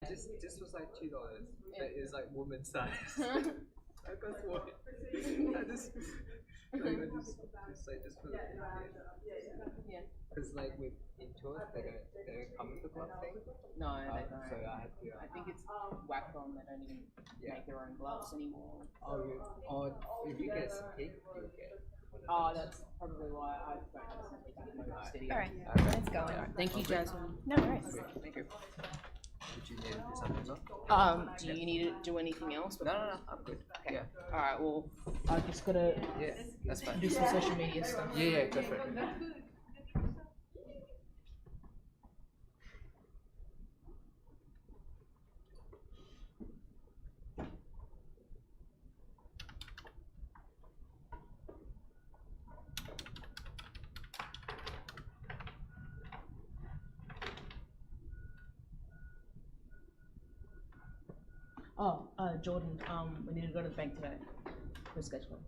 this was like $2. That is like woman size. I got one. I just put it in. Yeah. Because like with indoors, they don't come with the glove thing. No, they don't. So I had to. I think it's Wacom. They don't even make their own gloves anymore. If you get a pig, you'll get. Oh, that's probably why I don't have something steady. Alright, let's go. Thank you, Jasmine. No worries. Thank you. Did you need to do something else? Do you need to do anything else? No, I'm good. Okay. Yeah. Alright, well, I just gotta That's fine. do some social media stuff. Yeah, go for it. Jordan, we need to go to the bank today for scheduling.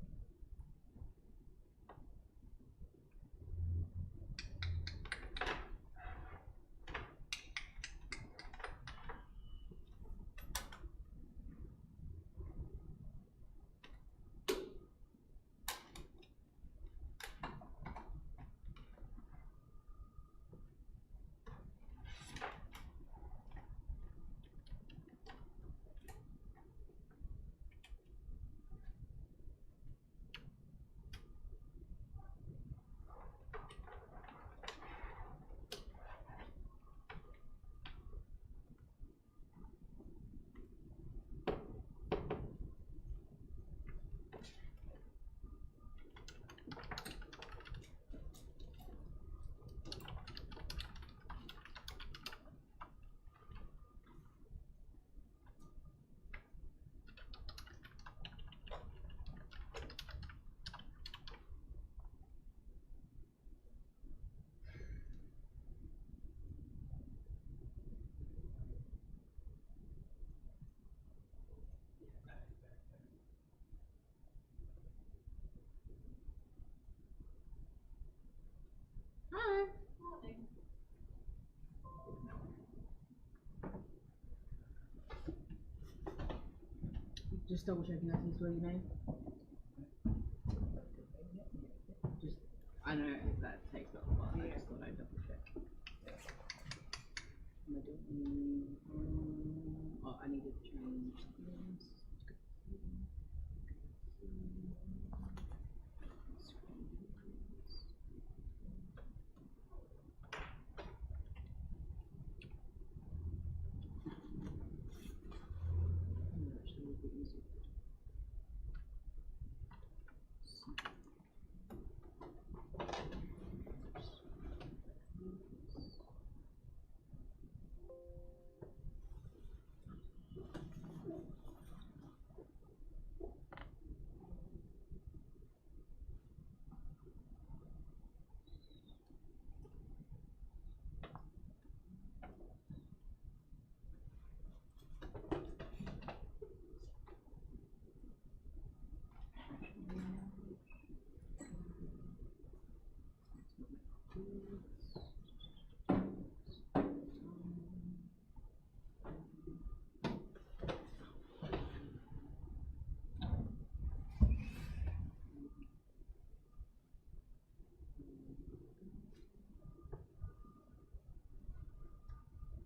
Hi. Morning. Just double checking that's his real name. Just, I know that takes up a while. I just thought I'd double check. Am I doing? I need to change things.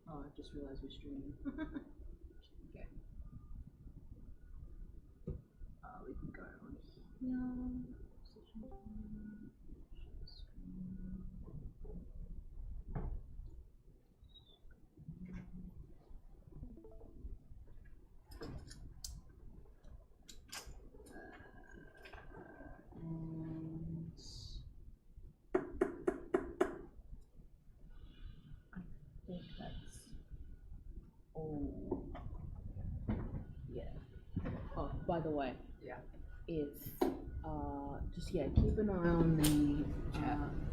Oh, I just realized we're streaming. Okay. We can go on here. I think that's all. Yeah. Oh, by the way. Yeah. If just keep an eye on the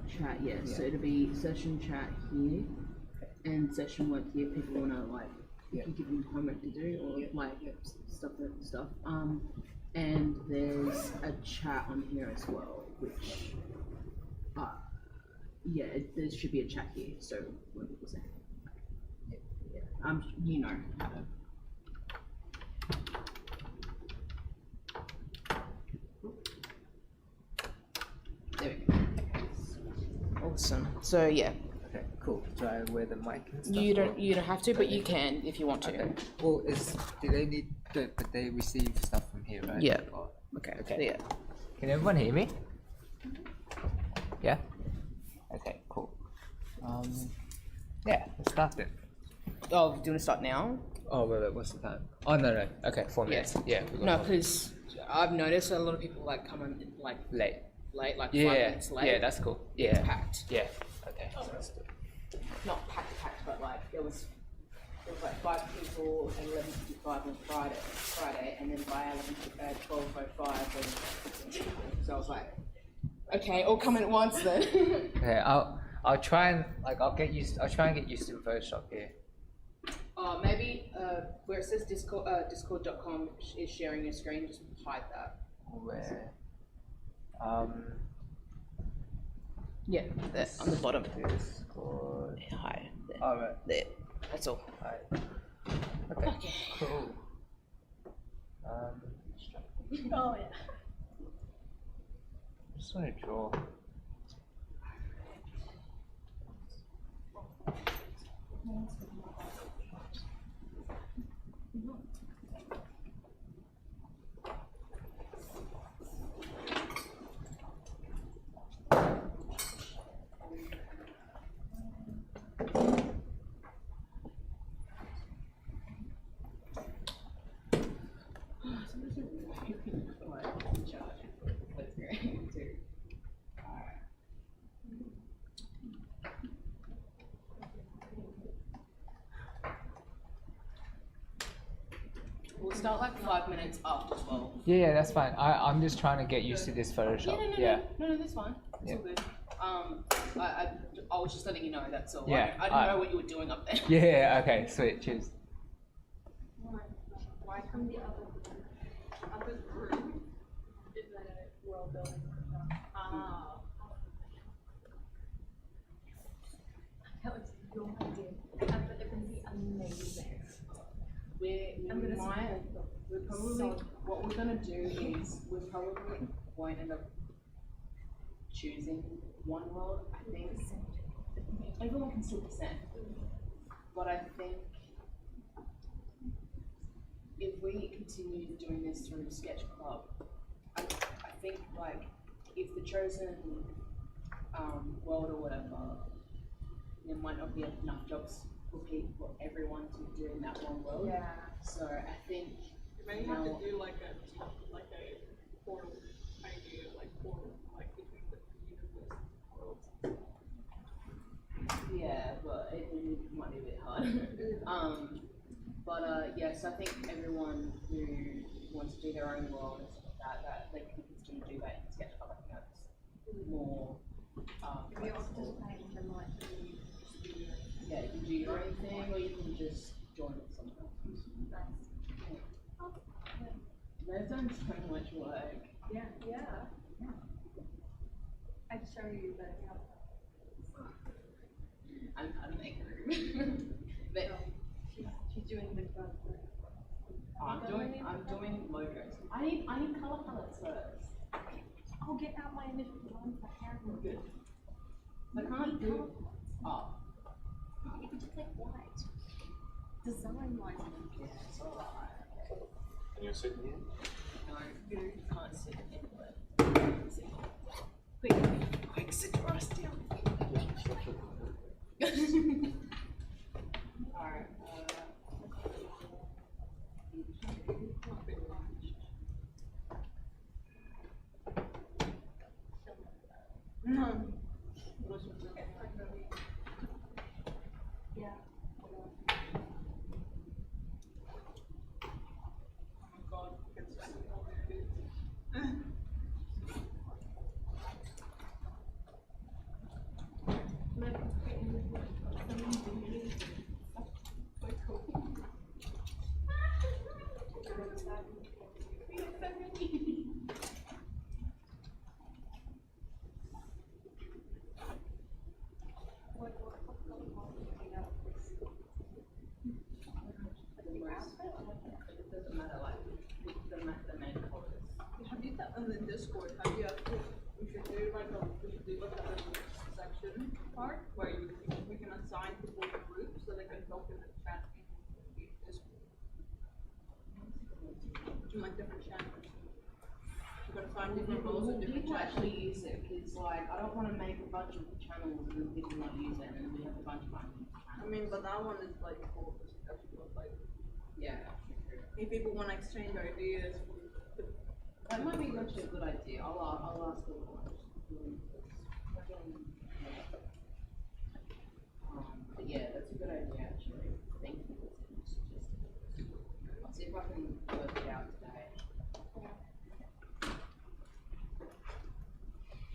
chat. Yeah. So it'll be session chat here, and session work here. People wanna if you give them homework to do stuff. And there's a chat on here as well, which there should be a chat here. So when people say, you know. There we go. Awesome. So yeah, Okay, cool. Do I wear the mic and stuff? you don't have to, but you can if you want to. Okay. Well, do they need? But they receive stuff from here, right? Yeah. Or- Okay. Okay. Yeah. Can everyone hear me? Yeah? Okay, cool. Yeah, let's start it. Oh, do you want to start now? Oh, wait, what's the time? Oh, no. Okay, 4 minutes. Yeah. we got No, 4 because I've noticed a lot of people like come in like late. like 5 Yeah, minutes late. yeah, that's cool. It's Yeah. packed. Yeah. Okay. So let's do it. Not packed, but like there was like 5 people at 11:55 on Friday, and then by 12:05 there was 15 people. So I was like, okay, all come in at once then. Okay, I'll try and I'll try and get used to Photoshop here. Maybe where it says discord.com is sharing your screen, just hide that. Where? Yeah, there, on the bottom. Discord. Yeah, hide. There. Oh, right. There. That's all. Right. Okay. Cool. Oh yeah. Just want to draw. We'll start like 5 minutes after 12. Yeah, that's fine. I'm just trying to get used to this Photoshop. No, that's fine. It's Yeah. all good. I was just letting you know, that's all. Yeah, I didn't know what you were doing up there. Yeah, okay, sweet, cheers. Why come the other group in the world building workshop? Ah. That was your idea. But they're going to be amazing. What we're gonna do is we probably won't end up choosing one world. I think everyone can still present, but I think if we continue doing this through Sketch Club, I think like if the chosen world or whatever, there might not be enough jobs for everyone to do in that one world. Yeah. So I think You may have to do like a portal idea, between the universe worlds. yeah, but it might be a bit hard. So I think everyone who wants to do their own world and stuff like that they can continue to do that in Sketch Club. I think that's more We all flexible. participate in like the Yeah, you can do your own thing or you can just join with someone else. They've done so much work. Yeah. I'd show you, but I'm out of makeup. But she's doing the club. I'm doing logos. I need color palettes first. I'll get out my initial designs for Aaron. Good. I can't do. Oh. You could just like white. Design wise. Yeah, it's alright. Can you sit here? No, you can't sit anywhere. Quick, sit your ass down. Alright. No. Yeah. God, it's just all there is. Maybe It doesn't matter, like, the main colors. Have you done on the Discord? Have you actually? We should do like a section part where we can assign people to groups so they can talk in the chat in the Discord. In like different channels. You're gonna find different roles in different People channels. actually use it because, like, I don't want to make a bunch of channels and then people not use it, and then we have a bunch of unused channels. I mean, but that one is like for discussion of like Yeah. if people want to exchange ideas. That might be actually a good idea. I'll ask everyone. But yeah, that's a good idea actually. Thank you for suggesting it. I'll see if I can work it out today.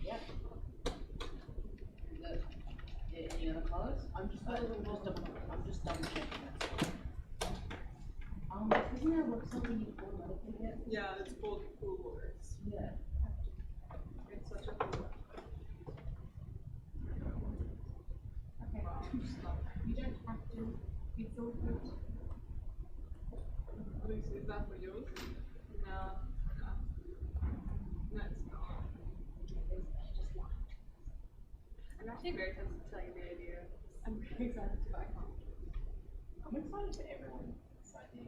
Yep. Any other colours? I'm just double checking that. Isn't there something you automatically get? Yeah, it's called cool words. Yeah. It's such a cool word. Okay. You don't have to. It's all good. Lucy, is that for yours? No. No, it's not. I'm actually very excited to tell you the idea. I'm really excited to buy home. I'm excited for everyone. This idea.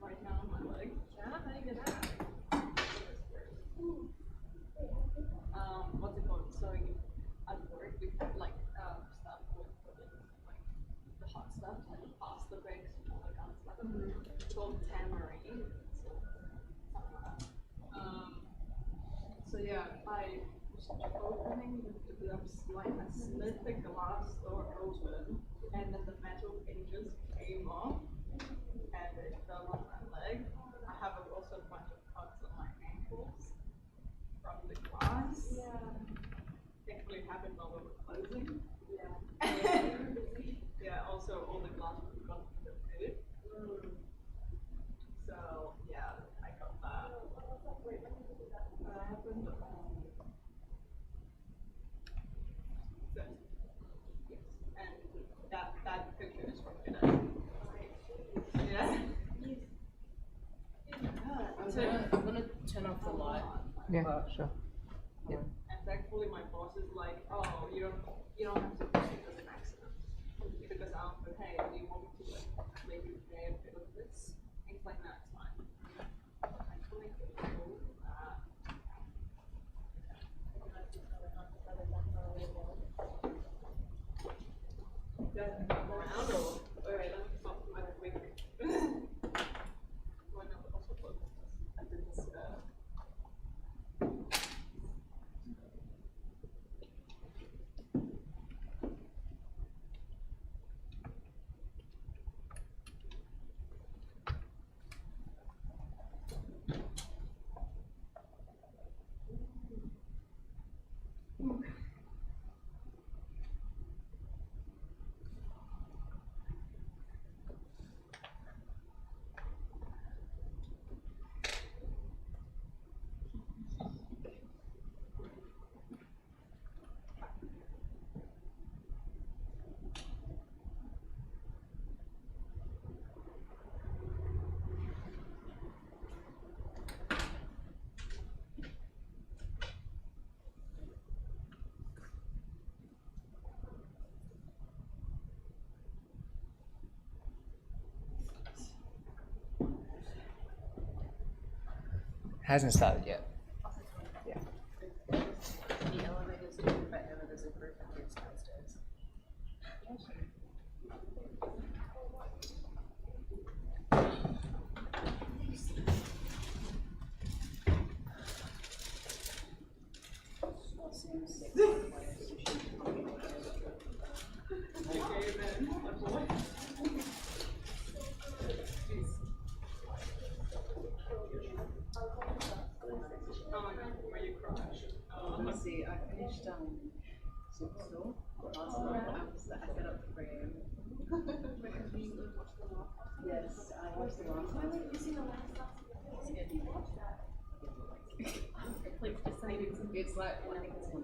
Right now on my leg. Yeah, how do you get that? What's it called? So at work we have like stuff with like the hot stuff, like pasta bakes and all that kind of stuff. It's called tamarind. So yeah, I was opening the gloves like I slit the glass door open and then the metal hinges came off and it fell on my leg. I have also a bunch of cuts on my ankles from the glass. Yeah. Thankfully it happened while we were closing. Yeah. Yeah, also all the glass was got to the food. So yeah, I got that. That happened. So, yes, and that picture is from today. Yeah. I'm gonna turn off the light. Yeah, sure. And thankfully my boss is like, oh, you don't have to take it as an accident. Because I'm like, hey, do you want me to like maybe pay a bit of this? Things like that, it's fine. Thankfully, around or alright, let me stop my quick. Why not also focus on this Hasn't started yet. The elevator's taking forever. There's a group of kids downstairs. Okay, then, a boy. Oh my god, where you crash. Let me see. I finished Superstore last night. I set up the frame. Yes, I watched the last one. It's like I think it's 1.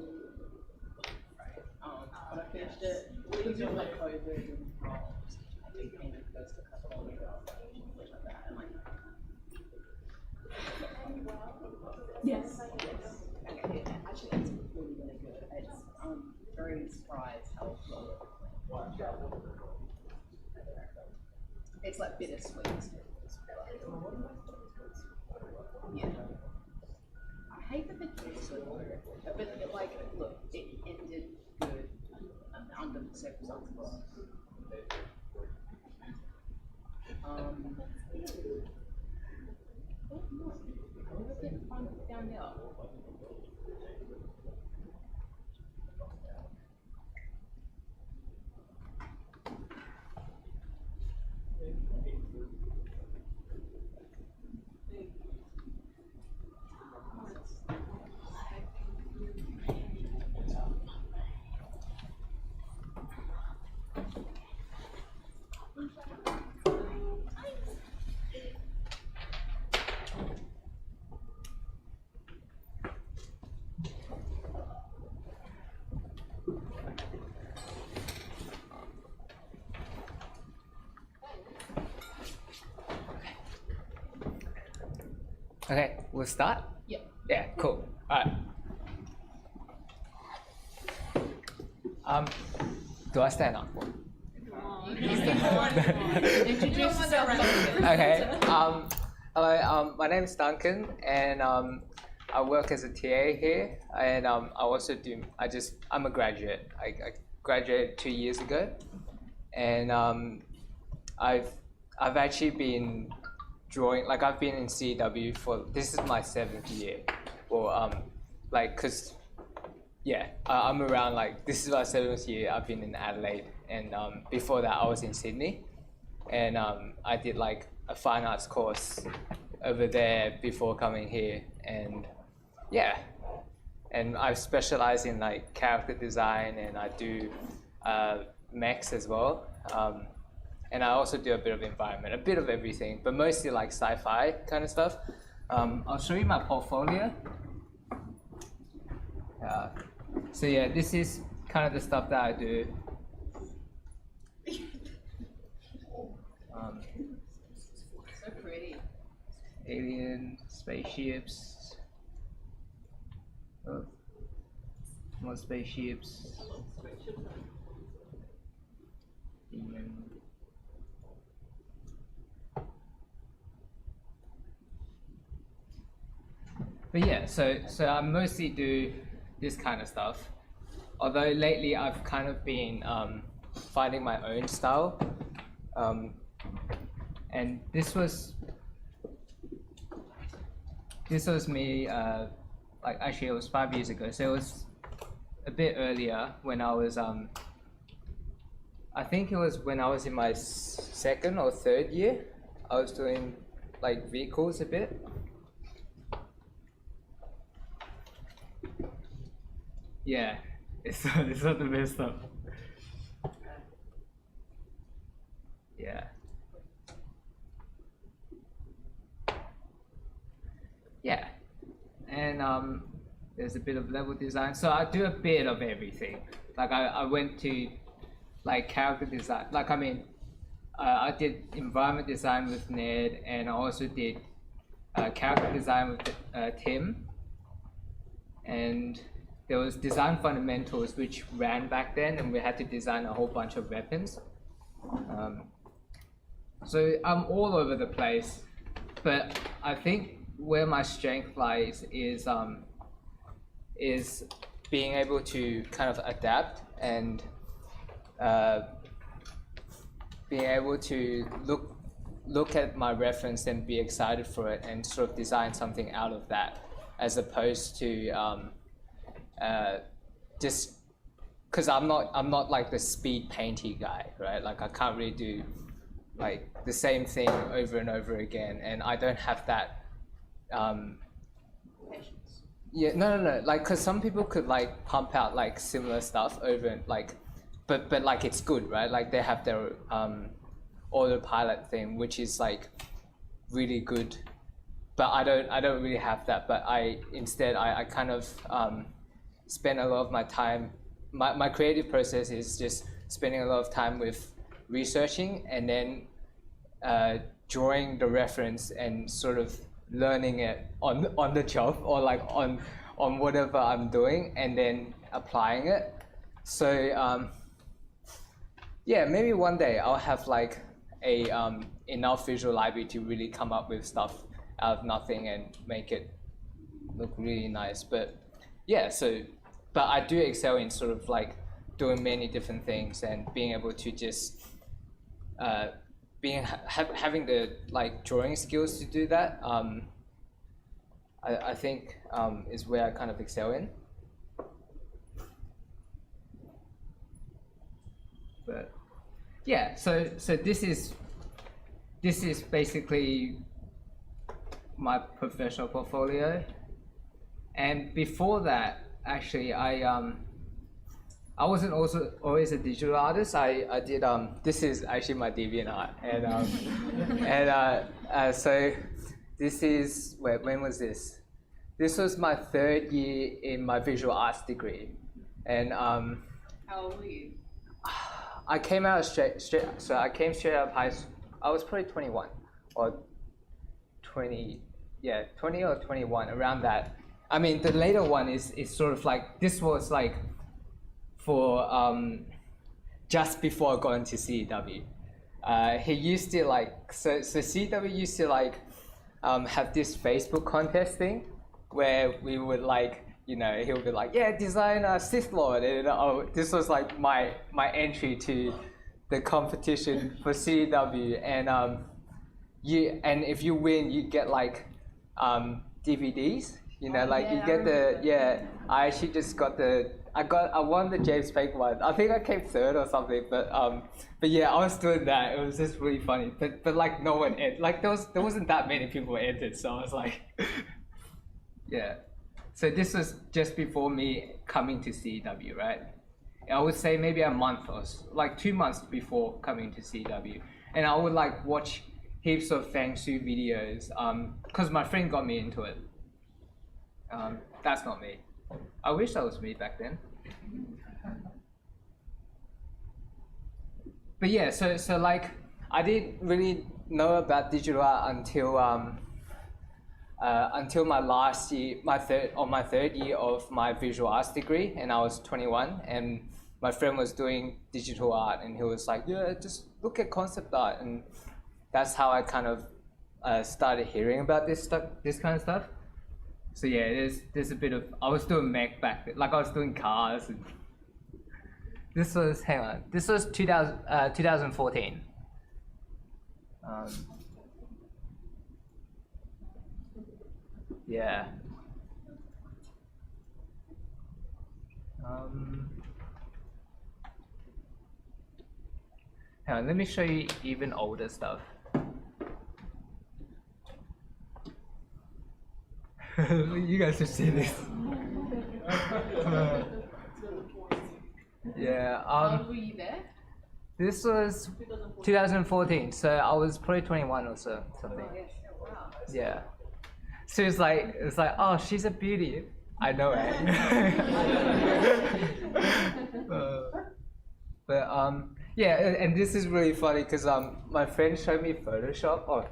because of like COVID and it came close to a couple of things like that. And like, yes. Yeah, actually, it's really, really good. It's very surprised how well it went. It's like bittersweet. Yeah. I hate that the kids but like, look, it ended good under the circumstances. Oh no, I didn't find it down there. Okay, we'll start? Yeah. Yeah, cool. Alright. Do I stand up? Introduce yourself. Okay. Hello. My name is Duncan, and I work as a TA here, and I also do. I'm a graduate. I graduated 2 years ago, and I've actually been drawing. Like I've been in CW for this is my 7th year. Well, I'm around like this is my 7th year. I've been in Adelaide, and before that I was in Sydney, and I did like a fine arts course over there before coming here, and yeah, and I specialize in like character design, and I do mechs as well, and I also do a bit of environment, a bit of everything, but mostly like sci-fi kind of stuff. I'll show you my portfolio. So yeah, this is kind of the stuff that I do. So pretty. Alien, spaceships. Oh, more spaceships. Demon. But yeah, so I mostly do this kind of stuff. Although lately I've kind of been finding my own style. And this was me, like actually it was 5 years ago, so it was a bit earlier when I was, I think it was when I was in my 2nd or 3rd year. I was doing like vehicles a bit. Yeah, it's not the best stuff. Yeah. Yeah, and there's a bit of level design. So I do a bit of everything. Like I went to like character design. Like I did environment design with Ned, and I also did character design with Tim. And there was design fundamentals which ran back then, and we had to design a whole bunch of weapons. So I'm all over the place, but I think where my strength lies is being able to kind of adapt and being able to look at my reference and be excited for it and sort of design something out of that, as opposed to just because I'm not like the speed painty guy, right? Like I can't really do like the same thing over and over again, and I don't have that. Yeah, no. Like, cause some people could like pump out like similar stuff over and like, but like it's good, right? Like they have their autopilot thing, which is like really good. But I don't really have that. But instead I kind of spend a lot of my time. My creative process is just spending a lot of time with researching and then drawing the reference and sort of learning it on the job or like on whatever I'm doing and then applying it. So yeah, maybe one day I'll have like a enough visual library to really come up with stuff out of nothing and make it look really nice. But yeah, but I do excel in sort of like doing many different things and being able to just having the like drawing skills to do that. I think is where I kind of excel in. But yeah, so this is basically my professional portfolio, and before that, actually, I wasn't also always a digital artist. I did this is actually my DeviantArt, and so this is when was this? This was my 3rd year in my visual arts degree, and How old were you? I came out straight. So I came straight out of high school. I was probably 21 or 20, yeah, 20 or 21, around that. I mean, the later one is sort of like, this was like for just before I got into CEW. He used to like, so CEW used to like have this Facebook contest thing where we would like, you know, he'll be like, yeah, design a Sith Lord. And this was like my entry to the competition for CEW. And and if you win, you get like DVDs. You know, like you get I actually just got I won the James Fake one. I think I came 3rd or something. But yeah, I was doing that. It was just really funny. But like no one like there wasn't that many people entered. So I was like, yeah. So this was just before me coming to CEW, right? I would say maybe a month or so, like 2 months before coming to CEW. And I would like watch heaps of Feng Shui videos because my friend got me into it. That's not me. I wish that was me back then. But yeah, so like I didn't really know about digital art until my last year, my third year of my visual arts degree, and I was 21, and my friend was doing digital art, and he was like, yeah, just look at concept art, and that's how I kind of started hearing about this kind of stuff. So yeah, there's a bit of, I was doing mech back then, like I was doing cars, and this was 2014. Yeah. Hang on, let me show you even older stuff. You guys should see this. Yeah. Were you there? This was 2014, so I was probably 21 or so, something. Oh, yes. Oh, wow. Yeah. So it's like, oh, she's a beauty. I know it. But yeah, and this is really funny because my friend showed me Photoshop. Oh,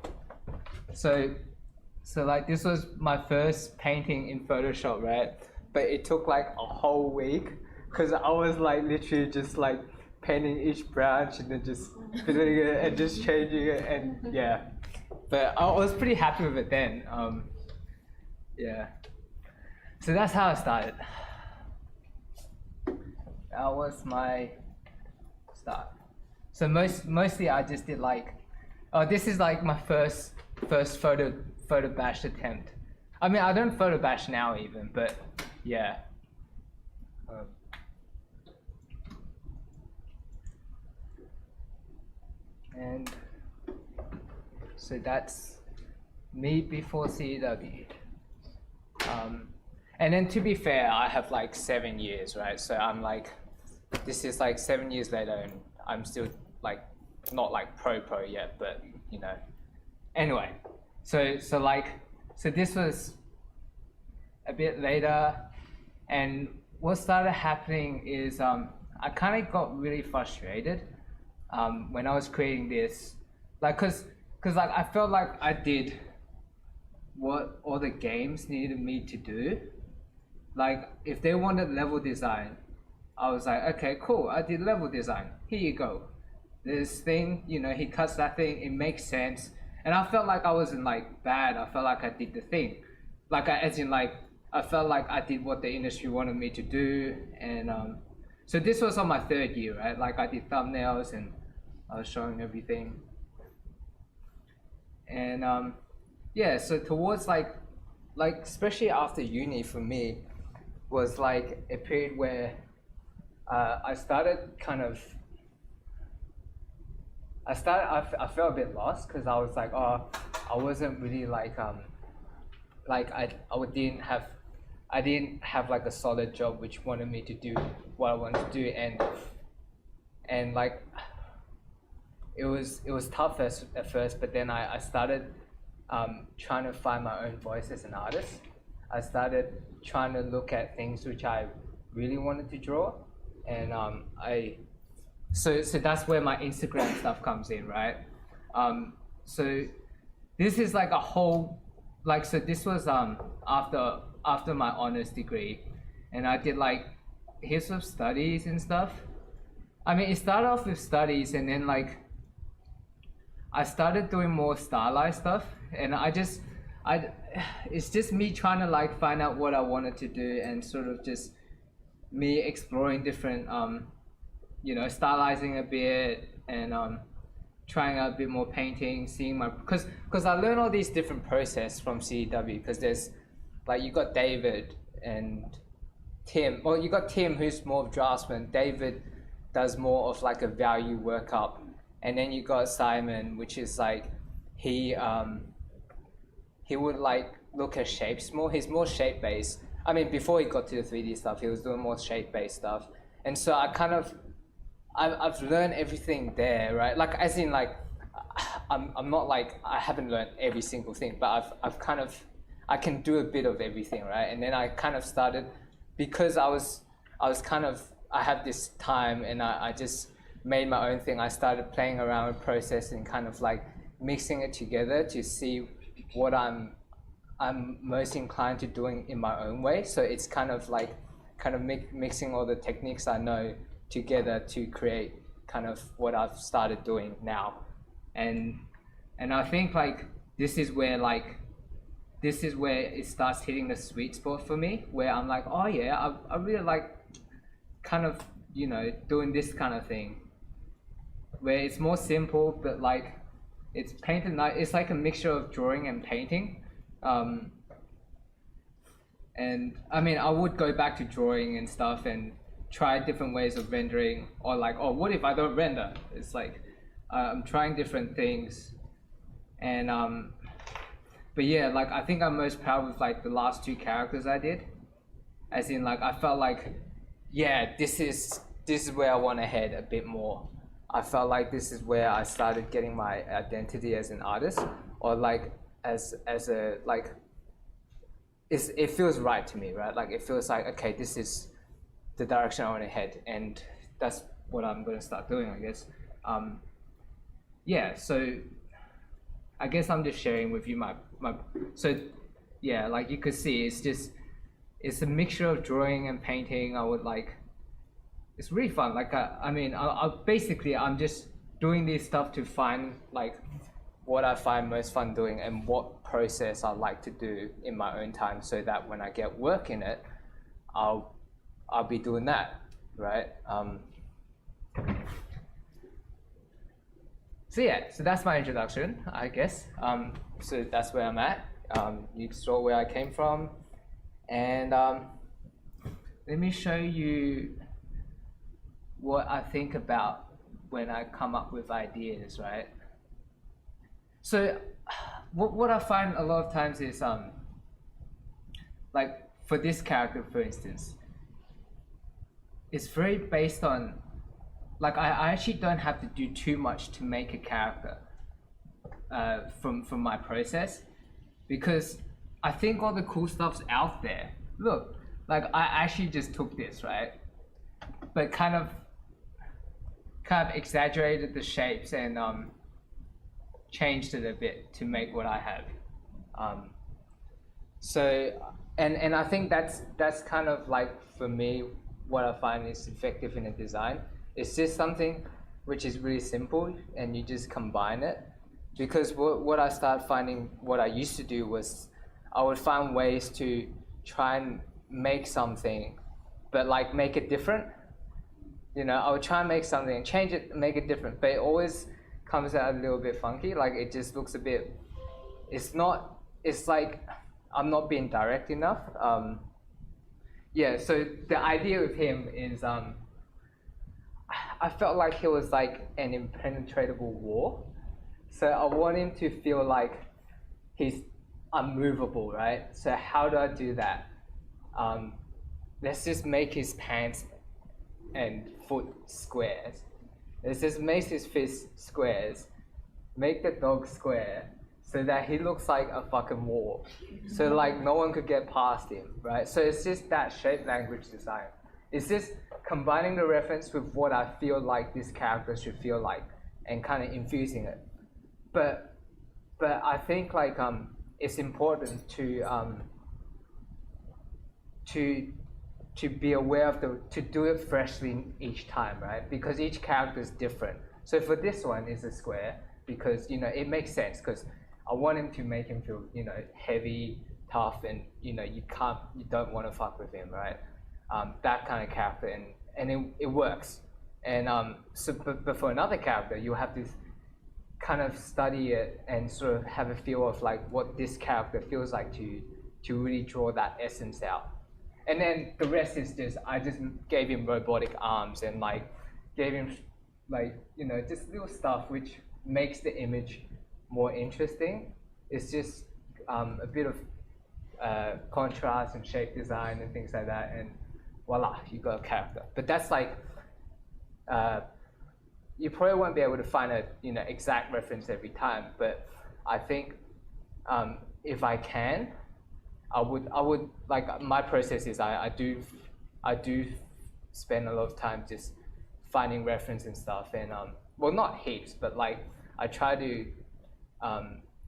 so like this was my first painting in Photoshop, right? But it took like a whole week because I was like literally just like painting each branch and then just filling it and just changing it, and yeah. But I was pretty happy with it then. Yeah. So that's how I started. That was my start. So mostly I just did like, oh, this is like my first photo bash attempt. I mean, I don't photo bash now even, but yeah. And so that's me before CEW. And then to be fair, I have like 7 years, right? So I'm like, this is like 7 years later, and I'm still like not like pro yet, but you know. Anyway, so this was a bit later, and what started happening is I I kind of got really frustrated when I was creating this, like, cause like I felt like I did what all the games needed me to do. Like if they wanted level design, I was like, okay, cool, I did level design. Here you go. This thing, you know, he cuts that thing, it makes sense. And I felt like I wasn't like bad. I felt like I did the thing. Like as in like, I felt like I did what the industry wanted me to do. And so this was on my 3rd year, right? Like I did thumbnails and I was showing everything. And yeah, so towards like especially after uni for me was like a period where I started kind of, I felt a bit lost because I was like, oh, I wasn't really like I didn't have like a solid job which wanted me to do what I wanted to do, and like it was tough at first, but then I started trying to find my own voice as an artist. I started trying to look at things which I really wanted to draw, and so that's where my Instagram stuff comes in, right? So this is like a whole, like, so this was after my honors degree, and I did like heaps of studies and stuff. I mean, it started off with studies, and then like I started doing more stylized stuff, and it's just me trying to like find out what I wanted to do, and sort of just me exploring different you know, stylizing a bit, and trying out a bit more painting, seeing my, because I learned all these different process from CEW, because there's like, you got David and Tim. Well, you got Tim, who's more of draftsman. David does more of like a value workup, and then you got Simon, which is like he would like look at shapes more. He's more shape based. I mean, before he got to the 3D stuff, he was doing more shape based stuff, and so I've learned everything there, right? Like as in like I'm not like, I haven't learned every single thing, but I've kind of, I can do a bit of everything, right? And then I kind of started, because I was kind of, I had this time and I just made my own thing. I started playing around with process and kind of like mixing it together to see what I'm most inclined to doing in my own way. So it's kind of like mixing all the techniques I know together to create kind of what I've started doing now. And I think like this is where it starts hitting the sweet spot for me, where I'm like, oh yeah, I really like kind of, you know, doing this kind of thing, where it's more simple, but like it's painted nice. It's like a mixture of drawing and painting. And I mean, I would go back to drawing and stuff and try different ways of rendering, or like, oh, what if I don't render? It's like I'm trying different things, and but yeah, like I think I'm most proud with like the last 2 characters I did, as in like I felt like, yeah, this is where I want to head a bit more. I felt like this is where I started getting my identity as an artist, or like as a like, it feels right to me, right? Like it feels like, okay, this is the direction I want to head, and that's what I'm going to start doing, I guess. Yeah, so I guess I'm just sharing with you my so yeah, like you could see, it's a mixture of drawing and painting. I would like, it's really fun. Like I mean, basically I'm just doing this stuff to find like what I find most fun doing and what process I like to do in my own time, so that when I get work in it, I'll be doing that, right? So yeah, so that's my introduction, I guess. So that's where I'm at. You saw where I came from, and let me show you what I think about when I come up with ideas, right? So what I find a lot of times is, like for this character, for instance, it's very based on, like I actually don't have to do too much to make a character from my process, because I think all the cool stuff's out there. Look, like I actually just took this, right? But kind of kind of exaggerated the shapes and changed it a bit to make what I have. And I think that's kind of like, for me, what I find is effective in a design. It's just something which is really simple and you just combine it. Because what I started finding, what I used to do was I would find ways to try and make something, but like make it different. You know, I would try and make something, change it, make it different, but it always comes out a little bit funky. Like it just looks a bit, it's like I'm not being direct enough. Yeah, so the idea with him is I felt like he was like an impenetrable wall. So I want him to feel like he's unmovable, right? So how do I do that? Let's just make his pants and foot squares. Let's just make his fist squares. Make the dog square so that he looks like a fucking wall. So like no one could get past him, right? So it's just that shape language design. It's just combining the reference with what I feel like this character should feel like and kind of infusing it. But I think like it's important to be aware of to do it freshly each time, right? Because each character is different. So for this one, it's a square because, you know, it makes sense because I want him to make him feel, you know, heavy, tough, and, you know, you don't want to fuck with him, right? That kind of character, and it works. And but for another character, you have to kind of study it and sort of have a feel of like what this character feels like to really draw that essence out. And then the rest is just, I just gave him robotic arms and like gave him like, you know, just little stuff which makes the image more interesting. It's just a bit of contrast and shape design and things like that, and voila, you got a character. But that's like, you probably won't be able to find a, you know, exact reference every time, but I think if I can, I would like, my process is I do spend a lot of time just finding reference and stuff, and well, not heaps, but like I try to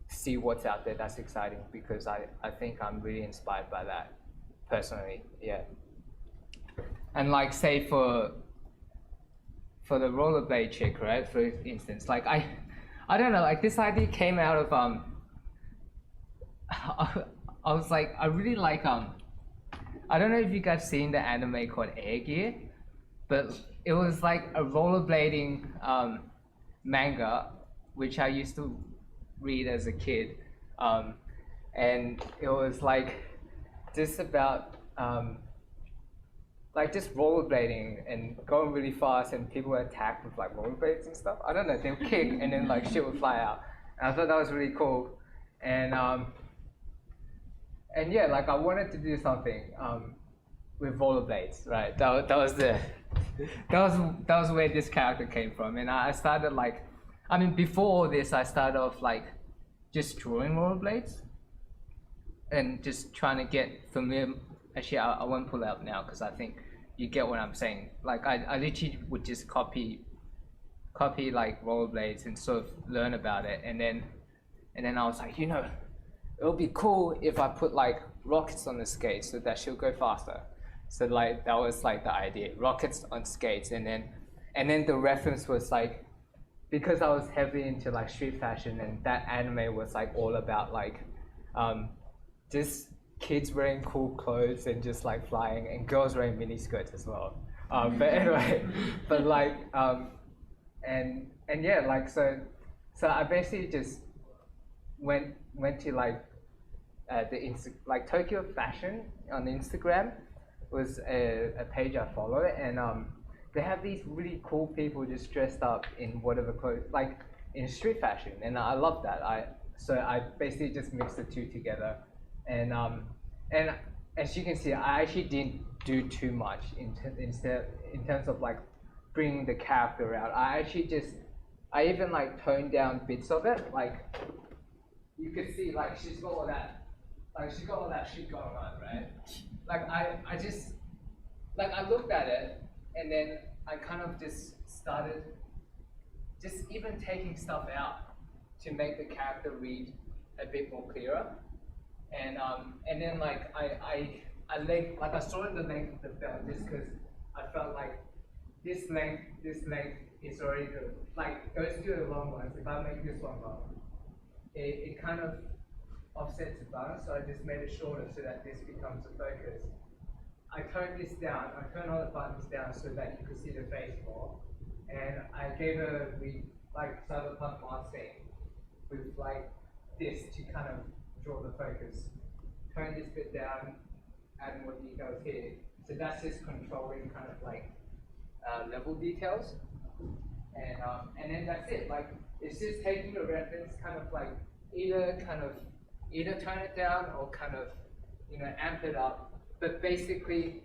see what's out there that's exciting, because I think I'm really inspired by that personally, yeah. And like, say for the rollerblade chick, right, for instance, like I don't know, like this idea came out of I was like, I really like I don't know if you guys seen the anime called Air Gear, but it was like a rollerblading manga which I used to read as a kid, and it was like just about like just rollerblading and going really fast, and people were attacked with like rollerblades and stuff. I don't know, they would kick and then like shit would fly out. And I thought that was really cool. And yeah, like I wanted to do something with rollerblades, right? That was where this character came from. And I started like, I mean, before all this, I started off like just drawing rollerblades and just trying to get familiar. Actually, I won't pull it up now because I think you get what I'm saying. Like I literally would just copy like rollerblades and sort of learn about it, and then I was like, you know, it would be cool if I put like rockets on the skates so that she'll go faster. So like that was like the idea, rockets on skates, and then the reference was like, because I was heavily into like street fashion, and that anime was like all about like just kids wearing cool clothes and just like flying, and girls wearing mini skirts as well. But anyway, but like and yeah, like so I basically just went to like like Tokyo Fashion on Instagram was a page I follow, and they have these really cool people just dressed up in whatever clothes, like in street fashion, and I love that. So I basically just mixed the two together, and as you can see, I actually didn't do too much in terms of like bringing the character out. I even like toned down bits of it, like you could see like she's got all that shit going on, right? Like I just like I looked at it, and then I kind of just started just even taking stuff out to make the character read a bit more clearer. And then like I sorted the length of the belt just because I felt like this length is already good. Like those two are long ones. If I make this one long, it kind of offsets the balance, so I just made it shorter so that this becomes a focus. I toned this down, I turned all the buttons down so that you could see the face more. And I gave a like cyberpunk masking with like this to kind of draw the focus. Tone this bit down, add more details here. So that's just controlling kind of like level details. And then that's it. Like it's just taking the reference, kind of like either tone it down or kind of amp it up. But basically,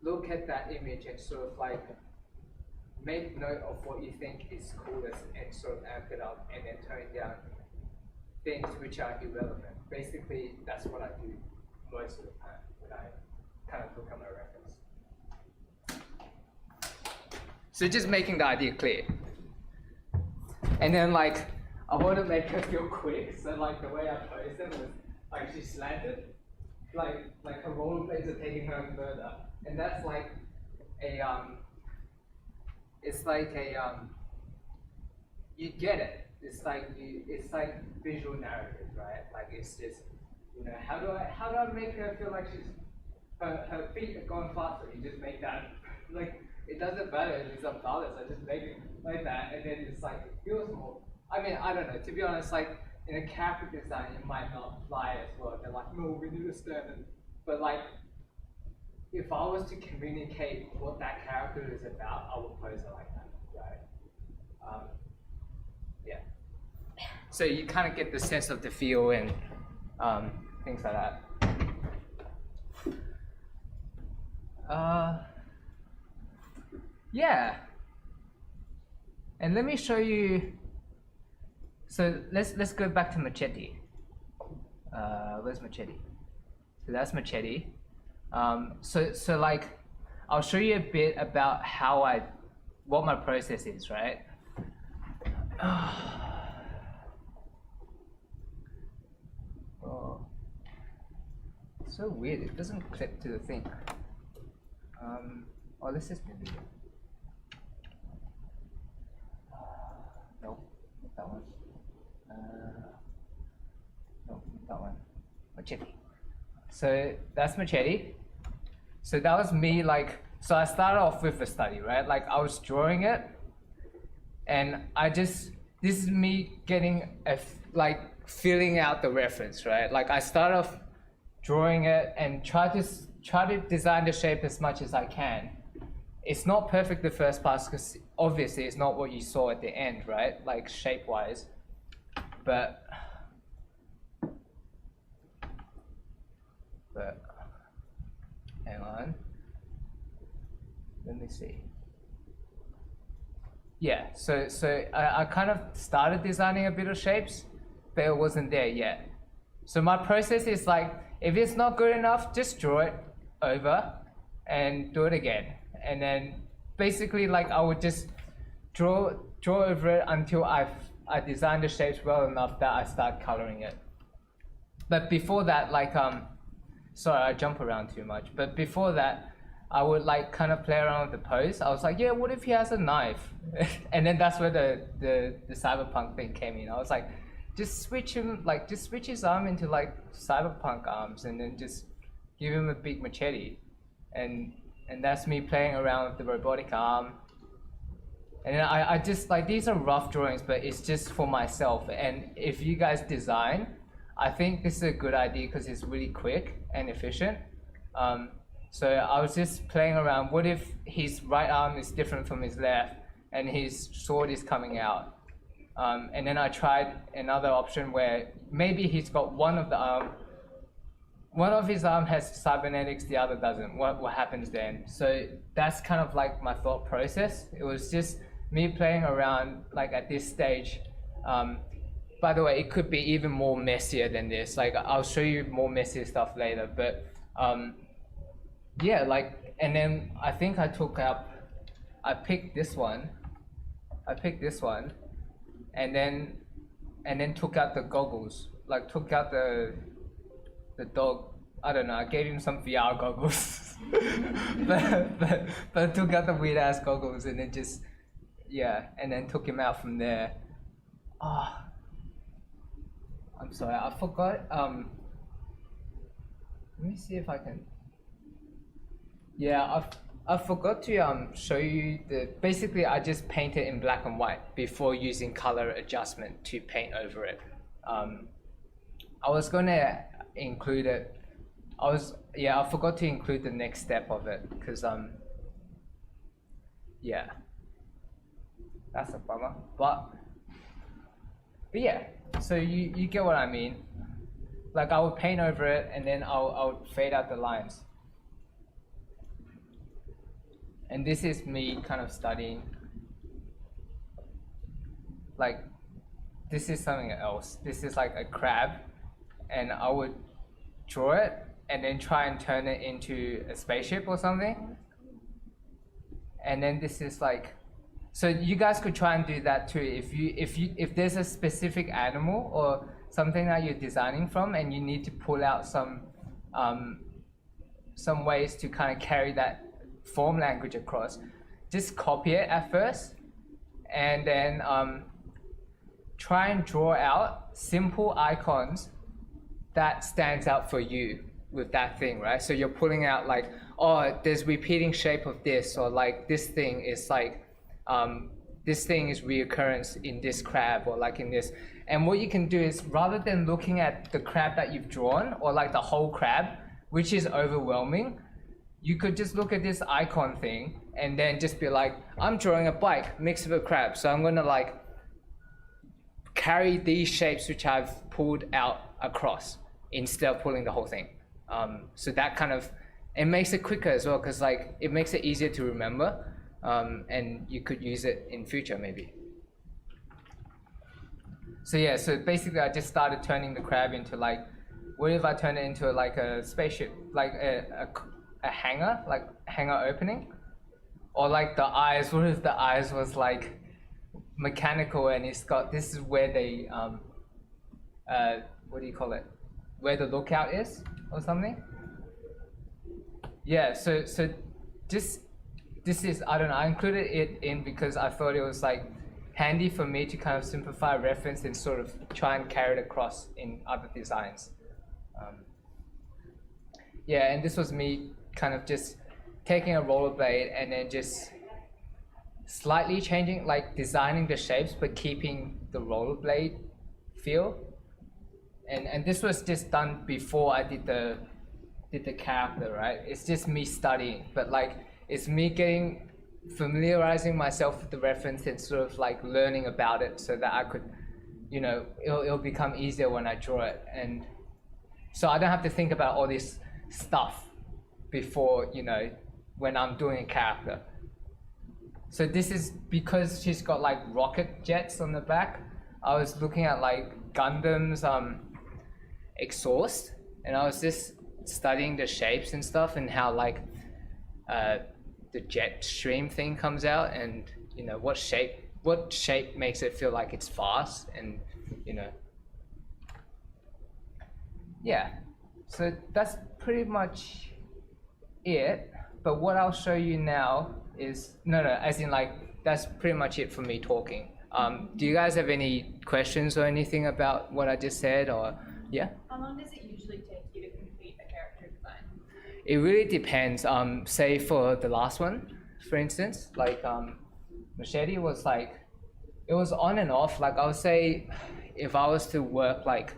look at that image and sort of like make note of what you think is coolest and sort of amp it up, and then tone down things which are irrelevant. Basically, that's what I do most of the time when I kind of look at my reference. So just making the idea clear. And then like, I want to make her feel quick, so like the way I posed it was like she slanted, like her rollerblades are taking her further. And that's like you get it. It's like visual narrative, right? Like it's just, how do I make her feel like her feet are going faster? You just make that, like, it doesn't matter if it's unbalanced, I just make it like that, and then it's like, it feels more, I mean, I don't know, to be honest, like, in a character design, it might not fly as well. They're like, no, we need to stand it. But like, if I was to communicate what that character is about, I would pose it like that, right? Yeah. So you kind of get the sense of the feel and things like that. Yeah. And let me show you. So let's go back to Machete. Where's Machete? So that's Machete. So like, I'll show you a bit about what my process is, right? Oh, so weird. It doesn't clip to the thing. Oh, let's just delete it. Nope, not that one. Nope, not that one. Machete. So that's Machete. So that was me, like, so I started off with a study, right? Like I was drawing it, and this is me getting filling out the reference, right? Like I start off drawing it and try to design the shape as much as I can. It's not perfect the first pass because obviously it's not what you saw at the end, right? Like shape-wise, but hang on. Let me see. Yeah, so I kind of started designing a bit of shapes, but it wasn't there yet. So my process is like, if it's not good enough, just draw it over and do it again. And then basically like I would just draw over it until I design the shapes well enough that I start coloring it. But before that, like, sorry, I jump around too much, but before that, I would like kind of play around with the pose. I was like, yeah, what if he has a knife? And then that's where the cyberpunk thing came in. I was like, just switch his arm into like cyberpunk arms, and then just give him a big machete. And that's me playing around with the robotic arm. And then I just like, these are rough drawings, but it's just for myself. And if you guys design, I think this is a good idea because it's really quick and efficient. So I was just playing around. What if his right arm is different from his left and his sword is coming out? And then I tried another option where maybe he's got one of his arm has cybernetics, the other doesn't. What happens then? So that's kind of like my thought process. It was just me playing around like at this stage. By the way, it could be even more messier than this. Like I'll show you more messier stuff later, but yeah, like, and then I think I picked this one, I picked this one, and then took out the goggles, like took out the dog. I don't know. I gave him some VR goggles, but took out the weird ass goggles and then just and then took him out from there. Oh, I'm sorry, I forgot. Let me see if I can. Yeah, I forgot to show you the. Basically, I just painted in black and white before using color adjustment to paint over it. I was gonna include it. I forgot to include the next step of it because that's a bummer. But yeah, so you get what I mean. Like I would paint over it and then I would fade out the lines. And this is me kind of studying. Like this is something else. This is like a crab, and I would draw it and then try and turn it into a spaceship or something. And then this is like, so you guys could try and do that too. If there's a specific animal or something that you're designing from, and you need to pull out some ways to kind of carry that form language across, just copy it at first, and then try and draw out simple icons that stands out for you with that thing, right? So you're pulling out like, oh, there's repeating shape of this, or like this thing is like, this thing is reoccurrence in this crab, or like in this. And what you can do is, rather than looking at the crab that you've drawn, or like the whole crab, which is overwhelming, you could just look at this icon thing and then just be like, I'm drawing a bike mixed with a crab. So I'm gonna like carry these shapes which I've pulled out across instead of pulling the whole thing. So that kind of, it makes it quicker as well, because like it makes it easier to remember, and you could use it in future maybe. So yeah, so basically I just started turning the crab into like, what if I turn it into like a spaceship, like a hanger, like hanger opening? Or like the eyes, what if the eyes was like mechanical and it's got, this is where they, what do you call it? Where the lookout is or something? Yeah, so just, this is, I don't know, I included it in because I thought it was like handy for me to kind of simplify reference and sort of try and carry it across in other designs. Yeah, and this was me kind of just taking a rollerblade and then just slightly changing, like designing the shapes but keeping the rollerblade feel. And this was just done before I did the character, right? It's just me studying, but like it's me familiarizing myself with the reference and sort of like learning about it so that I could, you know, it'll become easier when I draw it. And so I don't have to think about all this stuff before, you know, when I'm doing a character. So this is because she's got like rocket jets on the back. I was looking at like Gundam's exhaust, and I was just studying the shapes and stuff and how like the jet stream thing comes out, and you know what shape makes it feel like it's fast, and you know, yeah. So that's pretty much it. But what I'll show you now is as in like that's pretty much it for me talking. Do you guys have any questions or anything about what I just said, or yeah? How long does it usually take you to complete a character design? It really depends. Say for the last one, for instance, like Machete was like, it was on and off. Like I would say, if I was to work like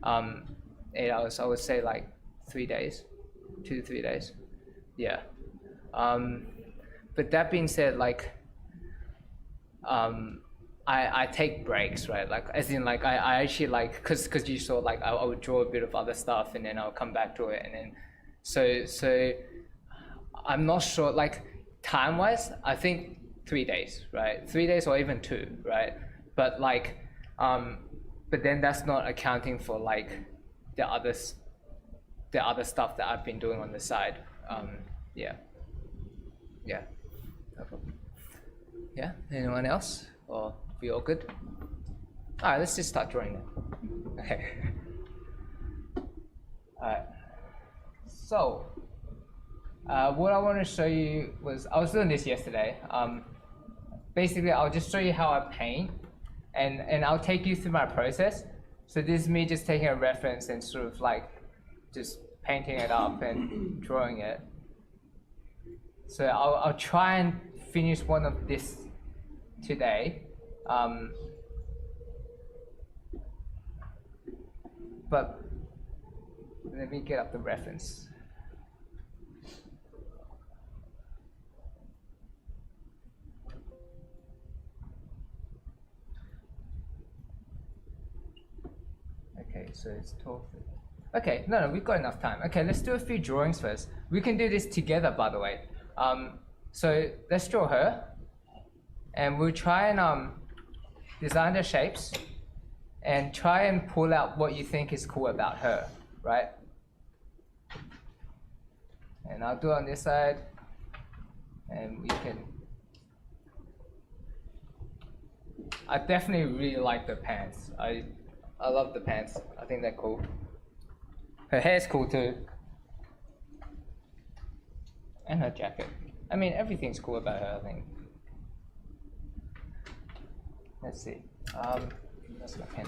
8 hours, I would say like 3 days, 2 to 3 days. Yeah. But that being said, like I take breaks, right? Like as in like I actually like, cause you saw like I would draw a bit of other stuff and then I'll come back to it, and then so I'm not sure, like time wise I think 3 days, right? 3 days or even 2, right? But like but then that's not accounting for like the other stuff that I've been doing on the side. Yeah. No problem. Yeah, anyone else? Or we all good? Alright, let's just start drawing now. Okay. Alright. So, what I want to show you was, I was doing this yesterday. Basically, I'll just show you how I paint, and I'll take you through my process. So this is me just taking a reference and sort of like just painting it up and drawing it. So I'll try and finish one of this today. But let me get up the reference. Okay, so it's 12. Okay, no, we've got enough time. Okay, let's do a few drawings first. We can do this together, by the way. So let's draw her, and we'll try and design the shapes and try and pull out what you think is cool about her, right? And I'll do it on this side, and we can. I definitely really like the pants. I love the pants. I think they're cool. Her hair's cool too. And her jacket. I mean, everything's cool about her, I think. Let's see. That's my pen.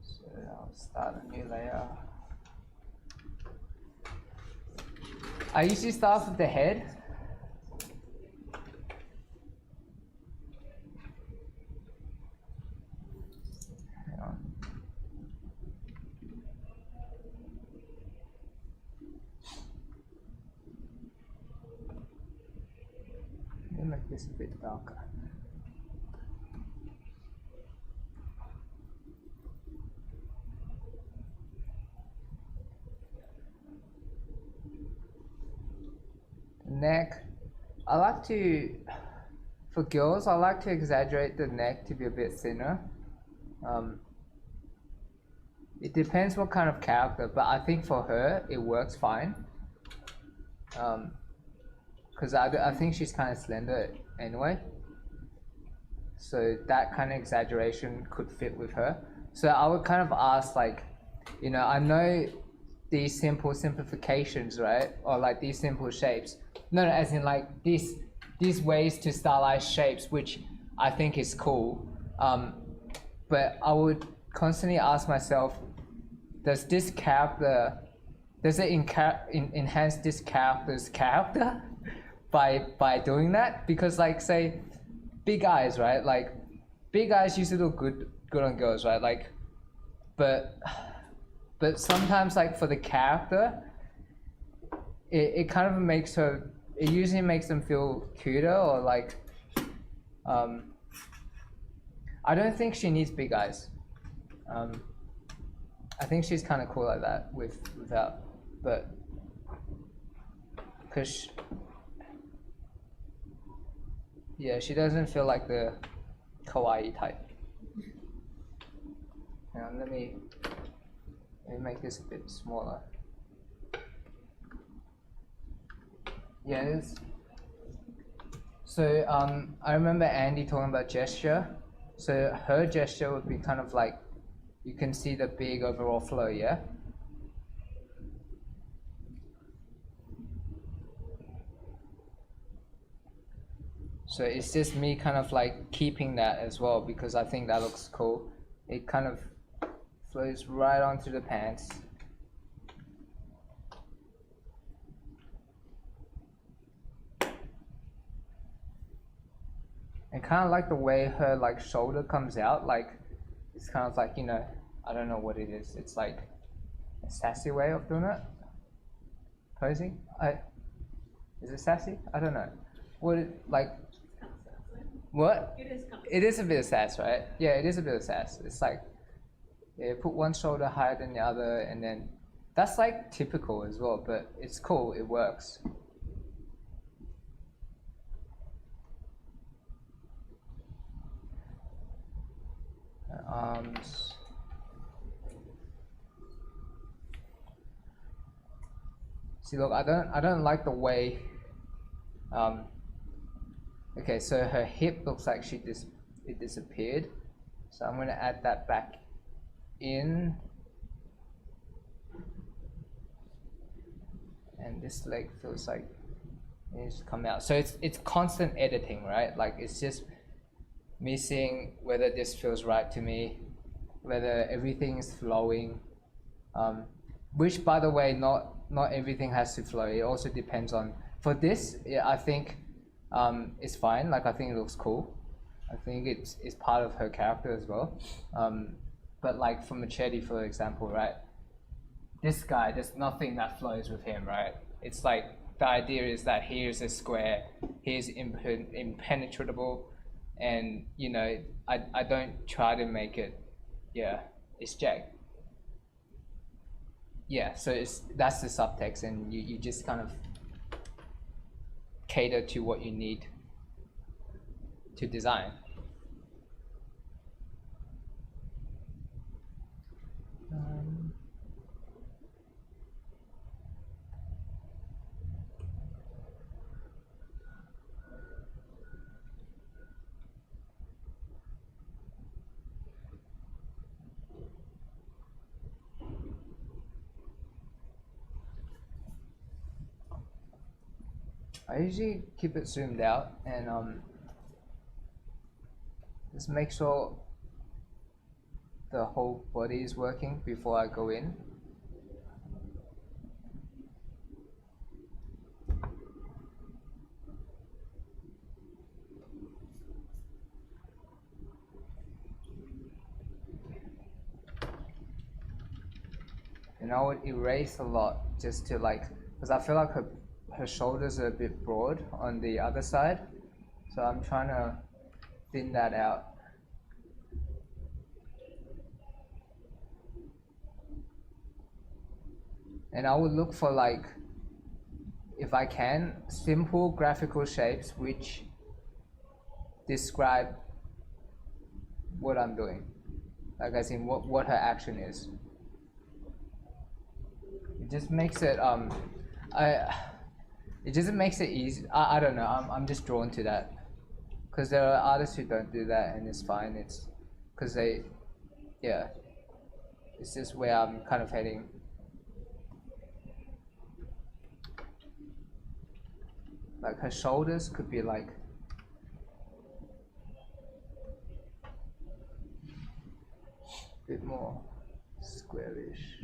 So I'll start a new layer. I usually start with the head. Hang on. Let me make this a bit darker. Neck, I like to, for girls, I like to exaggerate the neck to be a bit thinner. It depends what kind of character, but I think for her it works fine. Because I think she's kind of slender anyway. So that kind of exaggeration could fit with her. So I would kind of ask, like, you know, I know these simple simplifications, right? Or like these simple shapes. No, as in like these ways to stylize shapes, which I think is cool. But I would constantly ask myself, does this character, does it enhance this character's character by doing that? Because like say, big eyes, right? Like big eyes usually look good on girls, right? Like, but sometimes like for the character, it kind of makes her, it usually makes them feel cuter or like, I don't think she needs big eyes. I think she's kind of cool like that without, but, cause yeah, she doesn't feel like the kawaii type. Now let me make this a bit smaller. Yeah, it is. So I remember Andy talking about gesture. So her gesture would be kind of like, you can see the big overall flow, yeah? So it's just me kind of like keeping that as well because I think that looks cool. It kind of flows right onto the pants. And kind of like the way her like shoulder comes out, like it's kind of like, you know, I don't know what it is. It's like a sassy way of doing it. Posing? Is it sassy? I don't know. What what? It is a bit of sass, right? Yeah, it is a bit of sass. It's like, yeah, put one shoulder higher than the other, and then that's like typical as well, but it's cool, it works. Arms. See, look, I don't like the way Okay, so her hip looks like it disappeared. So I'm going to add that back in. And this leg feels like it needs to come out. So it's constant editing, right? Like it's just me seeing whether this feels right to me, whether everything is flowing. Which, by the way, not everything has to flow. It also depends on. For this, yeah, I think it's fine. Like I think it looks cool. I think it's part of her character as well. But like for Machete, for example, right? This guy, there's nothing that flows with him, right? It's like the idea is that here's a square, here's impenetrable, and you know, I don't try to make it, yeah, it's Jack. Yeah, so that's the subtext, and you just kind of cater to what you need to design. I usually keep it zoomed out and just make sure the whole body is working before I go in. And I would erase a lot just to like, because I feel like her shoulders are a bit broad on the other side, so I'm trying to thin that out. And I would look for, like, if I can, simple graphical shapes which describe what I'm doing, like as in what her action is. It just makes it it just makes it easy. I don't know. I'm just drawn to that because there are artists who don't do that, and it's fine. It's because yeah. It's just where I'm kind of heading. Like her shoulders could be like a bit more squarish.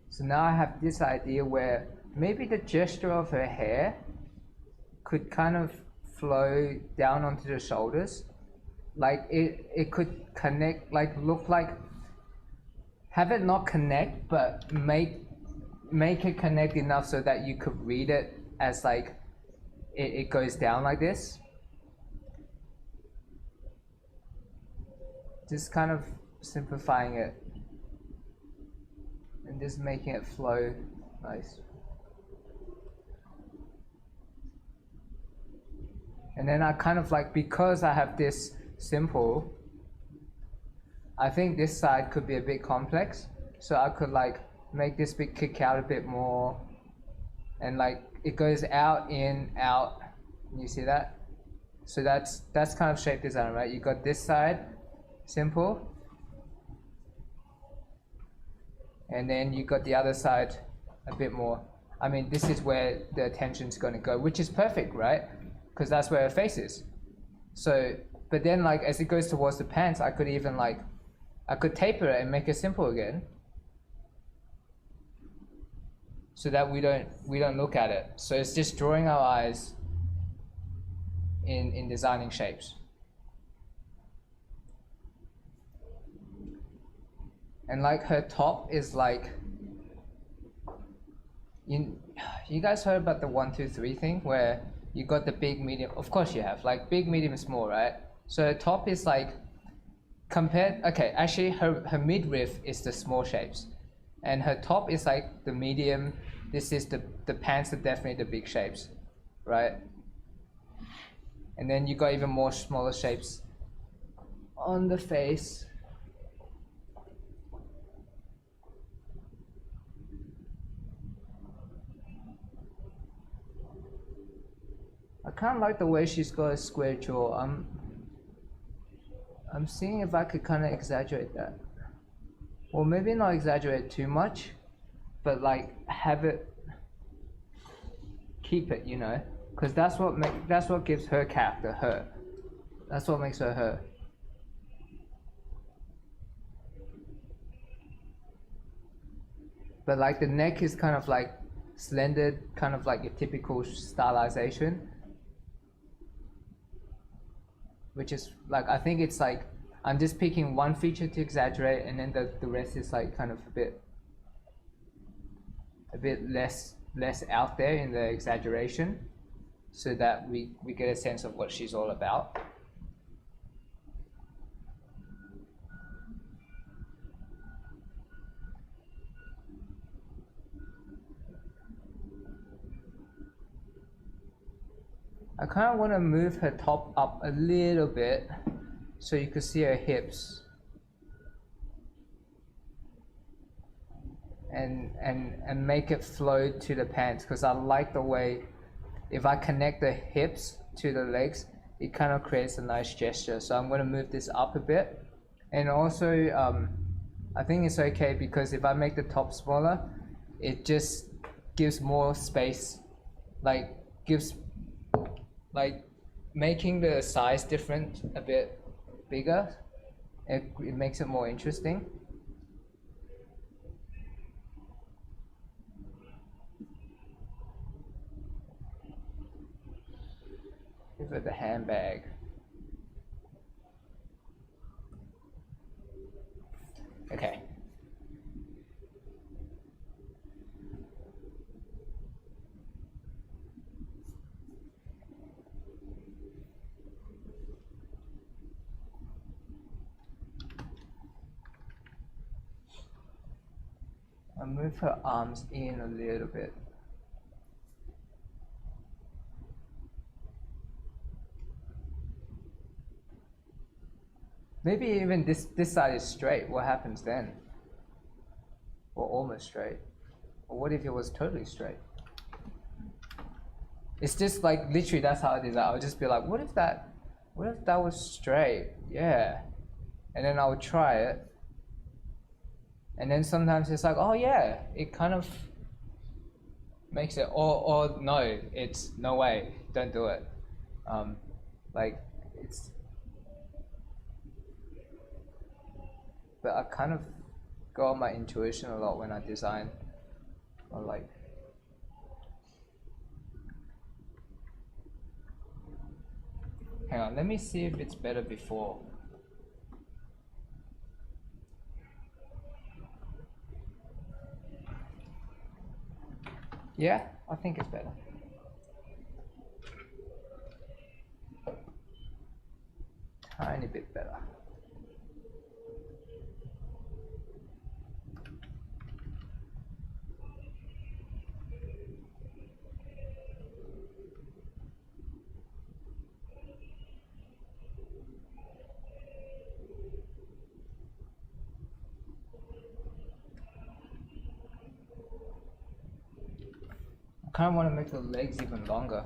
So now I have this idea where maybe the gesture of her hair could kind of flow down onto the shoulders. Like it could connect, like look like, have it not connect, but make it connect enough so that you could read it as like, it goes down like this. Just kind of simplifying it. And just making it flow nice. And then I kind of like, because I have this simple, I think this side could be a bit complex. So I could like make this bit kick out a bit more. And like it goes out, in, out. You see that? So that's kind of shape design, right? You got this side, simple. And then you got the other side a bit more. I mean, this is where the attention's going to go, which is perfect, right? Because that's where her face is. So, but then like as it goes towards the pants, I could even like, I could taper it and make it simple again, so that we don't look at it. So it's just drawing our eyes in designing shapes. and like her top is like, you guys heard about the 1, 2, 3 thing where you got the big, medium? Of course you have, like big, medium, small, right? So her top is like compared. Okay, actually her midriff is the small shapes, and her top is like the medium. This is the pants are definitely the big shapes, right? And then you got even more smaller shapes on the face. I kind of like the way she's got a square jaw. I'm seeing if I could kind of exaggerate that. Or maybe not exaggerate too much, but like have it, keep it, you know, because that's what gives her character her. That's what makes her her. But like the neck is kind of like slender, kind of like your typical stylization, which is like, I think it's like I'm just picking one feature to exaggerate, and then the rest is like kind of a bit less out there in the exaggeration, so that we get a sense of what she's all about. I kind of want to move her top up a little bit so you can see her hips. And make it flow to the pants, because I like the way, if I connect the hips to the legs, it kind of creates a nice gesture. So I'm going to move this up a bit. And also, I think it's okay because if I make the top smaller, it just gives more space, like making the size different a bit bigger, it makes it more interesting. Give her the handbag. Okay. I'll move her arms in a little bit. Maybe even this side is straight. What happens then? Or almost straight. Or what if it was totally straight? It's just like literally that's how I did that. I'll just be like, what if that was straight? Yeah. And then I would try it. And then sometimes it's like, oh yeah, it kind of makes it, or no, it's no way, don't do it. Like it's, but I kind of go on my intuition a lot when I design, or like, hang on, let me see if it's better before. Yeah, I think it's better. Tiny bit better. I kind of want to make the legs even longer.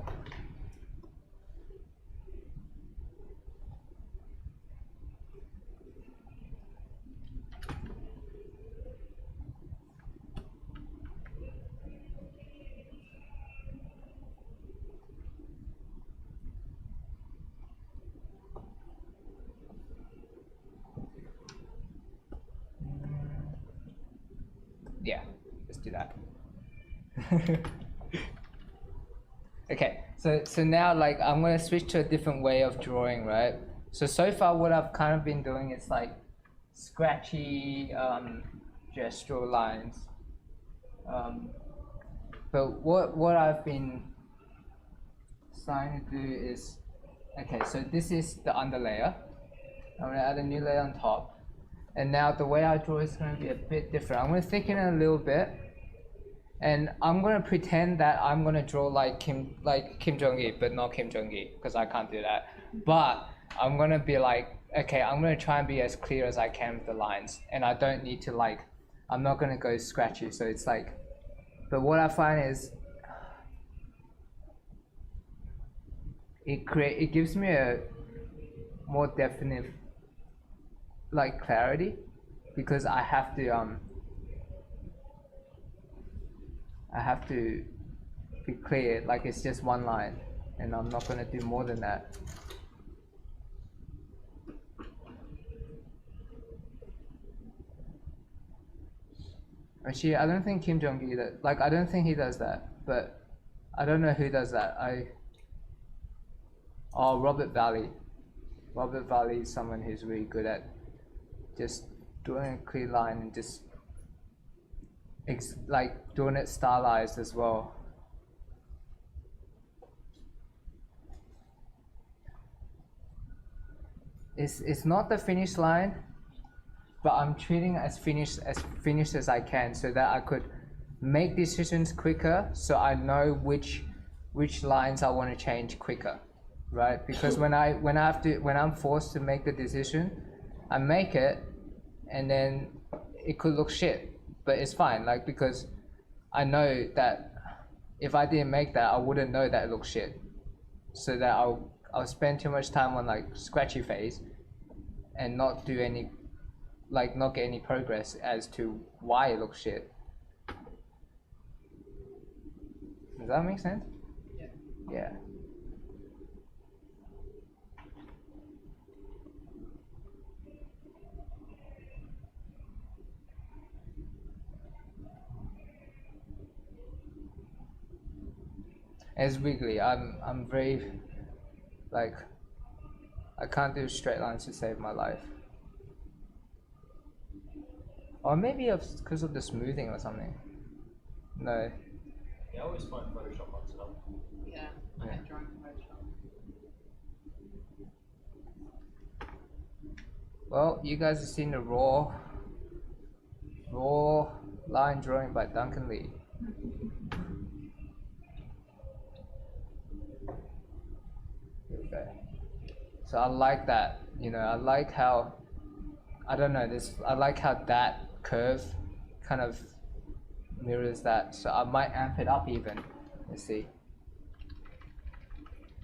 Yeah, let's do that. Okay, so now like I'm gonna switch to a different way of drawing, right? So far what I've kind of been doing is like scratchy gestural lines. But what I've been starting to do is, okay, so this is the under layer. I'm going to add a new layer on top. And now the way I draw is going to be a bit different. I'm going to thicken it a little bit. And I'm going to pretend that I'm going to draw like Kim Jong-il, but not Kim Jong-il, because I can't do that. But I'm going to be like, okay, I'm going to try and be as clear as I can with the lines. And I don't need to like, I'm not going to go scratchy. So it's like, but what I find is, it gives me a more definite like clarity, because I have to be clear, like it's just one line and I'm not going to do more than that. Actually, I don't think Kim Jong-il I don't think he does that, but I don't know who does that. Robert Valley. Robert Valley is someone who's really good at just doing a clear line and just like doing it stylized as well. It's not the finish line, but I'm treating it as finished as I can, so that I could make decisions quicker, so I know which lines I want to change quicker, right? Because when I'm forced to make the decision, I make it, and then it could look shit, but it's fine, like, because I know that if I didn't make that, I wouldn't know that it looks shit, so that I'll spend too much time on like scratchy phase and not do any, like, not get any progress as to why it looks shit. Does that make sense? Yeah. As wiggly, I'm very, like, I can't do straight lines to save my life. Or maybe it's because of the smoothing or something. No. Yeah, I always find Photoshop on stuff. Yeah, I had drawing Photoshop. Well, you guys have seen the raw line drawing by Duncan Li. Here we go. So I like that, you know, I like how, I don't know, I like how that curve kind of mirrors that, so I might amp it up even. Let's see.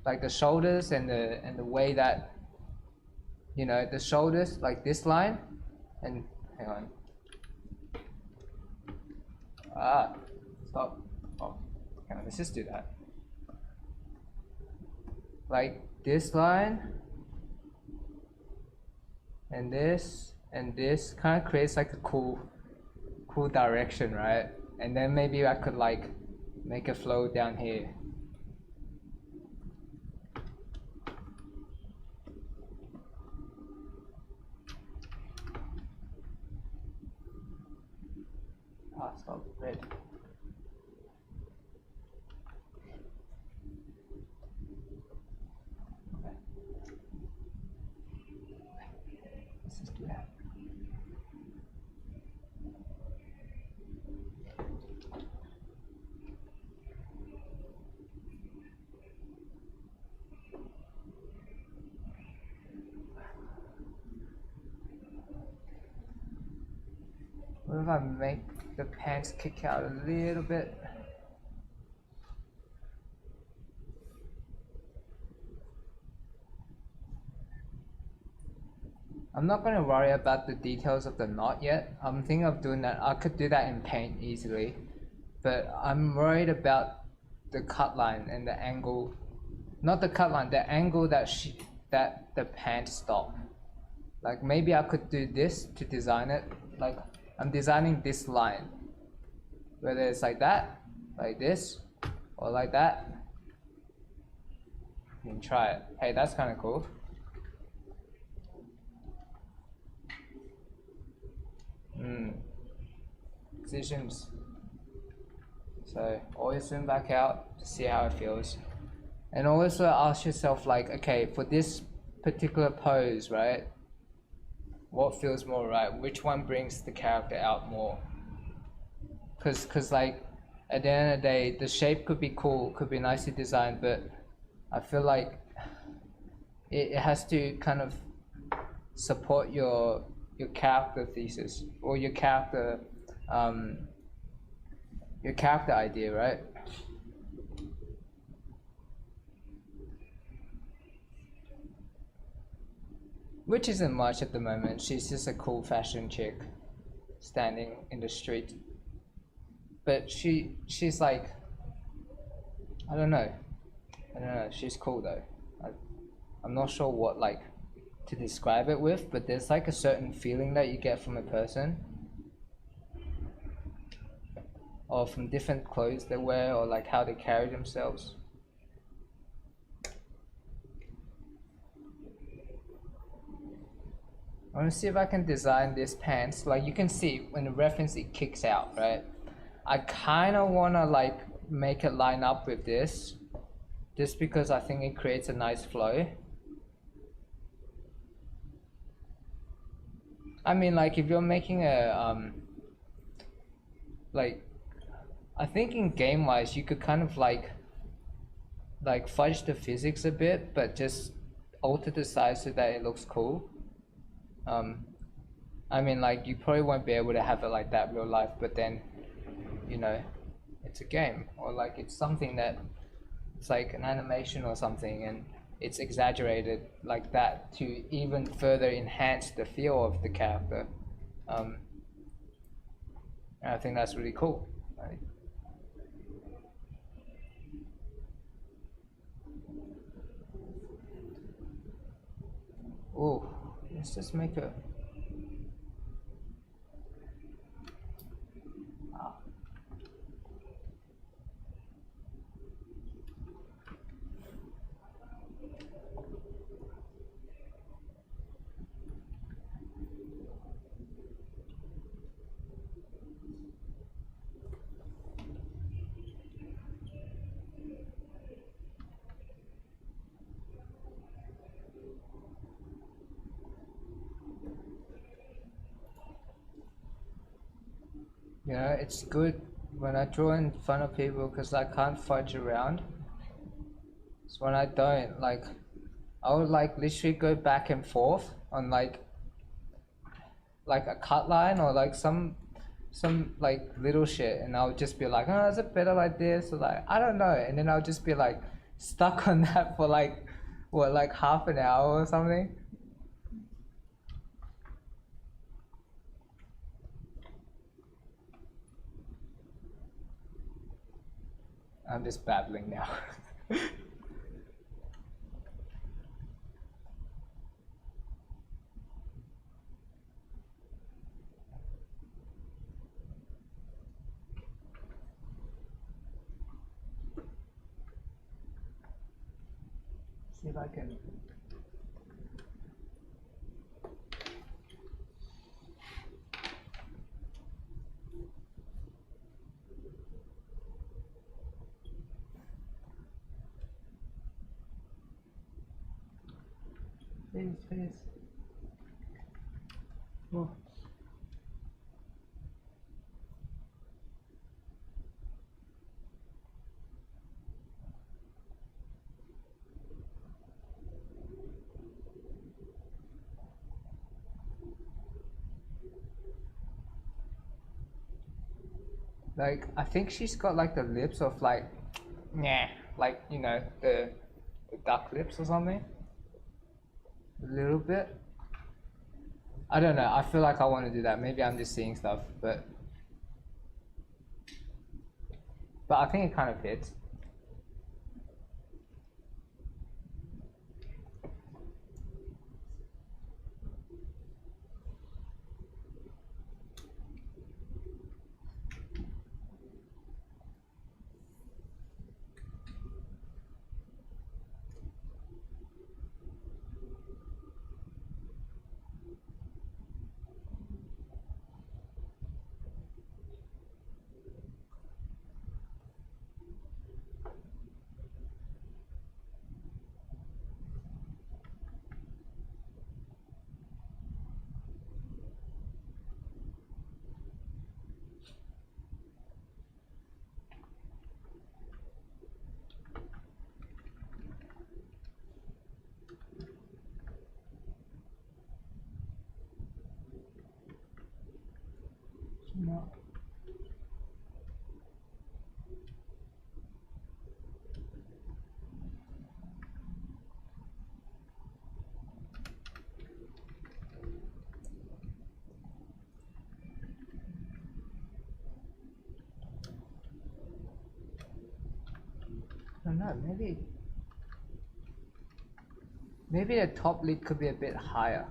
Like the shoulders and the way that, you know, the shoulders, like this line, and hang on. Stop. Oh, hang on, let's just do that. Like this line, and this kind of creates like a cool direction, right? And then maybe I could like make a flow down here. Stop, red. Okay. Let's just do that. What if I make the pants kick out a little bit? I'm not going to worry about the details of the knot yet. I'm thinking of doing that. I could do that in paint easily, but I'm worried about the cut line and the angle, not the cut line, the angle that the pants stop. Like maybe I could do this to design it. Like I'm designing this line, whether it's like that, like this, or like that. You can try it. Hey, that's kind of cool. decisions. So always zoom back out to see how it feels. And also ask yourself like, okay, for this particular pose, right? What feels more right? Which one brings the character out more? Cause like at the end of the day, the shape could be cool, could be nicely designed, but I feel like it has to kind of support your character thesis or your character idea, right? Which isn't much at the moment. She's just a cool fashion chick standing in the street. But she's like, I don't know. She's cool though. I'm not sure what like to describe it with, but there's like a certain feeling that you get from a person, or from different clothes they wear, or like how they carry themselves. I want to see if I can design this pants. Like you can see when the reference it kicks out, right? I kind of want to like make it line up with this, just because I think it creates a nice flow. I mean, like if you're making a like, I think in game wise you could kind of like fudge the physics a bit, but just alter the size so that it looks cool. I mean, like you probably won't be able to have it like that real life, but then, you know, it's a game, or like it's something that it's like an animation or something, and it's exaggerated like that to even further enhance the feel of the character. And I think that's really cool. Right? Oh, let's just make a. You know, it's good when I draw in front of people because I can't fudge around. So when I don't, like, I would like literally go back and forth on like a cut line or like some like little shit, and I would just be like, oh, is it better like this? Or like, I don't know, and then I'll just be like stuck on that for like what, like half an hour or something. I'm just babbling now. See if I can. Face. Oh. Like, I think she's got like the lips of like, nah, like, you know, the duck lips or something. A little bit. I don't know. I feel like I want to do that. Maybe I'm just seeing stuff, but I think it kind of fits. know, maybe the top lid could be a bit higher.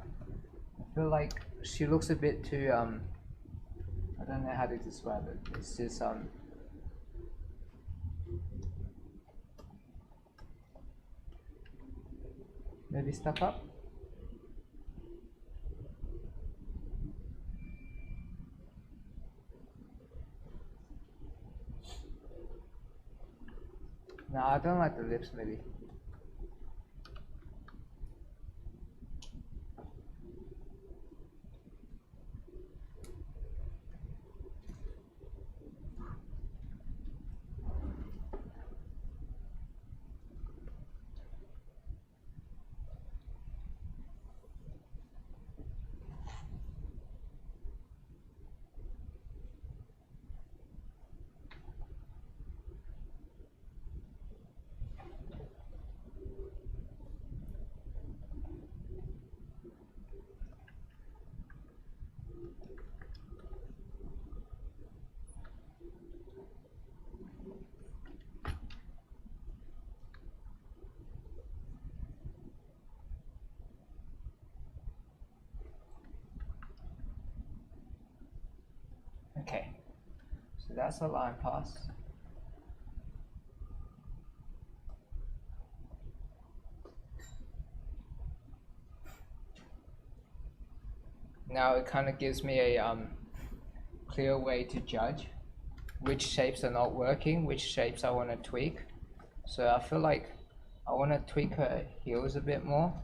I feel like she looks a bit too I don't know how to describe it. It's just maybe stuck up. No, I don't like the lips maybe. Okay, so that's a line pass. Now it kind of gives me a clear way to judge which shapes are not working, which shapes I want to tweak. So I feel like I want to tweak her heels a bit more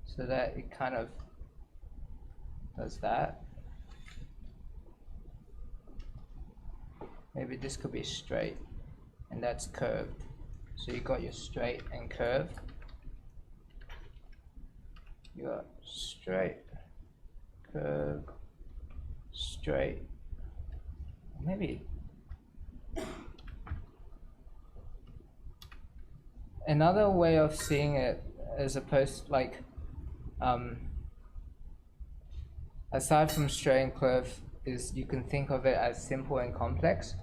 so that it kind of does that. Maybe this could be straight and that's curved. So you got your straight and curved. You got straight, curve, straight. Maybe another way of seeing it, as opposed like aside from straight and curve, is you can think of it as simple and complex.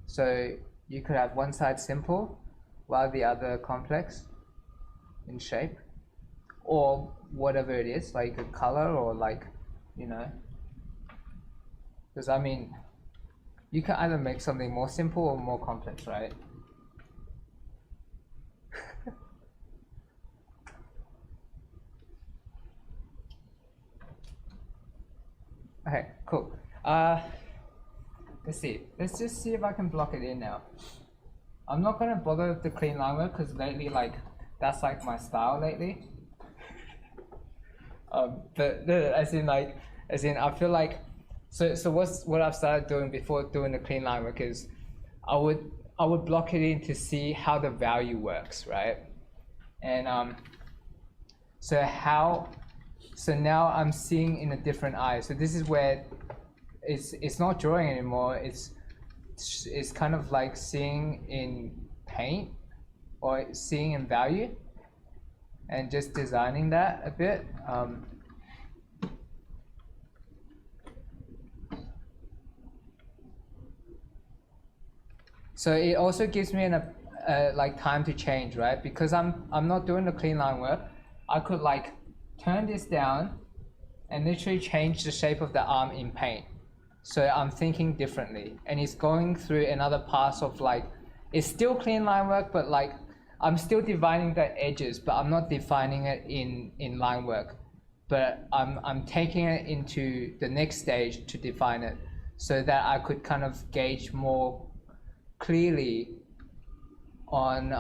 So you could have one side simple while the other complex in shape, or whatever it is, like a color, or like, you know, because I mean, you can either make something more simple or more complex, right? Okay, cool. Let's see. Let's just see if I can block it in now. I'm not gonna bother with the clean line work because lately, like, that's like my style lately. But as in I feel like so what I've started doing before doing the clean line work is I would block it in to see how the value works, right? And so now I'm seeing in a different eye. So this is where it's not drawing anymore. It's kind of like seeing in paint or seeing in value, and just designing that a bit. So it also gives me like time to change, right? Because I'm not doing the clean line work. I could like turn this down and literally change the shape of the arm in paint. So I'm thinking differently, and it's going through another pass of like, it's still clean line work, but like I'm still defining the edges, but I'm not defining it in line work. But I'm taking it into the next stage to define it, so that I could kind of gauge more clearly on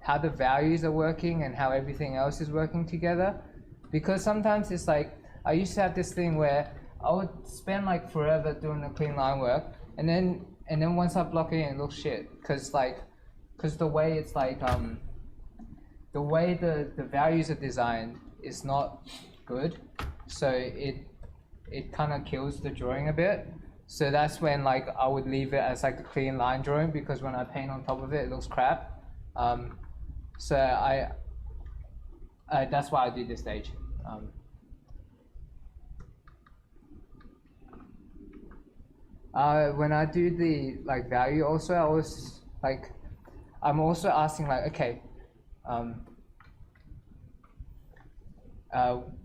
how the values are working and how everything else is working together. Because sometimes it's like, I used to have this thing where I would spend like forever doing the clean line work, and then once I block it in, it looks shit. Because the way it's like the way the values are designed is not good, so it kind of kills the drawing a bit. So that's when like I would leave it as like a clean line drawing, because when I paint on top of it, it looks crap. So that's why I do this stage. When I do the like value also, I I'm also asking like, okay,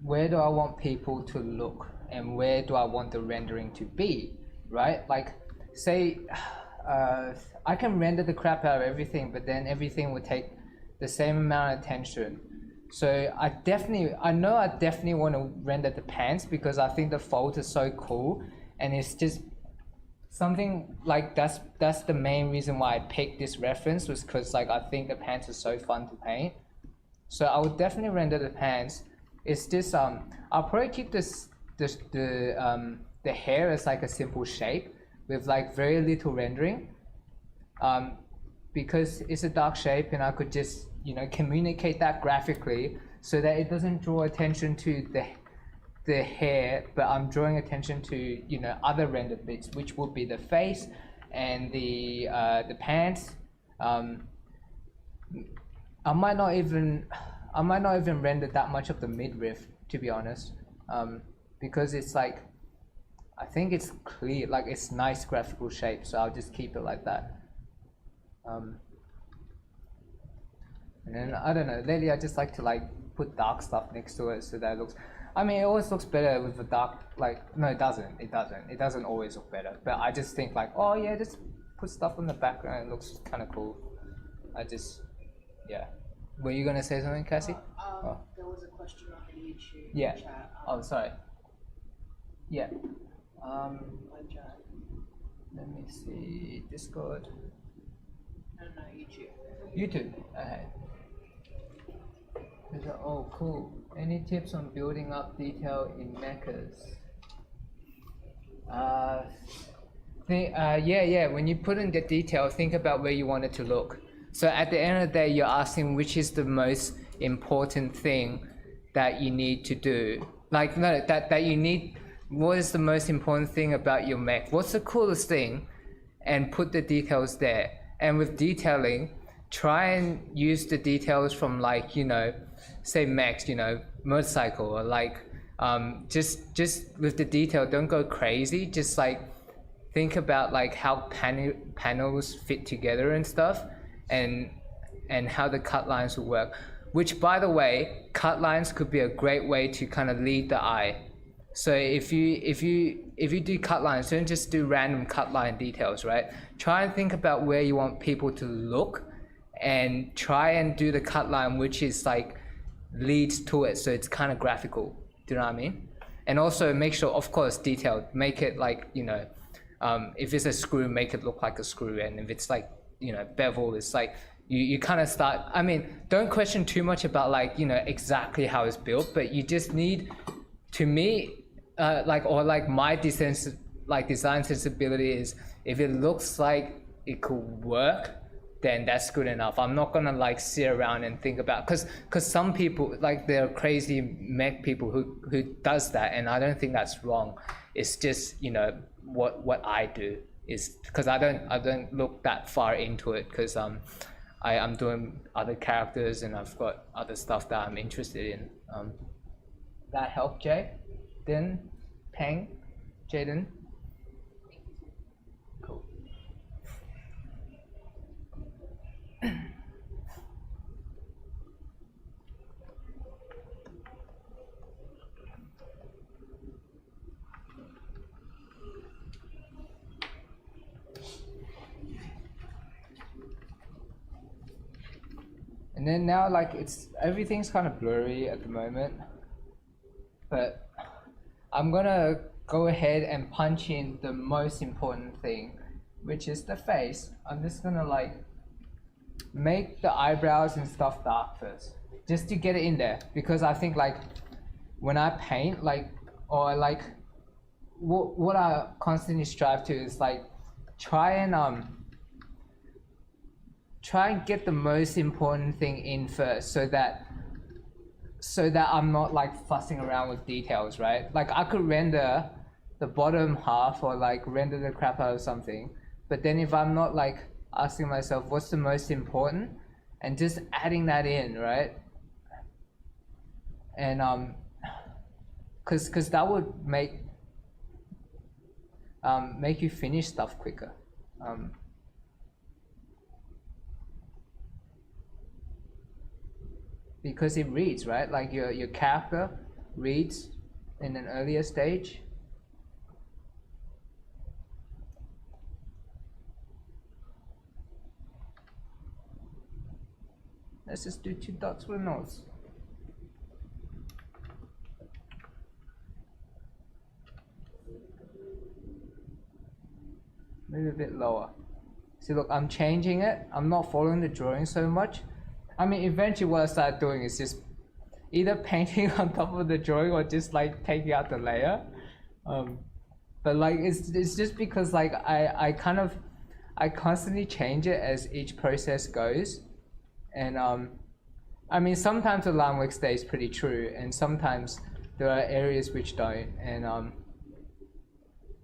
where do I want people to look and where do I want the rendering to be, right? Like, say, I can render the crap out of everything, but then everything would take the same amount of attention. So I know I definitely want to render the pants because I think the fold is so cool, and it's just something like that's the main reason why I picked this reference, was because like I think the pants are so fun to paint. So I would definitely render the pants. It's just I'll probably keep the hair as like a simple shape with like very little rendering, because it's a dark shape and I could just communicate that graphically so that it doesn't draw attention to the hair, but I'm drawing attention to other rendered bits, which would be the face and the pants. I might not even render that much of the midriff, to be honest, because it's like, I think it's clear, like it's nice graphical shape, so I'll just keep it like that. And then I don't know, lately I just like to like put dark stuff next to it so that it looks, I mean, it always looks better with the dark, like, no, it doesn't always look better, but I just think like, oh yeah, just put stuff in the background, it looks kind of cool. Yeah. Were you gonna say something, Cassie? There was a question on the YouTube Yeah. chat. Oh, sorry. Yeah. Chat. Let me see, Discord. No, YouTube. YouTube, okay. Oh, cool. Any tips on building up detail in mechas? Yeah. When you put in the detail, think about where you want it to look. So at the end of the day, you're asking which is the most important thing that you need to do. Like, no, that you need. What is the most important thing about your mech? What's the coolest thing? And put the details there. And with detailing, try and use the details from like, say mechs, motorcycle, or like, just with the detail, don't go crazy. Just like think about like how panels fit together and stuff, and how the cut lines will work. Which, by the way, cut lines could be a great way to kind of lead the eye. So if you do cut lines, don't just do random cut line details, right? Try and think about where you want people to look, and try and do the cut line which is like leads to it, so it's kind of graphical. Do you know what I mean? And also make sure, of course, detailed. Make it like if it's a screw, make it look like a screw, and if it's like bevel, it's like you kind of start. I mean, don't question too much about like exactly how it's built, but you just need, to me, my design sensibility is, if it looks like it could work, then that's good enough. I'm not gonna like sit around and think about, because some people, like, there are crazy mech people who does that, and I don't think that's wrong. It's just what I do is, because I don't look that far into it, because I'm doing other characters and I've got other stuff that I'm interested in. That help, Jay? Din? Peng? Jaden? Cool. And then now, like, everything's kind of blurry at the moment, but I'm gonna go ahead and punch in the most important thing, which is the face. I'm just gonna like make the eyebrows and stuff dark first, just to get it in there, because I think like when I paint, like, or like what I constantly strive to is like try and get the most important thing in first, so that I'm not like fussing around with details, right? Like I could render the bottom half or like render the crap out of something, but then if I'm not like asking myself what's the most important and just adding that in, right? And cause that would make you finish stuff quicker. because it reads, right? Like your character reads in an earlier stage. Let's just do 2 dots with nodes. Maybe a bit lower. See, look, I'm changing it. I'm not following the drawing so much. I mean, eventually what I start doing is just either painting on top of the drawing or just like taking out the layer. But like, it's just because like I constantly change it as each process goes. And I mean, sometimes the line work stays pretty true, and sometimes there are areas which don't. And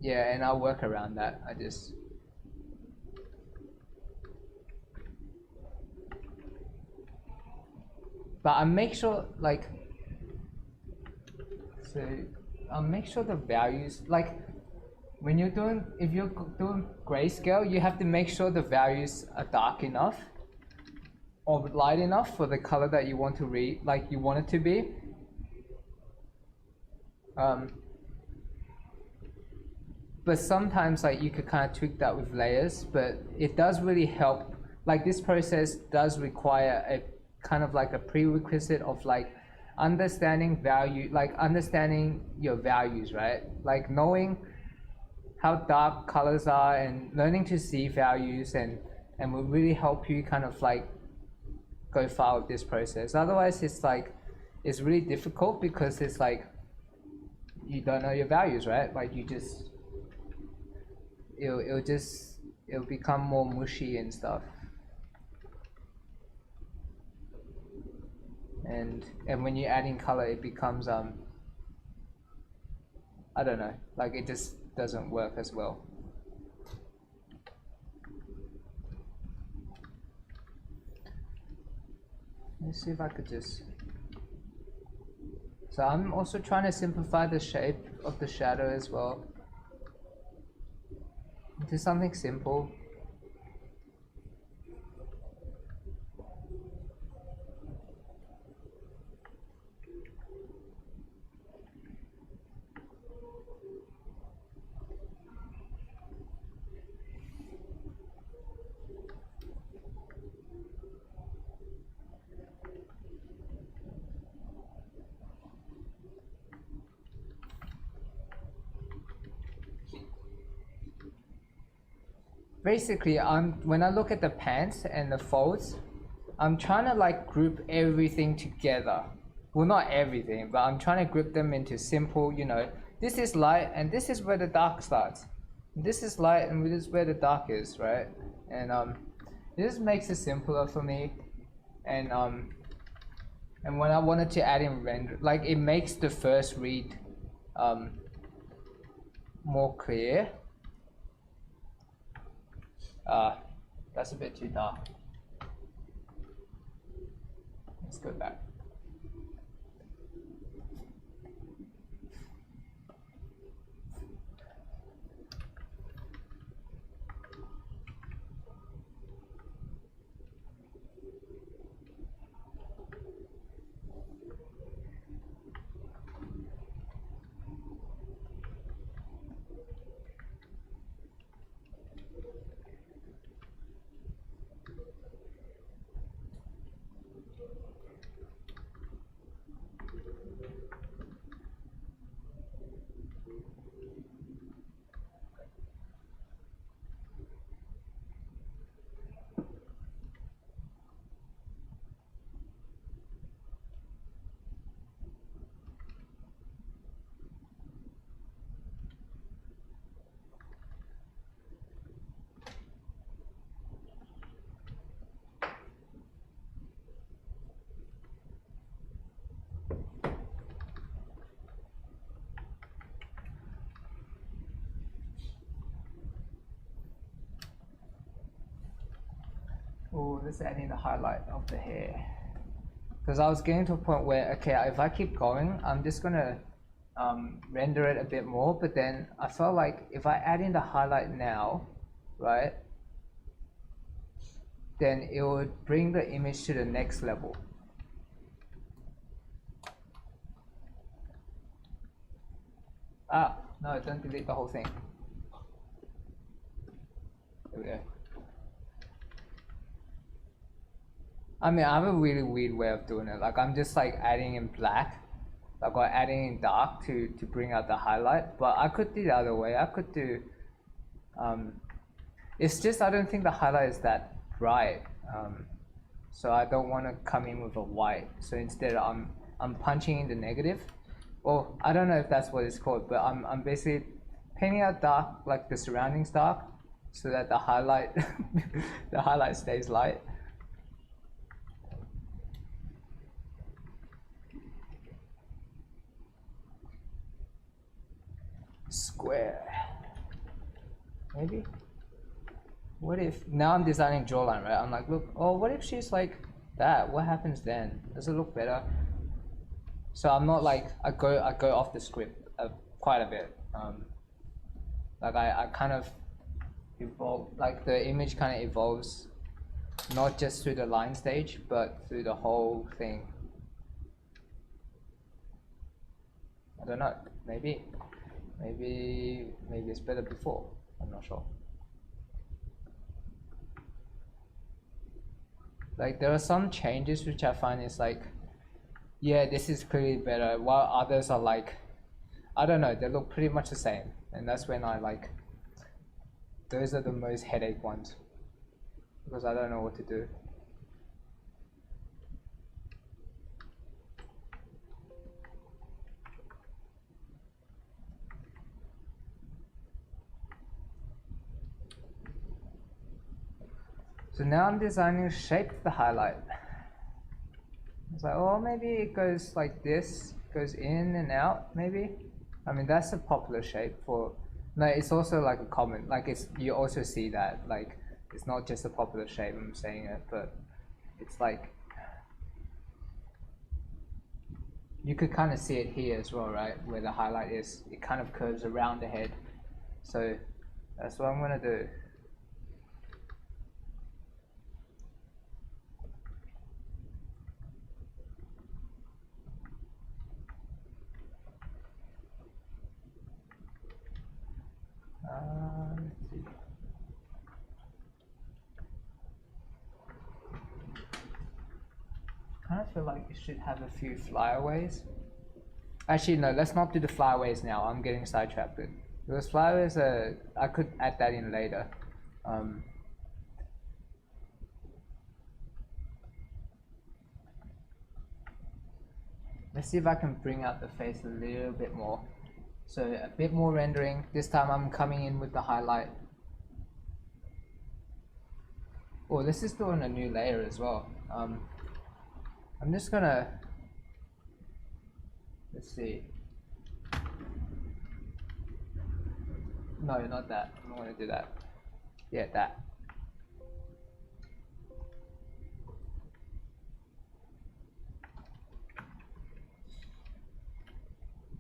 yeah, and I'll work around that. But I make sure, like, so I'll make sure the values, like, when you're doing, if you're doing grayscale, you have to make sure the values are dark enough or light enough for the color that you want to read, like you want it to be. But sometimes like you could kind of tweak that with layers, but it does really help. Like this process does require a kind of like a prerequisite of like understanding value, like understanding your values, right? Like knowing how dark colors are and learning to see values and will really help you kind of like go far with this process. Otherwise it's like, it's really difficult because it's like, you don't know your values, right? Like you just, it'll become more mushy and stuff. And when you add in color, it becomes, I don't know, like it just doesn't work as well. Let's see if I could just, so I'm also trying to simplify the shape of the shadow as well into something simple. Basically, when I look at the pants and the folds, I'm trying to like group everything together. Well, not everything, but I'm trying to group them into simple, you know, this is light and this is where the dark starts. This is light and this is where the dark is, right? And this makes it simpler for me. And when I wanted to add in render, like it makes the first read more clear. That's a bit too dark. Let's go back. Oh, let's add in the highlight of the hair. Because I was getting to a point where, okay, if I keep going, I'm just gonna render it a bit more, but then I felt like if I add in the highlight now, right, then it would bring the image to the next level. No, don't delete the whole thing. There we go. I mean, I have a really weird way of doing it. Like, I'm just like adding in black, like, or adding in dark to bring out the highlight. But I could do the other way. I could do, it's just I don't think the highlight is that bright. So I don't want to come in with a white. So instead, I'm punching in the negative. Or I don't know if that's what it's called, but I'm basically painting out dark, like the surroundings dark, so that the highlight the highlight stays light. Square. Maybe? What if now I'm designing jawline, right? I'm like, look, oh, what if she's like that? What happens then? Does it look better? So I'm not like I go off the script quite a bit. Like I kind of evolve, like the image kind of evolves, not just through the line stage, but through the whole thing. I don't know. Maybe it's better before. I'm not sure. Like there are some changes which I find is like, yeah, this is clearly better, while others are like, I don't know, they look pretty much the same. And that's when I like, those are the most headache ones, because I don't know what to do. So now I'm designing a shape of the highlight. It's like, oh, maybe it goes like this, goes in and out, maybe. I mean, that's a popular shape for, no, it's also like a common, like it's, you also see that, like, it's not just a popular shape, I'm saying it, but it's like, you could kind of see it here as well, right, where the highlight is, it kind of curves around the head. So that's what I'm gonna do. Let's see. I kind of feel like it should have a few flyaways. Actually, no, let's not do the flyaways now. I'm getting sidetracked. Because flyaways, I could add that in later. Let's see if I can bring out the face a little bit more. So a bit more rendering. This time I'm coming in with the highlight. Oh, let's just do on a new layer as well. I'm just gonna, let's see. No, not that. I'm not gonna do that. Yeah, that.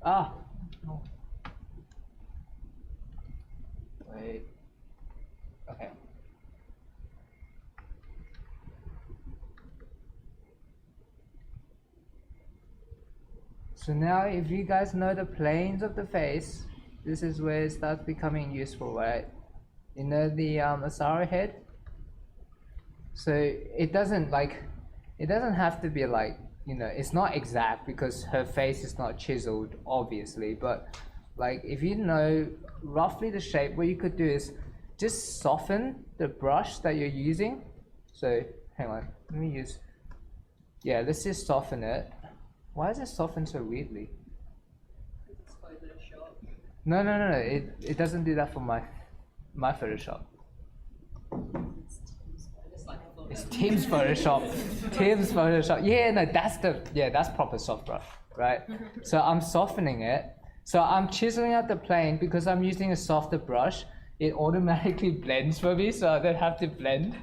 Ah, no. Wait. Okay. So now if you guys know the planes of the face, this is where it starts becoming useful, right? You know the Asara head? So it doesn't have to be like, you know, it's not exact because her face is not chiseled, obviously, but like if you know roughly the shape, what you could do is just soften the brush that you're using. So hang on, let me use, yeah, let's just soften it. Why is it softened so weirdly? No, it doesn't do that for my Photoshop. It's Tim's Photoshop. Tim's Photoshop. Yeah, no, that's proper soft brush, right? So I'm softening it. So I'm chiseling out the plane because I'm using a softer brush. It automatically blends for me, so I don't have to blend.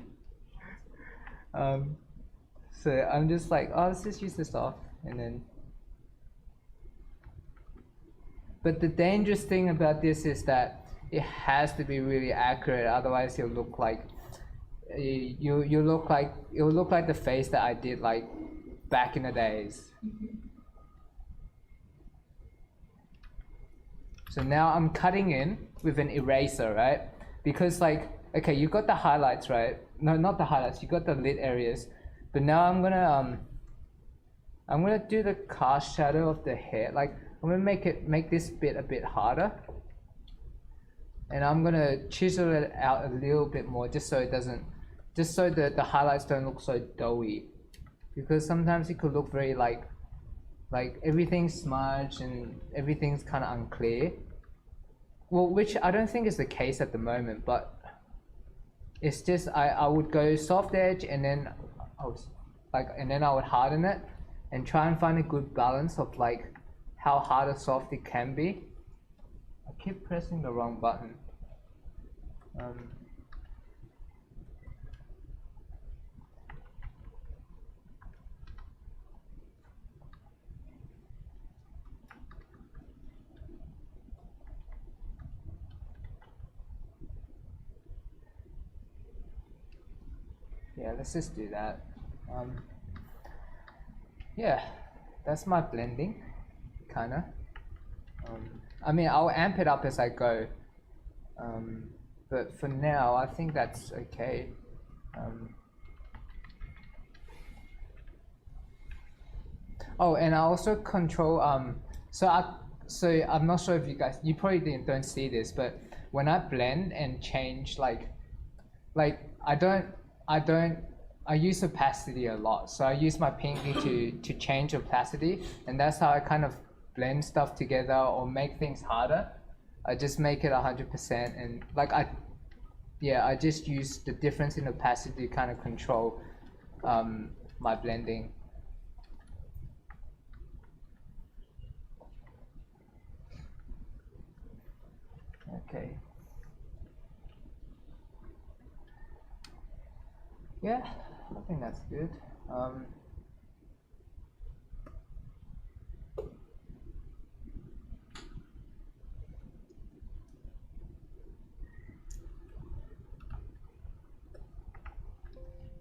So I'm just like, oh, let's just use the soft, and then. But the dangerous thing about this is that it has to be really accurate, otherwise you'll look like it'll look like the face that I did like back in the days. So now I'm cutting in with an eraser, right? Because like, okay, you got the highlights, right? No, not the highlights, you got the lit areas. But now I'm gonna do the cast shadow of the hair. Like I'm gonna make this bit a bit harder. And I'm gonna chisel it out a little bit more just so the highlights don't look so doughy. Because sometimes it could look very like everything's smudged and everything's kind of unclear. Well, which I don't think is the case at the moment, but it's just I would go soft edge and then I would harden it and try and find a good balance of like how hard or soft it can be. I keep pressing the wrong button. Yeah, let's just do that. Yeah, that's my blending, kinda. I mean, I'll amp it up as I go, but for now, I think that's okay. Oh, and I also control. So I'm not sure if you probably don't see this, but when I blend and change, like I use opacity a lot. So I use my pinky to change opacity, and that's how I kind of blend stuff together or make things harder. I just make it 100%, and like I just use the difference in opacity to kind of control my blending. Okay. Yeah, I think that's good.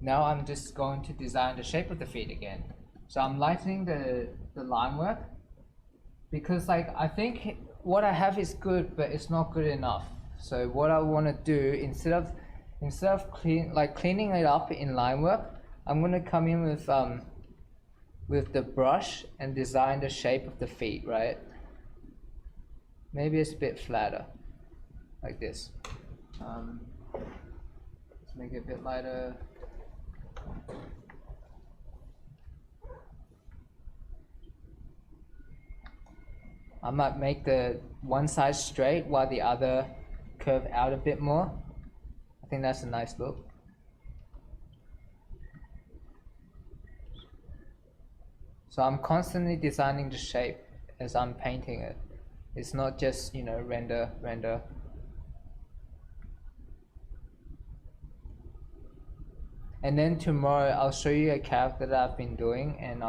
Now I'm just going to design the shape of the feet again. So I'm lightening the line work because like I think what I have is good, but it's not good enough. So what I want to do instead of cleaning it up in line work, I'm going to come in with the brush and design the shape of the feet, right? Maybe it's a bit flatter, like this. Let's make it a bit lighter. I might make the one side straight while the other curve out a bit more. I think that's a nice look. So I'm constantly designing the shape as I'm painting it. It's not just, you know, render. And then tomorrow I'll show you a character that I've been doing, and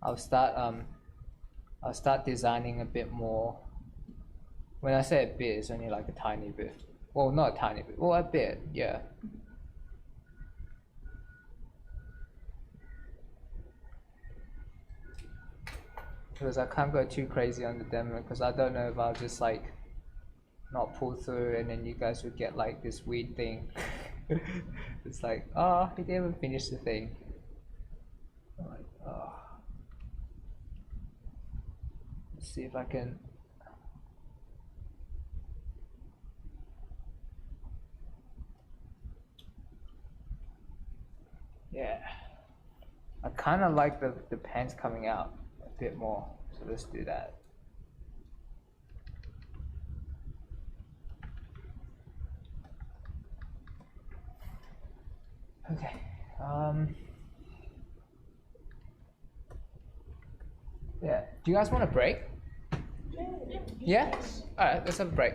I'll start designing a bit more. When I say a bit, it's only like a tiny bit. Well, not a tiny bit. Well, a bit, yeah. Because I can't go too crazy on the demo because I don't know if I'll just like not pull through and then you guys would get like this weird thing. It's like, oh, he didn't even finish the thing. I'm like, oh. Let's see if I can. Yeah, I kind of like the pants coming out a bit more, so let's do that. Okay. Yeah. Do you guys want a break? Yeah? All right, let's have a break.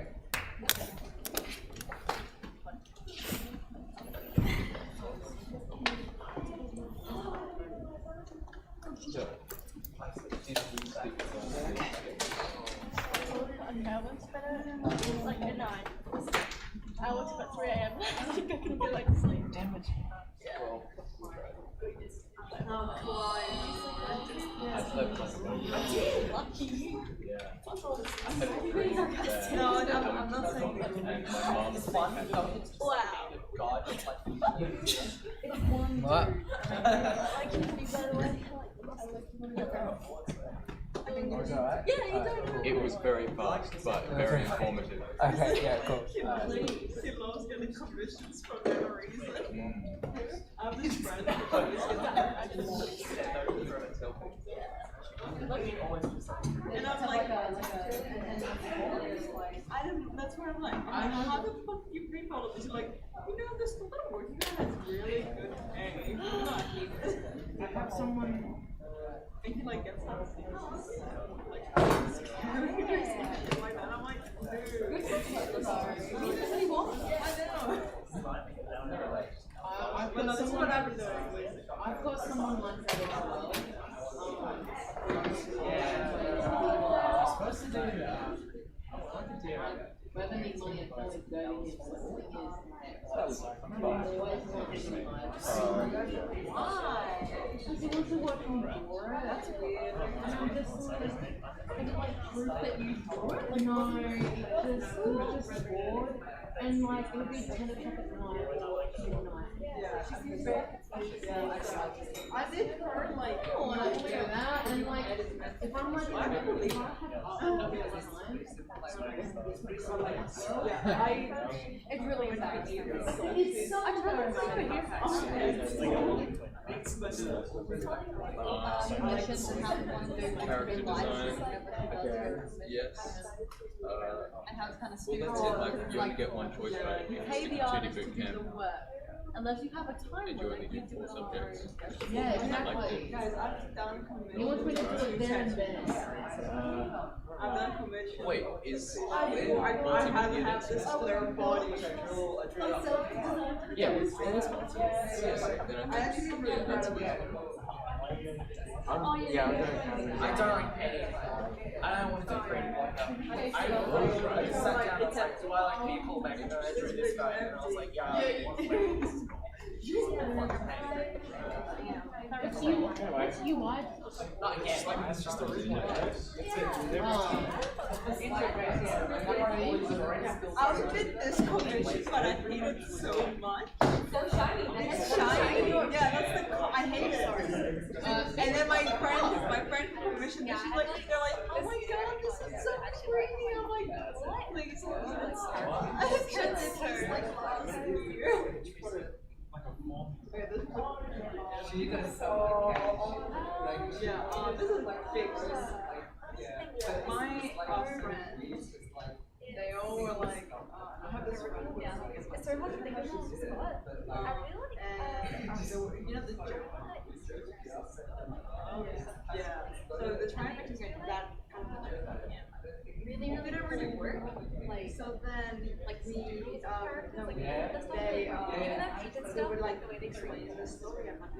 Like at 9. I woke up at 3 a.m. I think I can be like sleep. Damn it. Yeah. I slept like Lucky. yeah. No, I'm not saying that. And my mom. It's fun. No, it's Wow. God. It's like What? Like, can be better way. Yeah, you don't. It was very fast, but very informative. Okay, yeah, cool. He loves getting commissions for no reason. I have this friend who always gets and I'm like, I don't, that's where I'm like, how the fuck do you pay for all of this? Like, this little working guy has really good pay. Not even. I have someone. And he like gets out of the house, like, carrying or something like that. I'm like, dude. But no, this is what I've been doing. I've got someone like that as well. Supposed to do Whether he's only a colleague going his thing is always Why? because he wants to work on Dora. That's weird. And I'm just like, can you like proof that you draw it? No, because we're just bored. And like it would be 10 o'clock at night or midnight. I did heard like, I want to do that, and like if I'm like, if I have It really is nice. it's so I'd rather sleep at your house. Missions and how one of their Character big lives design. or whatever he does or Yes. and how it's kind of Well, stupid. that's it. Like you only get one choice, right? You You pay the stick artist to to boot do the camp. work. Unless you have a time And you only limit, you get do 4 it on your own. subjects. yeah, exactly. guys, I've done commission. He wants me to do it there and then. I've done commission. Wait, is I had to have this clear body. Yeah, then I think yeah, that's weird. I'm doing I don't like painting. I don't want to do creative work. I sat down and was like, do I like people back in the drew this guy? And I was like, yeah, I want to play this. This is cool. It's UI. Not again, like, it's just a reason. I did this commission, but I hate it so much. So shiny. It's shiny. Yeah, that's the. I hate it. And then my friend commissioned it. She's like, they're like, oh my god, this is so pretty. I'm like, please, I can't turn. Yeah, this is like big. My friends, they all were like, I have this friend. It's sort of like a thing on the spot. And the joke. Yeah. So the trying to get that kind of joke. Really, It didn't really work. Like, So then, like we, they they would like explain the story. I'm like,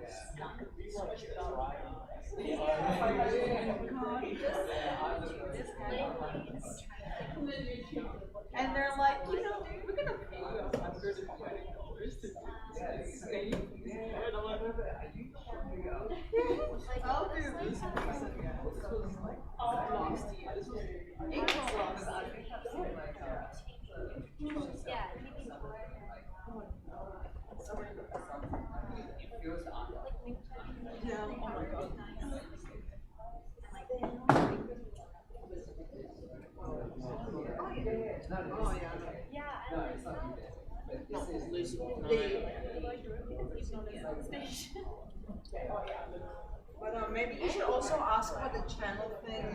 and they're like, we're gonna pay you $120 to do this. And I'm like, I'll do this piece again. This was like last year. This was April last year. yeah. Yeah, oh my god. Oh yeah. But maybe you should also ask for the channel thing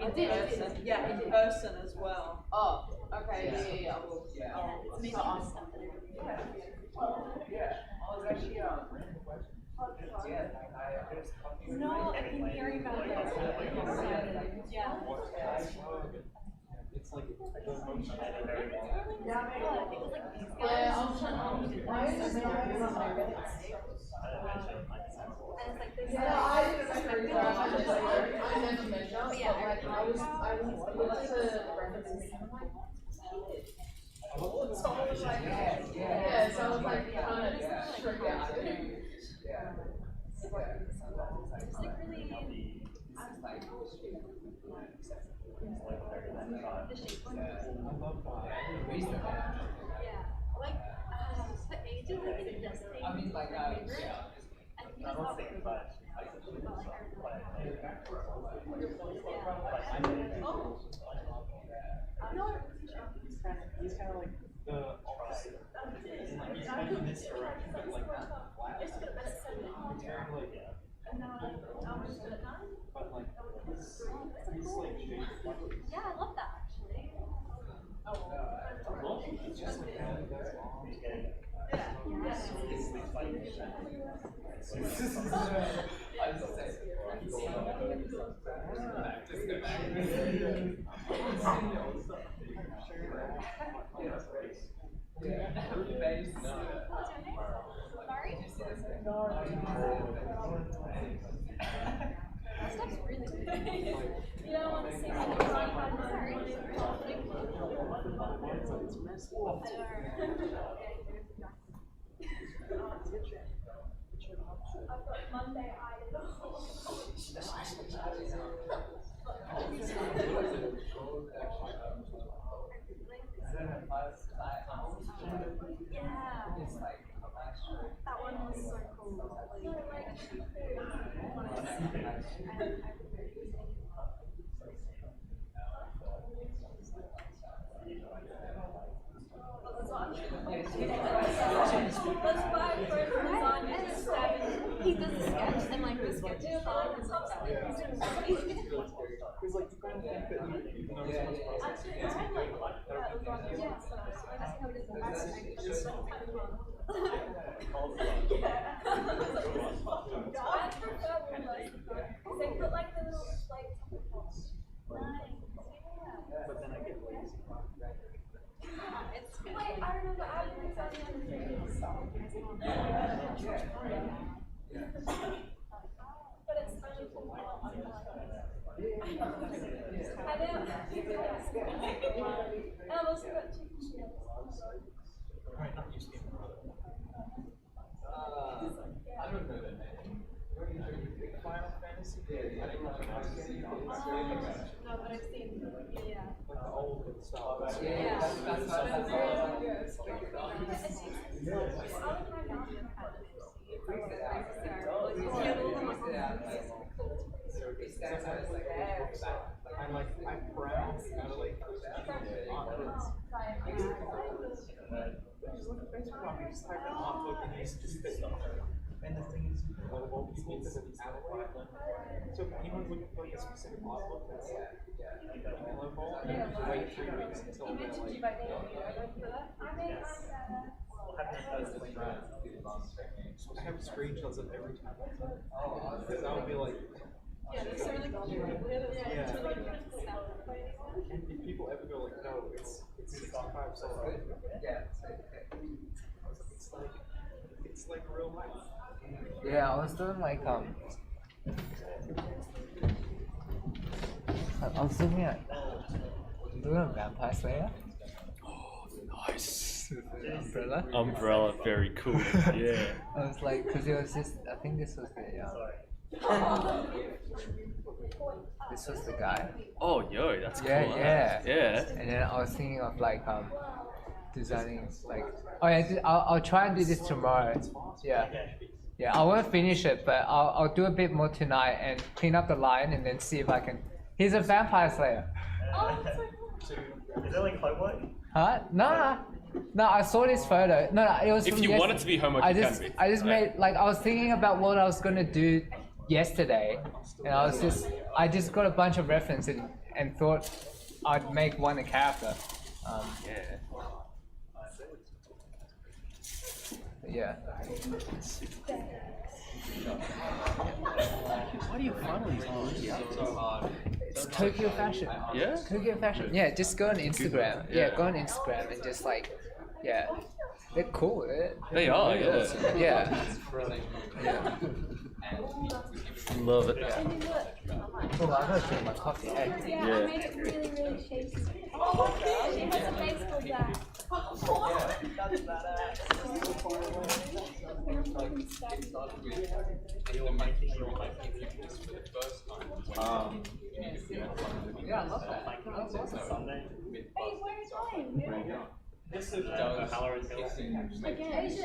in person. Yeah, in person as well. Oh, okay, yeah, I will. Maybe no, I've been hearing about this. Yeah. It's like Yeah, I'll yeah, I didn't I mentioned it, but yeah, like I was looked at the references and I'm like, so I was like, yeah, so I was like, kind of tricked out. The shape one. Yeah. Like, for ages, I think this thing. I mean, like, I think yeah. it's not very much now. Oh. No, He's kind of like the opposite. He's kind of in this direction, but like not flat. He's very like, but like he's like shaped. yeah, I love that actually. It's just like how he does arms. That stuff's really good. You don't want to see like a drawing on the I've got Monday yeah. That one was so cool. He does a sketch and like the sketch is fun and stuff. Because like you kind of think that even though it's They put like the little like but then I get lazy. it's wait, I remember I was on but it's only for I know. And I've also got chicken shields. Right, not used to it. I don't know that name. Final Fantasy? I didn't recognize it. No, but I've seen yeah. Like the old style. Yeah, that's I'm like, I'm proud out of like just type an art book and use just this stuff. And the thing is, well, people because of the out of so if anyone's looking for like a specific art book that's available, you have to wait 3 weeks until they're like, I have screenshots of every time. Because I would be like, Yeah, that's really cool. yeah. It's really good. And if people ever go like, no, it's 65 so it's like real life. Yeah, I was doing like I was doing a Vampire Slayer. Nice. Umbrella. Umbrella, very cool. Yeah. I was like, because it was just, I think this was the guy. Oh, yo, that's cool. Yeah, huh? yeah. Yeah. And then I was thinking of like designing like, oh yeah, I'll try and do this tomorrow. Yeah. Yeah, I won't finish it, but I'll do a bit more tonight and clean up the line and then see if I can. He's a Vampire Slayer. Oh, that's so cool. Is that like homework? Huh? No, I saw this photo. No, it was If from you want it to be homework, I you just can be. I just Yeah. made like I was thinking about what I was gonna do yesterday, and I just got a bunch of references and thought I'd make one a character. Yeah. Yeah. Why do you finally so hard? It's Tokyo fashion. Yeah? Tokyo fashion. Yeah, just go on Instagram. Yeah, go on Instagram and just like, yeah, they're cool. They are, yeah. awesome. Yeah. Yeah. Love it. Oh, I gotta drink my coffee. Hey. Yeah, I made it really, really shaky. Oh, she has a baseball bat. Like, it started with you're hiking, you're hiking. Yeah, I love that. That's awesome. Sunday. Hey, where are you going? This is Halloran Hill. Again.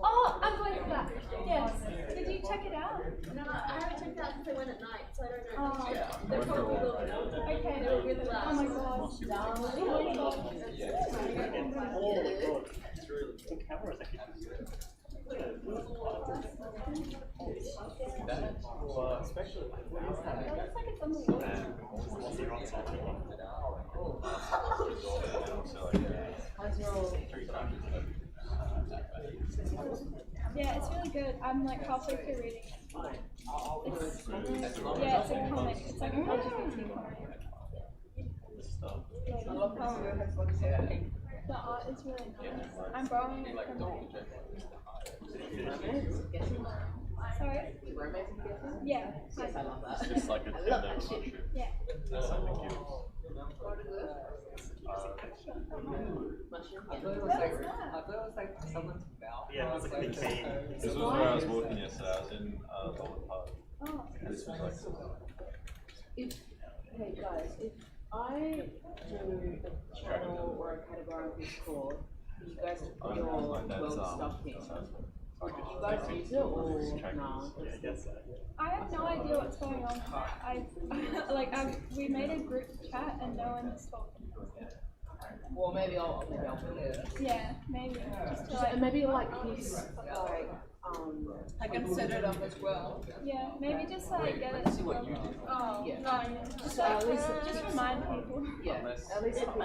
Oh, I'm going for that. Yes. Did you check it out? No, I haven't checked out since I went at night, so I don't know. Oh. Yeah. They're probably will. Okay. They were really loud. Oh my god. Oh my god. Oh my god. The camera is actually especially It looks like it's on the wall. Yeah, it's really good. I'm like halfway through reading it. Yeah, it's a comic. It's like a LGBT comic. The art is really nice. I'm borrowing it from Sorry? Yeah. Yes, I love that. It's just like a tender mushroom. Yeah. That's something cute. I thought it was like someone's mouth. yeah, it's like a big cane. This was where I was walking yesterday. I was in Bolton Park. Oh. This was like Hey guys, if I do a channel or a category of this course, you guys put your world stuff in. Would you guys use it or no? I have no idea what's going on. We made a group chat and no one's talking. Well, maybe I'll put it. Yeah, maybe. Just to, And maybe like his I can set it up as well. yeah, maybe just like get it. Oh, Yeah. just just remind people. yeah, at least if it's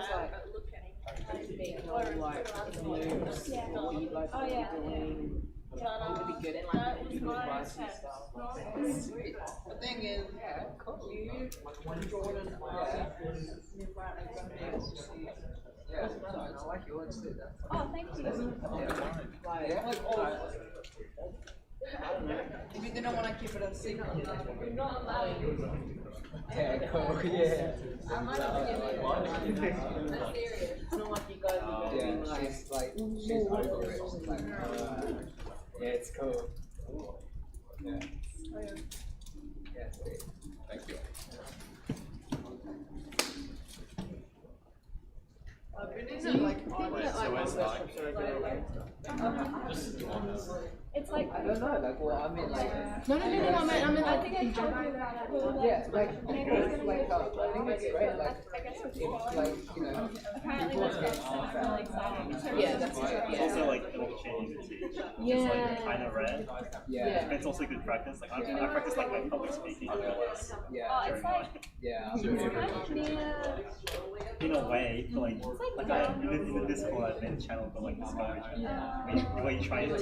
like being like moves Yeah. or what you guys Oh, are yeah. doing. It would be good and like people advice and stuff. The thing is, you, Jordan, Yeah, I like yours too. Oh, thank you. like all. I don't know. If you didn't want to keep it a secret, you're not allowed. Yeah, cool. Yeah. I'm not I'm serious. It's not like you guys are doing Yeah, like she's over it. She's like, yeah, it's cool. Yeah. Yeah, sweet. Thank you. So you think that Wait, like so where's workshops are a good idea? It's like I don't know, like, well, I mean, like, No, I mean I like think I told you about it. Well, like, yeah, like, maybe it's gonna like, be I think it's great, like, I guess it's if, like, you know, apparently this guy's really exciting. yeah, that's true. It's Yeah. also like an opportunity to teach. Yeah. It's like kind of rare. yeah, It's also good practice. Like I practice like my public speaking as well as Oh, yeah, it's like yeah. it's kind of near. in a way, like like I in the Discord I've been channeled for like discouragement. Where you try and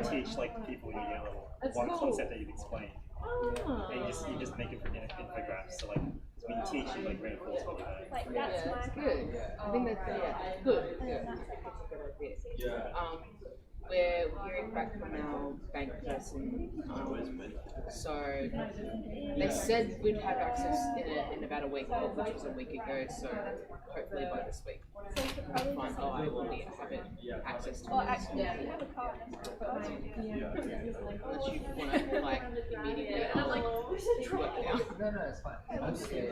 teach like people your year level That's one cool. concept that you've explained. Ah. And you just make it for infographics. So like when you teach, you like reinforce what you learn. Like that's Yeah, my it's good. I think that's good. And then that's That's a good idea. We're hearing back from our bank person. So they said we'd have access in about a week, which was a week ago. So hopefully by this week, So you could probably find just. out I will be having access to Oh, it. actually, if you have a card. Unless you want to like immediately And I'm like, we should work try. it out. No, it's fine. I'm just kidding.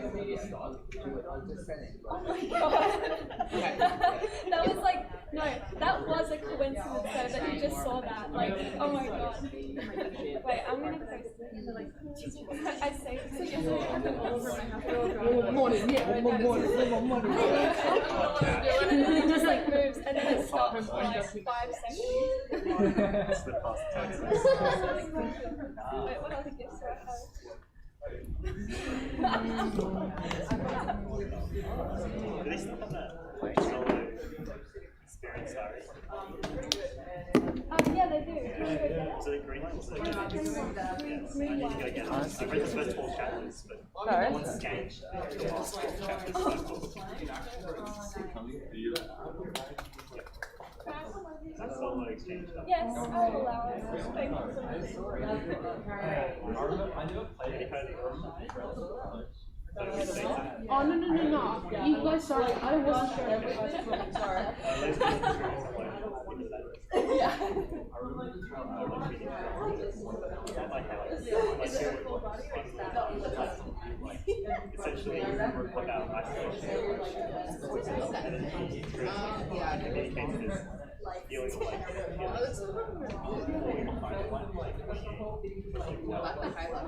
I'll just send it. Oh my god. That was like, no, that was a coincidence though that you just saw that. Like, oh my god. Wait, I'm gonna post it. I say it. Morning, yeah, morning. And then it just like moves and then it stops for like 5 seconds. It's the past tense. Wait, what other gifts do I have? Do they still have that solo experience diary? Yeah, they do. Can you go get it? So the green ones? Green one. Yes, I need to go get it. I've read the first 12 chapters, but once scanned, the last 12 chapters. That's solo exchange stuff. Yes, I'll allow it. Thank you so much. Oh no! You guys, sorry, I wasn't sure. Sorry. Essentially, work out my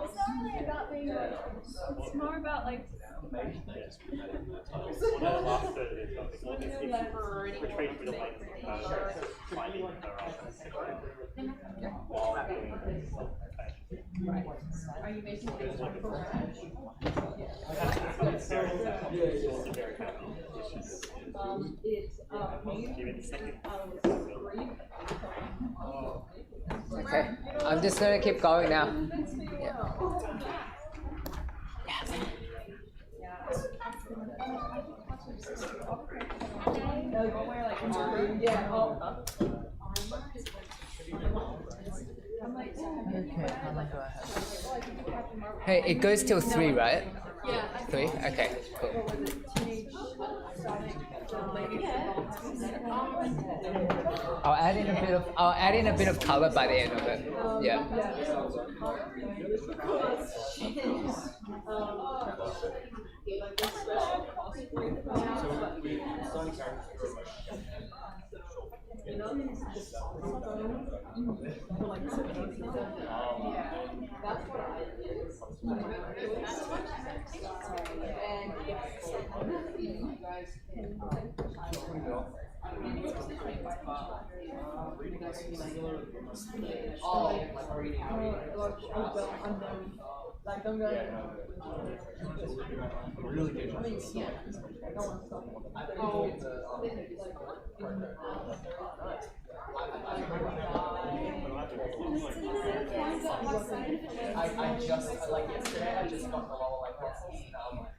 It's not really about being like, it's more about like, finding Are you making things for Okay, I'm just gonna keep going now. Okay, how long do I have? Hey, it goes till 3, right? yeah. 3? Okay, cool. I'll add in a bit of color by the end of it. Yeah. Yesterday I just got the lower leg muscles and now I'm like,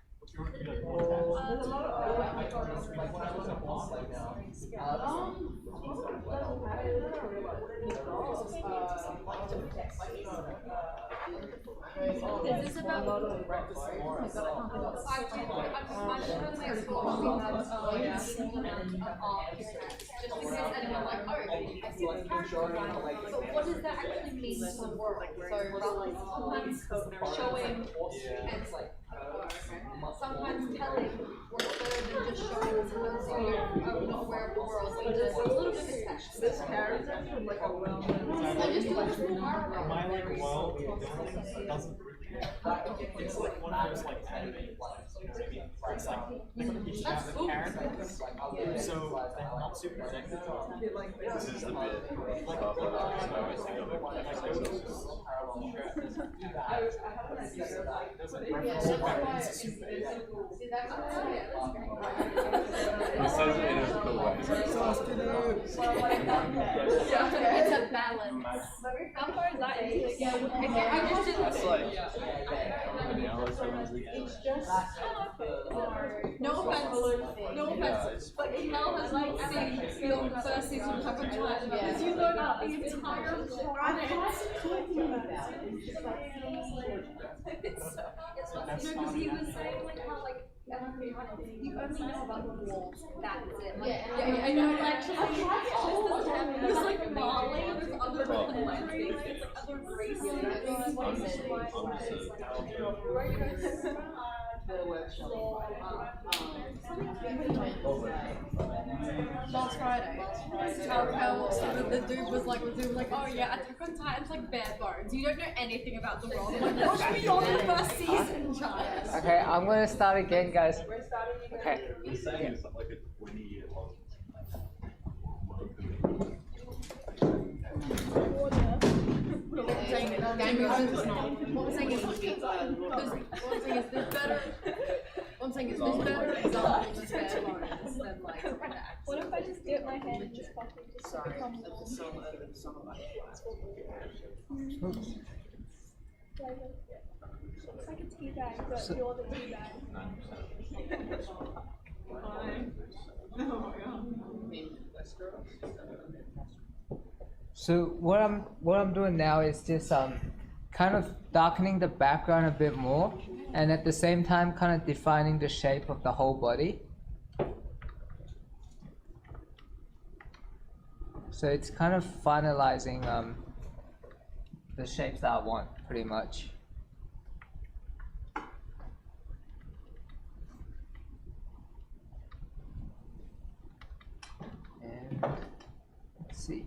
Is this about what does that actually mean to the world? So sometimes showing and sometimes telling works better than just showing someone so you're not aware of the world. So just a little bit of text. This character from like a well-known. I just do this with our my like world doesn't it's like one of those like animated lives, you know what I mean? It's like you have the characters, so they're not super connected. This is the bit. He says it in a cool way. it's a balance? How far is that into the game? I just didn't. That's like No offense, but Mel has like seen the first season of Attack on Titan because you learn about the entire planet. Because he was saying like how like you only know about the walls. That's it. Like, yeah, I know. Actually, there's like Mali, there's other countries, there's other races. Last Friday, the dude was like, oh yeah, Attack on Titan's like bare bones. You don't know anything about the world. I'm like, watch me on the first season, child. Okay, I'm gonna start again, guys. Okay. He's saying it's like a 20-year long. What I'm saying is there's better examples of bare bones than like What if I just dip my hand and just fucking just become it's like a tea bag, but you're the tea bag. So what I'm doing now is just kind of darkening the background a bit more, and at the same time kind of defining the shape of the whole body. So it's kind of finalizing the shapes that I want, pretty much. And let's see.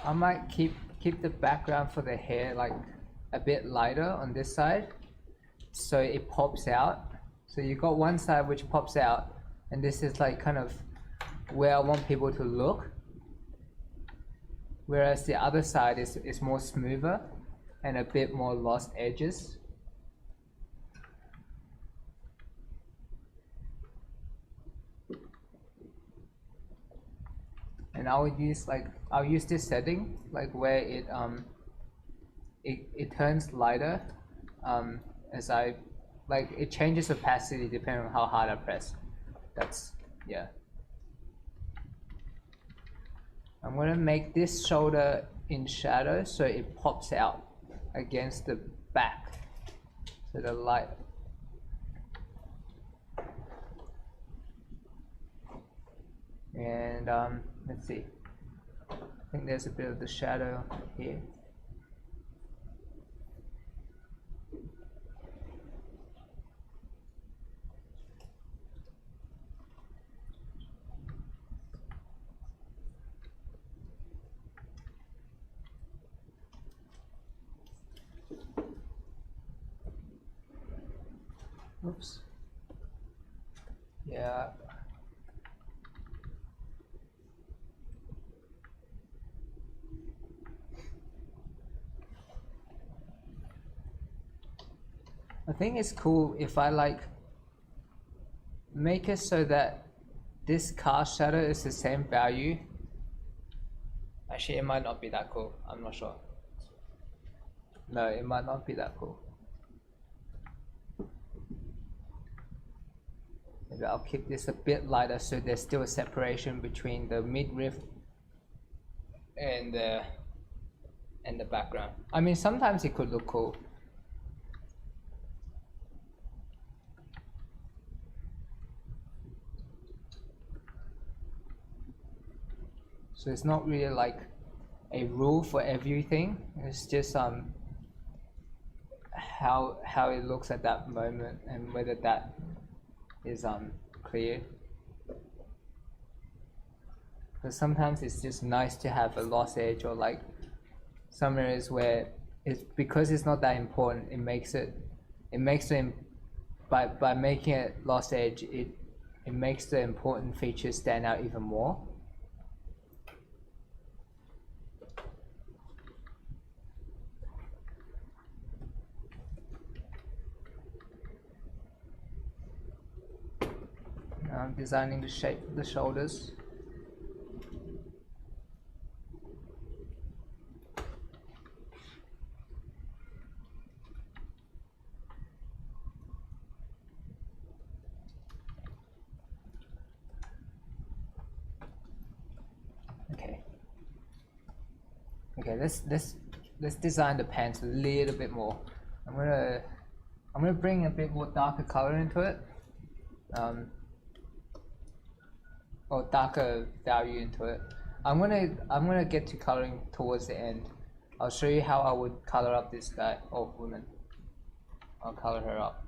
I might keep the background for the hair like a bit lighter on this side, so it pops out. So you got one side which pops out, and this is like kind of where I want people to look. Whereas the other side is more smoother and a bit more lost edges. And I'll use this setting like where it turns lighter as it changes opacity depending on how hard I press. That's, yeah. I'm gonna make this shoulder in shadow so it pops out against the back. So the light. And let's see. I think there's a bit of the shadow here. Oops. Yeah. I think it's cool if I make it so that this cast shadow is the same value. Actually, it might not be that cool. I'm not sure. No, it might not be that cool. Maybe I'll keep this a bit lighter so there's still a separation between the midriff and the background. I mean, sometimes it could look cool. So it's not really like a rule for everything. It's just how it looks at that moment and whether that is clear. Because sometimes it's just nice to have a lost edge, or like some areas where because it's not that important, it makes it by making it lost edge, it makes the important features stand out even more. I'm designing the shape of the shoulders. Okay, let's design the pants a little bit more. I'm gonna bring a bit more darker color into it. Or darker value into it. I'm gonna get to coloring towards the end. I'll show you how I would color up this guy or woman. I'll color her up.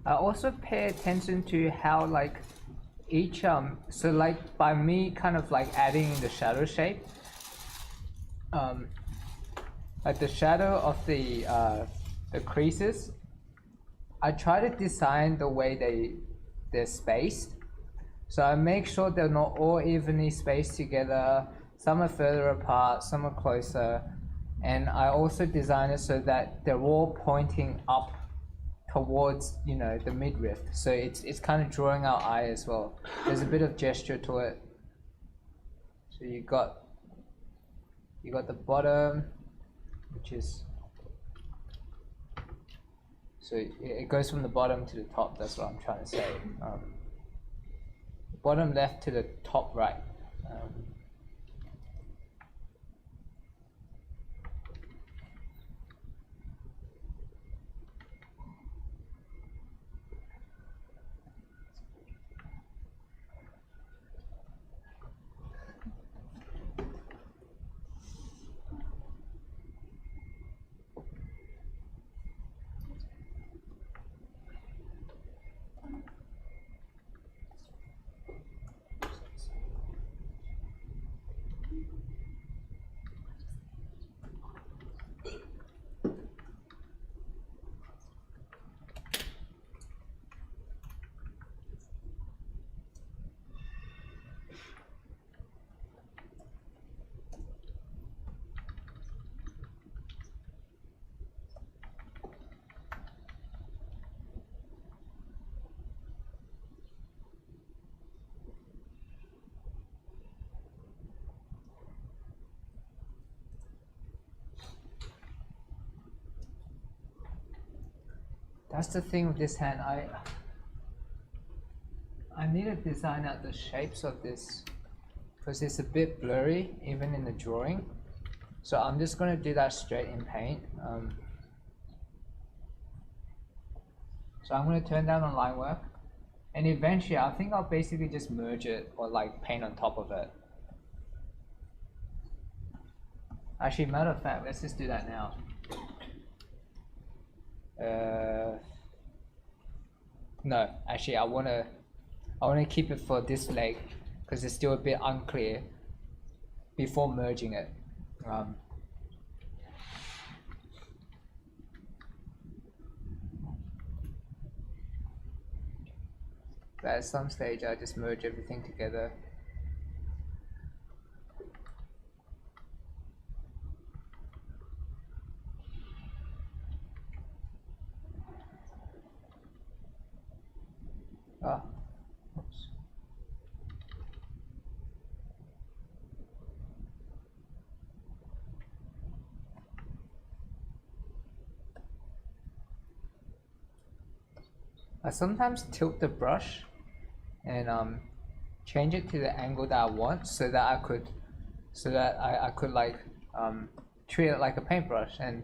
I also pay attention to how each so by me kind of adding the shadow shape, like the shadow of the creases I try to design the way they're spaced. So I make sure they're not all evenly spaced together. Some are further apart, some are closer. And I also design it so that they're all pointing up towards, you know, the midriff. So it's kind of drawing our eye as well. There's a bit of gesture to it. So you got the bottom, which is, so it goes from the bottom to the top. That's what I'm trying to say. Bottom left to the top right. That's the thing with this hand. I need to design out the shapes of this because it's a bit blurry even in the drawing. So I'm just going to do that straight in paint. So I'm going to turn down on line work, and eventually I think I'll basically just merge it or like paint on top of it. Actually, matter of fact, let's just do that now. No, actually I wanna keep it for this leg because it's still a bit unclear before merging it. But at some stage I just merge everything together. Oops. I sometimes tilt the brush and change it to the angle that I want so that I could like treat it like a paintbrush and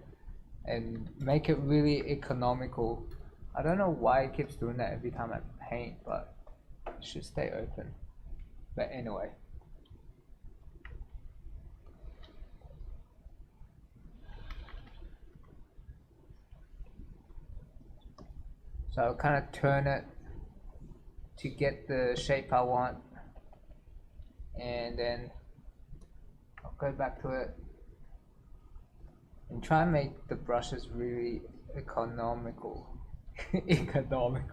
make it really economical. I don't know why it keeps doing that every time I paint, but it should stay open. But anyway. So I'll kind of turn it to get the shape I want, and then I'll go back to it and try and make the brushes really economical. Economical.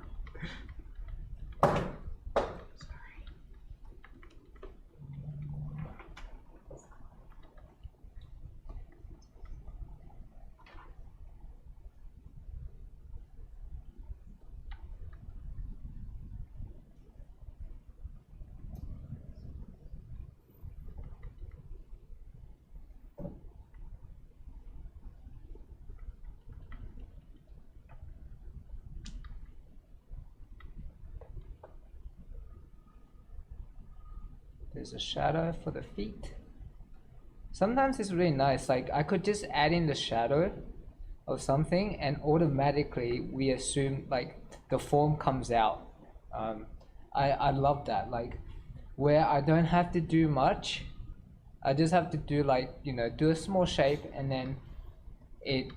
There's a shadow for the feet. Sometimes it's really nice, like I could just add in the shadow of something and automatically we assume like the form comes out. I love that, like where I don't have to do much. I just have to do like, you know, do a small shape and then it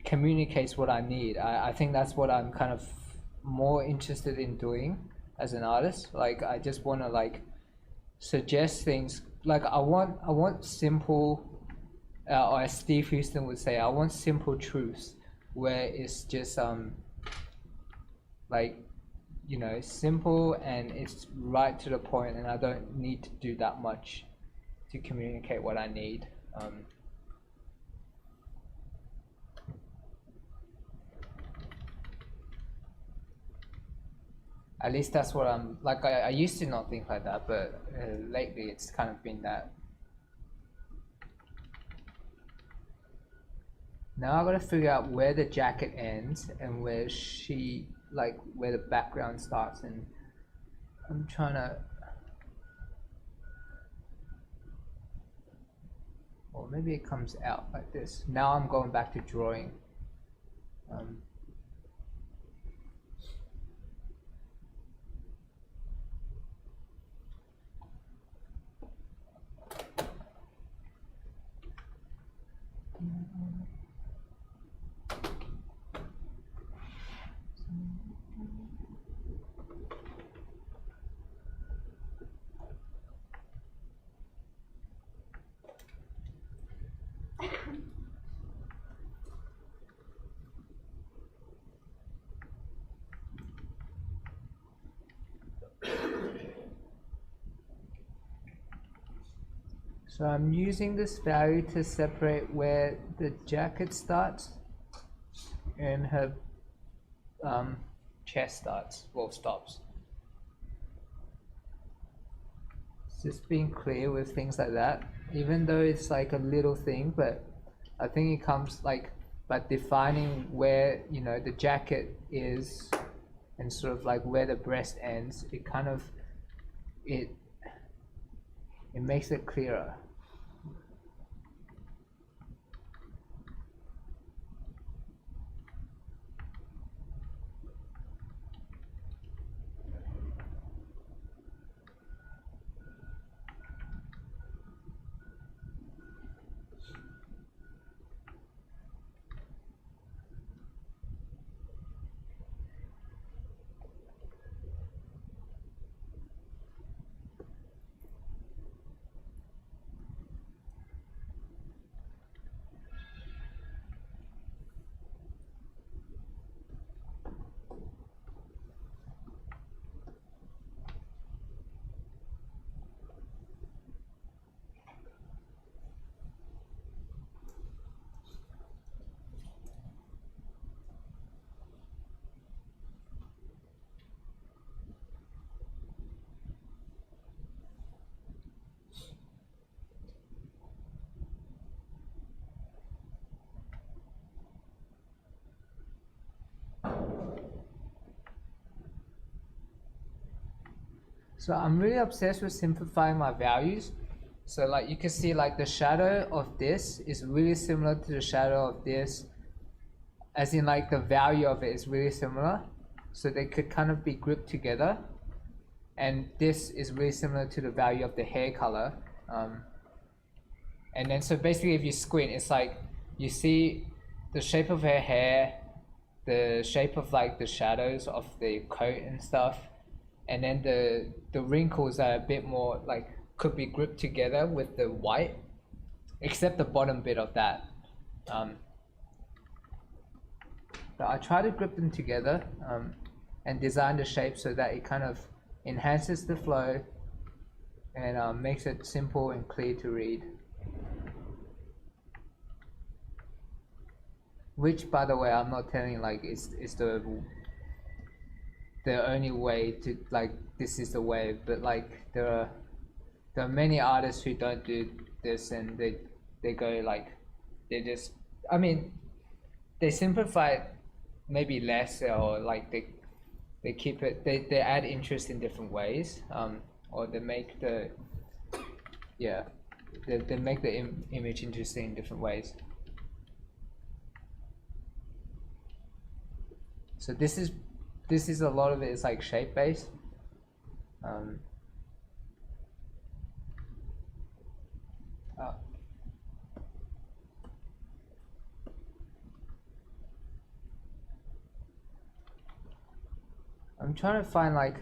communicates what I need. I think that's what I'm kind of more interested in doing as an artist. Like I just want to like suggest things, like I want simple, or as Steve Houston would say, I want simple truths where it's just like, you know, simple and it's right to the point, and I don't need to do that much to communicate what I need. At least that's what I'm like. I used to not think like that, but lately it's kind of been that. Now I gotta figure out where the jacket ends and where where the background starts, and I'm trying to. Or maybe it comes out like this. Now I'm going back to drawing. So I'm using this value to separate where the jacket starts and her chest starts, well, stops. Just being clear with things like that, even though it's like a little thing, but I think it comes like by defining where, you know, the jacket is and sort of like where the breast ends, it kind of, it makes it clearer. So I'm really obsessed with simplifying my values. So like you can see, like the shadow of this is really similar to the shadow of this, as in like the value of it is really similar. So they could kind of be grouped together. And this is really similar to the value of the hair color. And then so basically if you squint, it's like you see the shape of her hair, the shape of like the shadows of the coat and stuff. And then the wrinkles are a bit more like could be grouped together with the white, except the bottom bit of that. But I try to group them together and design the shape so that it kind of enhances the flow and makes it simple and clear to read. Which, by the way, I'm not telling you like it's the only way to, like, this is the way, but like there are many artists who don't do this, and they go like, they just, I mean, they simplify it maybe less, or like they keep it, they add interest in different ways, or they make the, yeah, they make the image interesting in different ways. So this is a lot of it is like shape based. I'm trying to find like,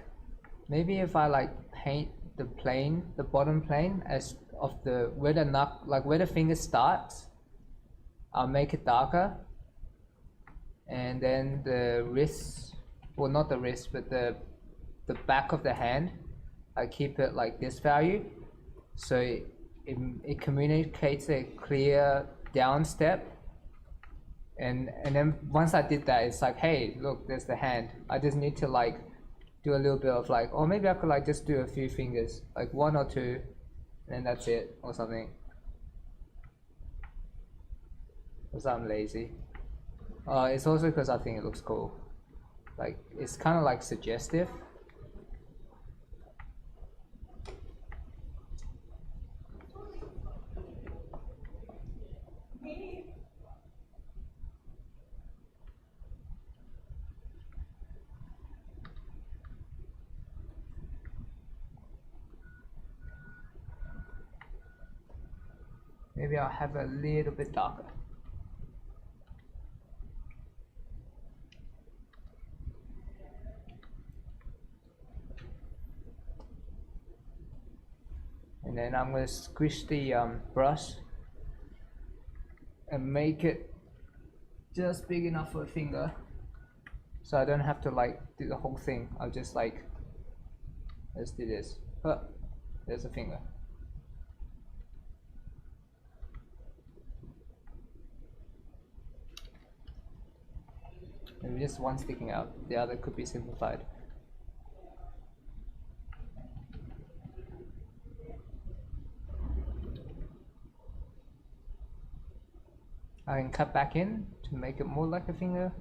maybe if I like paint the plane, the bottom plane as of the where the where the finger starts, I'll make it darker, and then the wrist well, not the wrist, but the back of the hand, I keep it like this value, so it communicates a clear down step. And then once I did that, it's like, hey, look, there's the hand. I just need to like do a little bit of like, or maybe I could like just do a few fingers, like 1 or 2, and then that's it, or something. Because I'm lazy. It's also because I think it looks cool. Like, it's kind of like suggestive. Maybe I'll have a little bit darker. And then I'm going to squish the brush and make it just big enough for a finger, so I don't have to like do the whole thing. I'll just like, let's do this. Oh, there's a finger. Maybe just one sticking out, the other could be simplified. I can cut back in to make it more like a finger.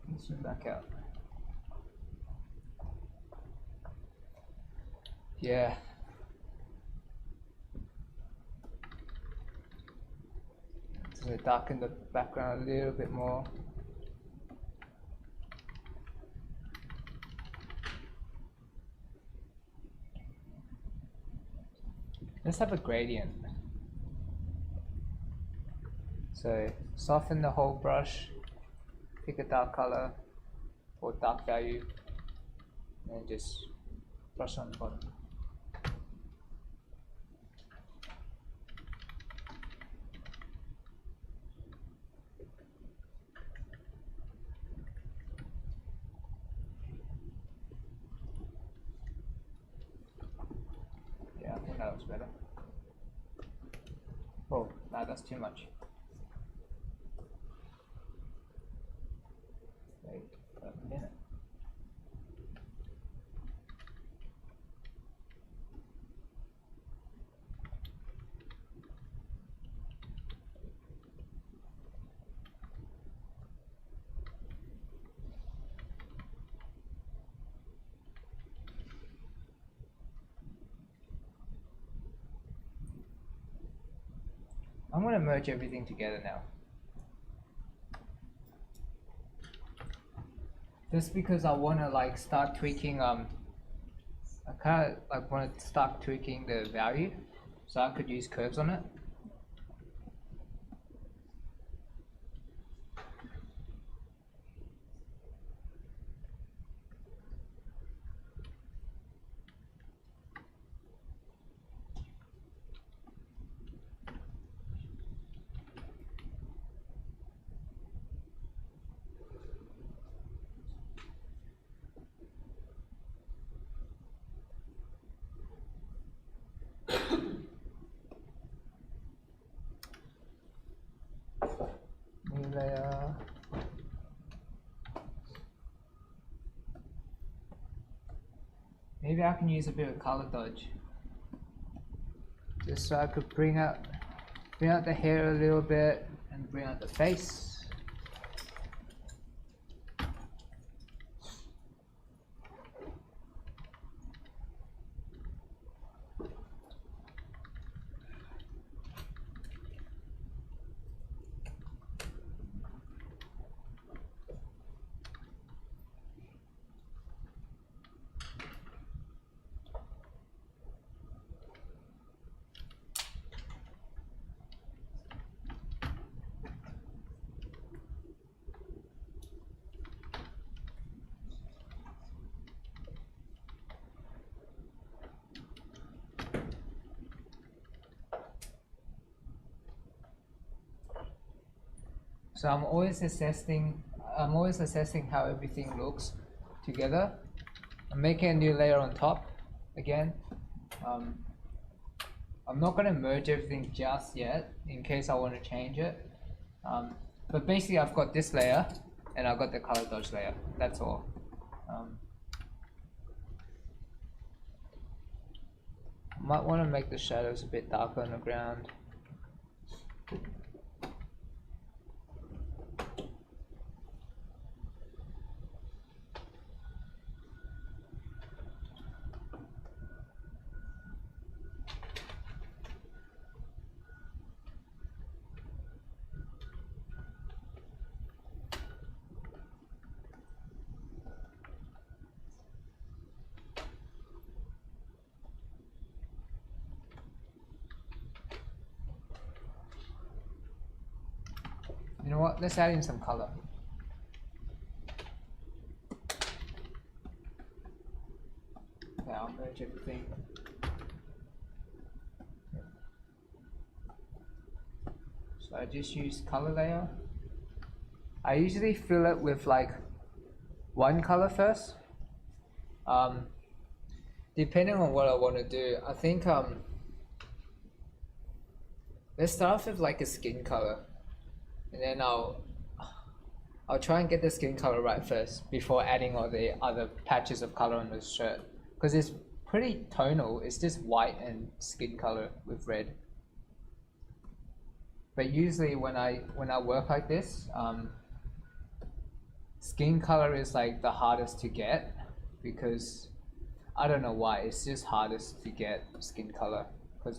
And zoom back out. Yeah. So darken the background a little bit more. Let's have a gradient. So soften the whole brush, pick a dark color or dark value, and just brush on the bottom. Yeah, I think that looks better. Oh, no, that's too much. Wait a minute. I'm going to merge everything together now. Just because I want to like start tweaking, I kind of like want to start tweaking the value, so I could use curves on it. New layer. Maybe I can use a bit of color dodge, just so I could bring out the hair a little bit and bring out the face. So I'm always assessing how everything looks together. I'm making a new layer on top again. I'm not going to merge everything just yet in case I want to change it. But basically I've got this layer and I've got the color dodge layer. That's all. Might want to make the shadows a bit darker on the ground. You know what? Let's add in some color. Yeah, I'll merge everything. So I just use color layer. I usually fill it with like one color first. Depending on what I want to do, I think let's start off with like a skin color. And then I'll try and get the skin color right first before adding all the other patches of color on the shirt, because it's pretty tonal. It's just white and skin color with red. But usually when I work like this, skin color is like the hardest to get, because I don't know why, it's just hardest to get skin color, because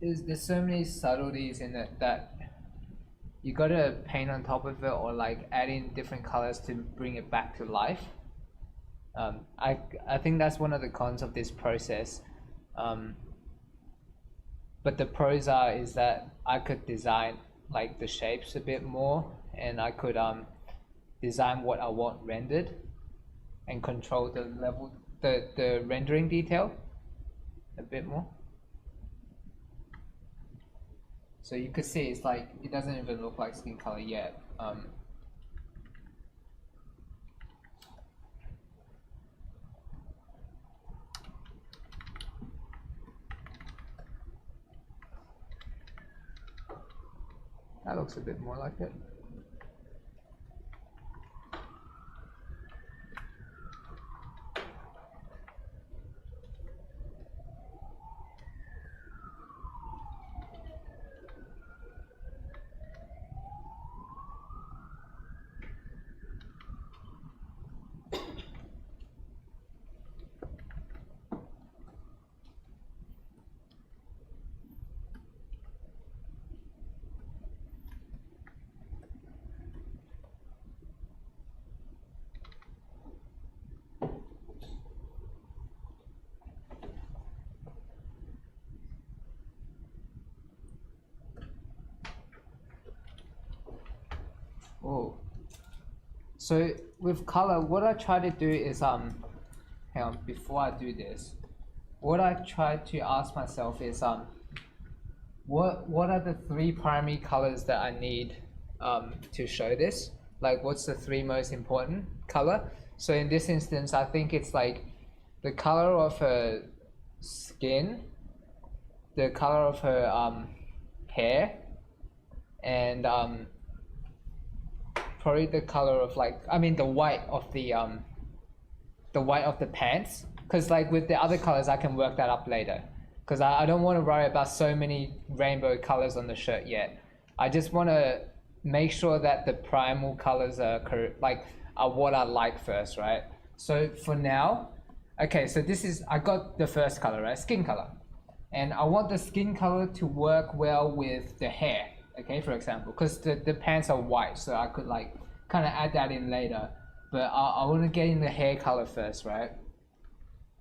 there's so many subtleties in it that you gotta paint on top of it, or like add in different colors to bring it back to life. I think that's one of the cons of this process. But the pros is that I could design like the shapes a bit more, and I could design what I want rendered and control the level, the rendering detail a bit more. So you could see it's like, it doesn't even look like skin color yet. That looks a bit more like it. Oh, so with color, what I try to do is hang on, before I do this, what I try to ask myself is what are the three primary colors that I need to show this? Like, what's the three most important color? So in this instance, I think it's like the color of her skin, the color of her hair, and probably the color of the white of the pants, because like with the other colors I can work that up later, because I don't want to worry about so many rainbow colors on the shirt yet. I just want to make sure that the primal colors are what I like first, right? So for now, okay, so I got the first color, right? Skin color, and I want the skin color to work well with the hair. Okay, for example, because the pants are white, so I could like kind of add that in later, but I want to get in the hair color first, right?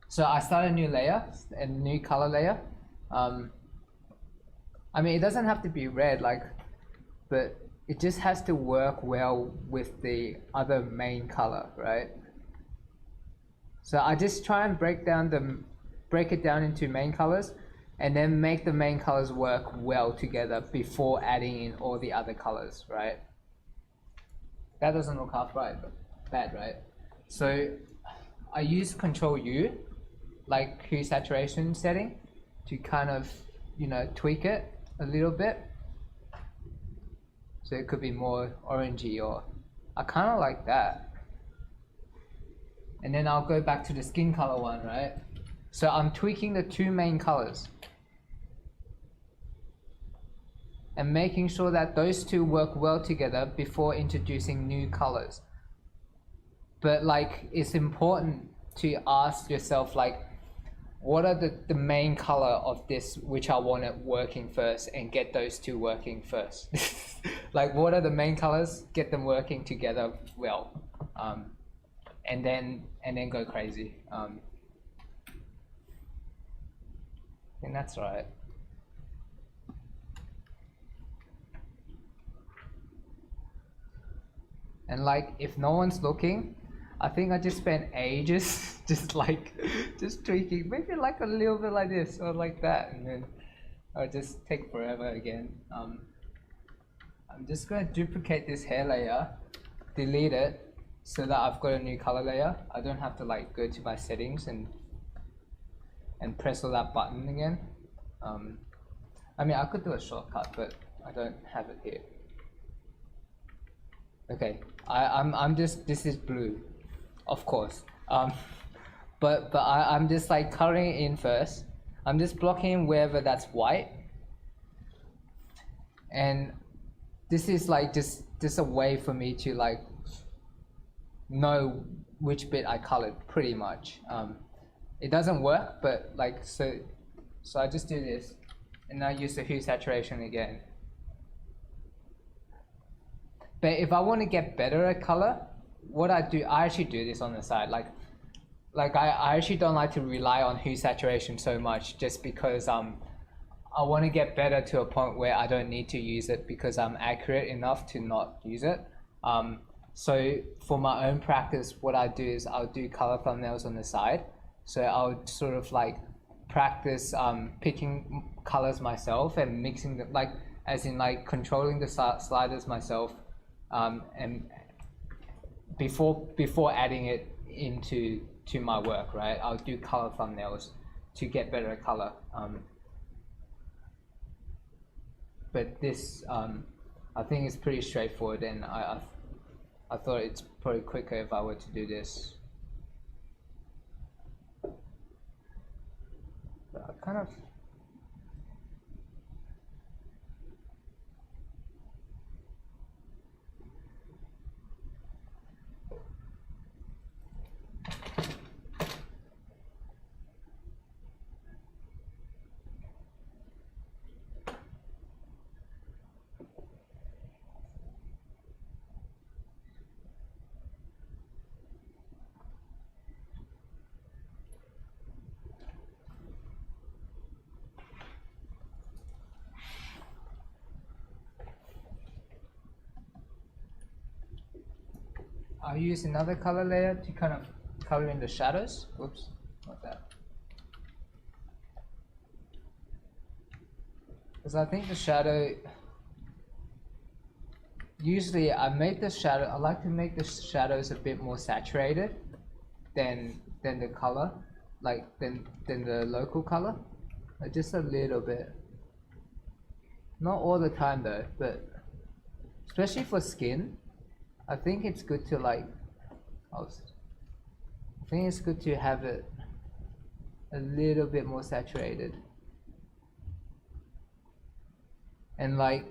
So I start a new layer, a new color layer. I mean, it doesn't have to be red, but it just has to work well with the other main color, right? So I just try and break it down into main colors. and then make the main colors work well together before adding in all the other colors, right? That doesn't look half right, but bad, right? So I use Control U, like hue saturation setting, to kind of, you know, tweak it a little bit. So it could be more orangey, or I kind of like that. And then I'll go back to the skin color one, right? So I'm tweaking the two main colors and making sure that those two work well together before introducing new colors. But like, it's important to ask yourself, like, what are the main color of this which I want it working first, and get those two working first. Like, what are the main colors? Get them working together well, and then go crazy. I think that's right. And like, if no one's looking, I think I just spent ages just tweaking, maybe like a little bit like this or like that, and then I'll just take forever again. I'm just going to duplicate this hair layer, delete it, so that I've got a new color layer. I don't have to like go to my settings and press all that button again. I mean, I could do a shortcut, but I don't have it here. Okay, I'm just, this is blue, of course. But I'm just like coloring it in first. I'm just blocking wherever that's white. And this is like just a way for me to like know which bit I colored pretty much. It doesn't work, but like, so I just do this, and I use the hue saturation again. But if I want to get better at color, what I do, I actually do this on the side. Like I actually don't like to rely on hue saturation so much, just because I want to get better to a point where I don't need to use it because I'm accurate enough to not use it. So for my own practice, what I do is I'll do color thumbnails on the side. So I'll sort of like practice picking colors myself and mixing them, like as in like controlling the sliders myself, and before adding it into my work, right? I'll do color thumbnails to get better at color. But this, I think it's pretty straightforward, and I thought it's probably quicker if I were to do this. But I kind of, I'll use another color layer to kind of color in the shadows. Whoops, not that. Because I think the shadow, usually I like to make the shadows a bit more saturated than the color, like than the local color, just a little bit. Not all the time though, but especially for skin, I think it's good to like, I think it's good to have it a little bit more saturated. And like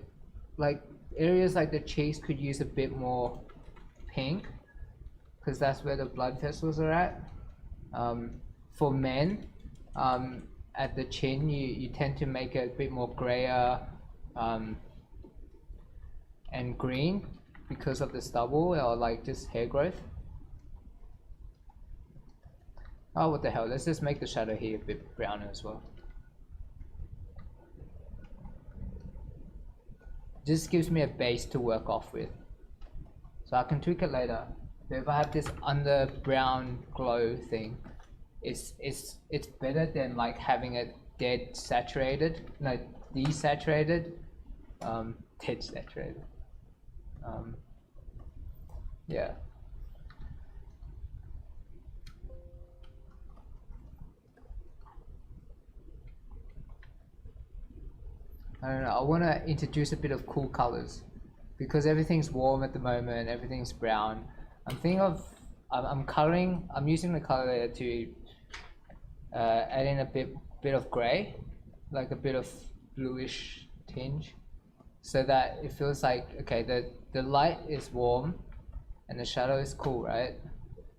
areas like the cheeks could use a bit more pink, because that's where the blood vessels are at. For men, at the chin, you tend to make it a bit more grayer and green, because of the stubble or like just hair growth. Oh, what the hell, let's just make the shadow here a bit browner as well. Just gives me a base to work off with, so I can tweak it later. But if I have this under brown glow thing, it's better than like having it dead saturated, no, desaturated, dead saturated. Yeah. I don't know, I want to introduce a bit of cool colors because everything's warm at the moment, everything's brown. I'm thinking of, I'm using the color layer to add in a bit of gray, like a bit of bluish tinge, so that it feels like, okay, the light is warm and the shadow is cool, right?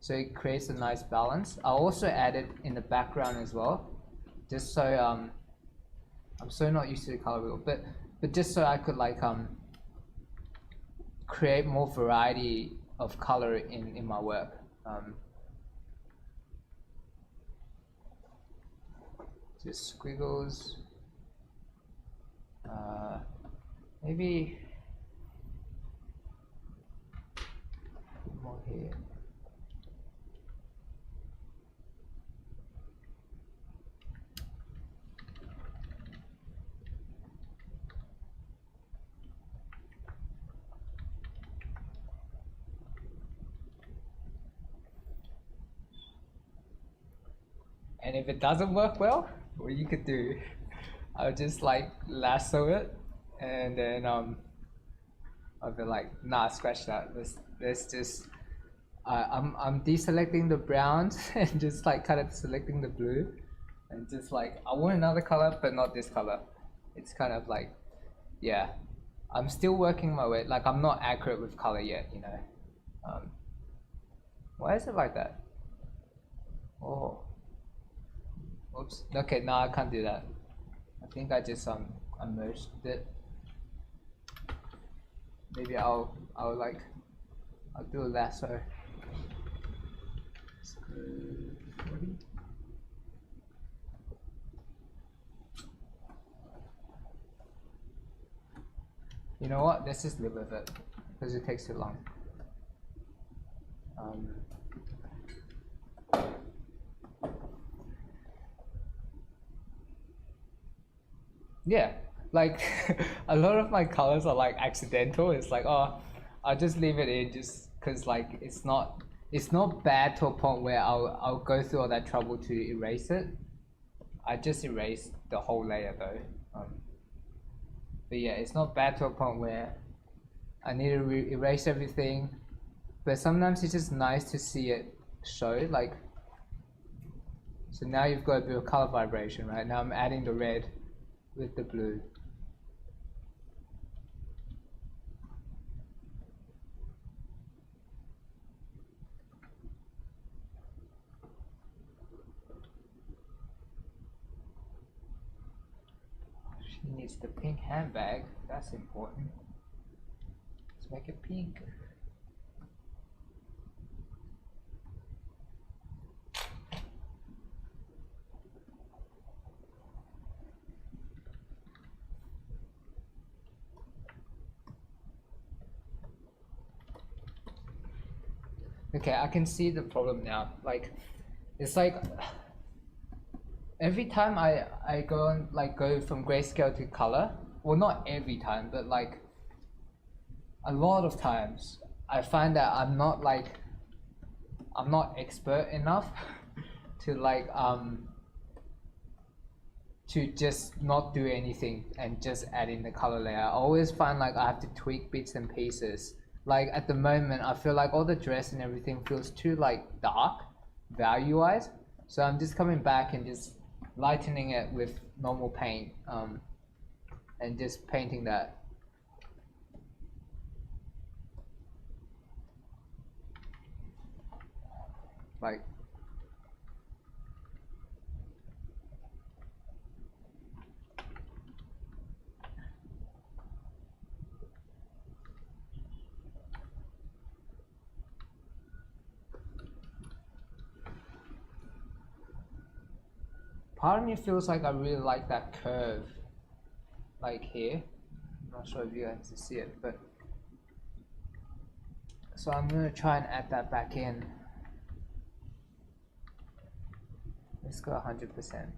So it creates a nice balance. I'll also add it in the background as well, just so I'm so not used to the color wheel, but just so I could like create more variety of color in my work. Just squiggles. Maybe more here. And if it doesn't work well, what you could do, I'll just like lasso it, and then I'll be like, nah, scratch that. Let's just I'm deselecting the browns and just like kind of selecting the blue, and just like I want another color, but not this color. It's kind of like, yeah, I'm still working my way. Like I'm not accurate with color yet, you know. Why is it like that? Oh. Oops. Okay, no, I can't do that. I think I just merged it. Maybe I'll do a lasso. You know what? Let's just live with it because it takes too long. Yeah, like a lot of my colors are like accidental. It's like, oh, I'll just leave it in just because like it's not bad to a point where I'll go through all that trouble to erase it. I just erased the whole layer though. But yeah, it's not bad to a point where I need to erase everything. But sometimes it's just nice to see it show, like, so now you've got a bit of color vibration, right? Now I'm adding the red with the blue. She needs the pink handbag. That's important. Let's make it pink. Okay, I can see the problem now. Like, it's like every time I go from grayscale to color, well, not every time, but like a lot of times, I find that I'm not expert enough to like to just not do anything and just add in the color layer. I always find like I have to tweak bits and pieces. Like at the moment, I feel like all the dress and everything feels too like dark, value-wise. So I'm just coming back and just lightening it with normal paint, and just painting that. Like, part of me feels like I really like that curve, like here. I'm not sure if you guys can see it, but so I'm gonna try and add that back in. Let's go 100%.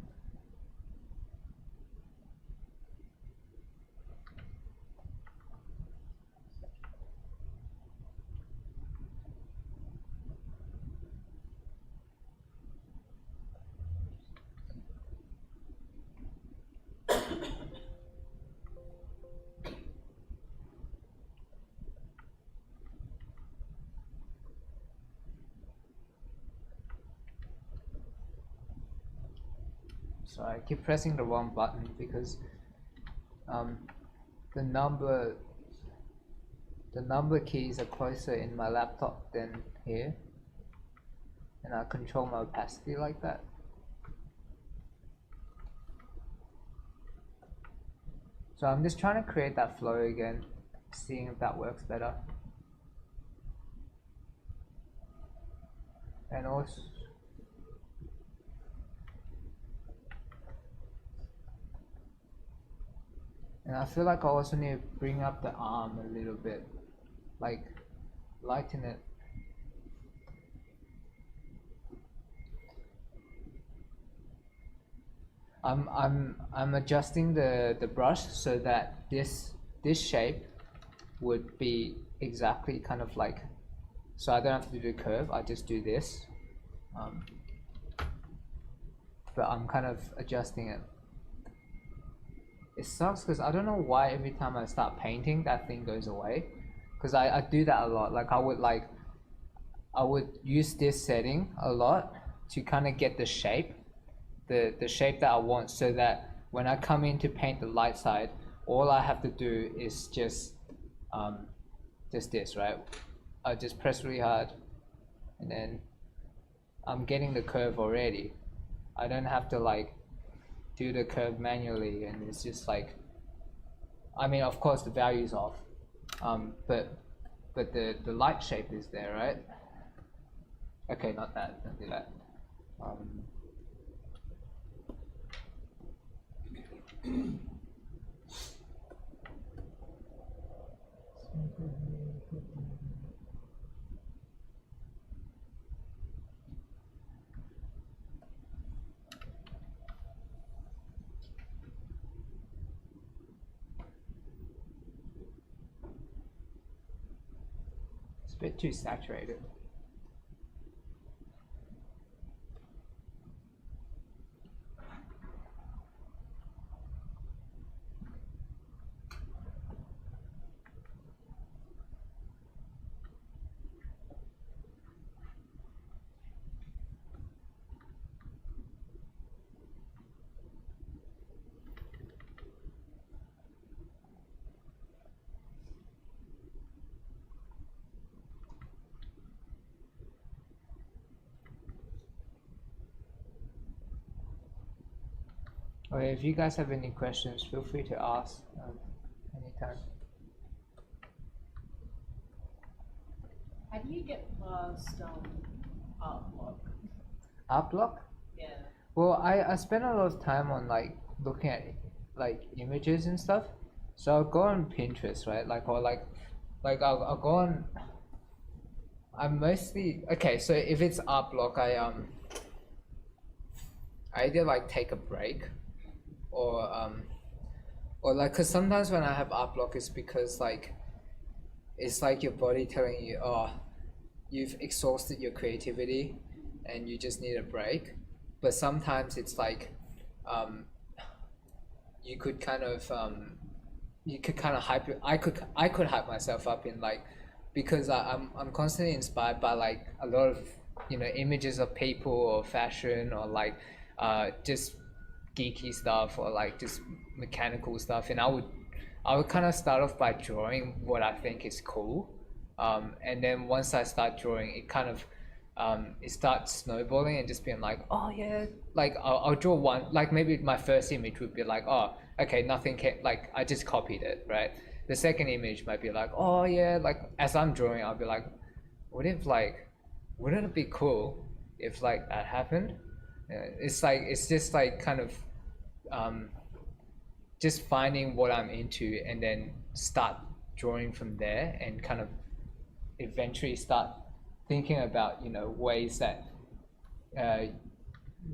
So I keep pressing the wrong button because the number keys are closer in my laptop than here, and I control my opacity like that. So I'm just trying to create that flow again, seeing if that works better. And also, and I feel like I also need to bring up the arm a little bit, like lighten it. I'm adjusting the brush so that this shape would be exactly kind of like, so I don't have to do the curve, I just do this. But I'm kind of adjusting it. It sucks because I don't know why every time I start painting that thing goes away, because I do that a lot. Like I would use this setting a lot to kind of get the shape, the shape that I want, so that when I come in to paint the light side, all I have to do is just this, right? I just press really hard and then I'm getting the curve already. I don't have to like do the curve manually, and it's just like, I mean, of course the value is off, but the light shape is there, right? Okay, not that, don't do that. It's a bit too saturated. Okay, if you guys have any questions, feel free to ask anytime. How do you get past art block? Art block? Yeah. Well, I spend a lot of time on like looking at like images and stuff. So I'll go on Pinterest, right? Like, or like I'll go on. I'm mostly okay. So if it's art block, I either like take a break, or like, cause sometimes when I have art block, it's because like it's like your body telling you, oh, you've exhausted your creativity, and you just need a break. But sometimes it's like you could kind of hype it. I could hype myself up in like, because I'm constantly inspired by like a lot of, you know, images of people or fashion or like just geeky stuff or like just mechanical stuff, and I would kind of start off by drawing what I think is cool, and then once I start drawing, it kind of it starts snowballing and just being like, oh yeah, like I'll draw one, like maybe my first image would be like, oh okay, nothing can, like I just copied it, right? The second image might be like, oh yeah, like as I'm drawing, I'll be like, wouldn't it be cool if like that happened? It's like, it's just like kind of just finding what I'm into and then start drawing from there, and kind of eventually start thinking about, you know, ways that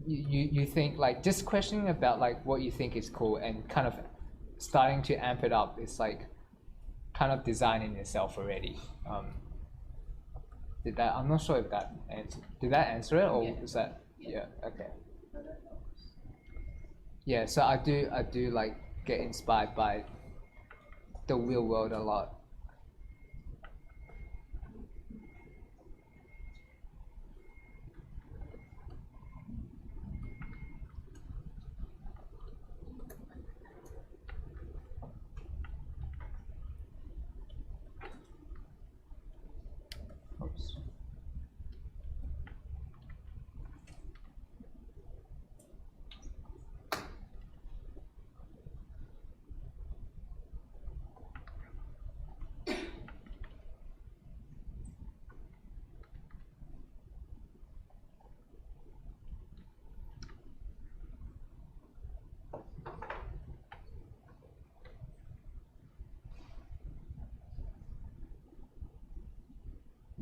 you think like just questioning about like what you think is cool and kind of starting to amp it up is like kind of designing yourself already. Did that? I'm not sure if that did that answer it or is that okay. Yeah, so I do like get inspired by the real world a lot. Oops.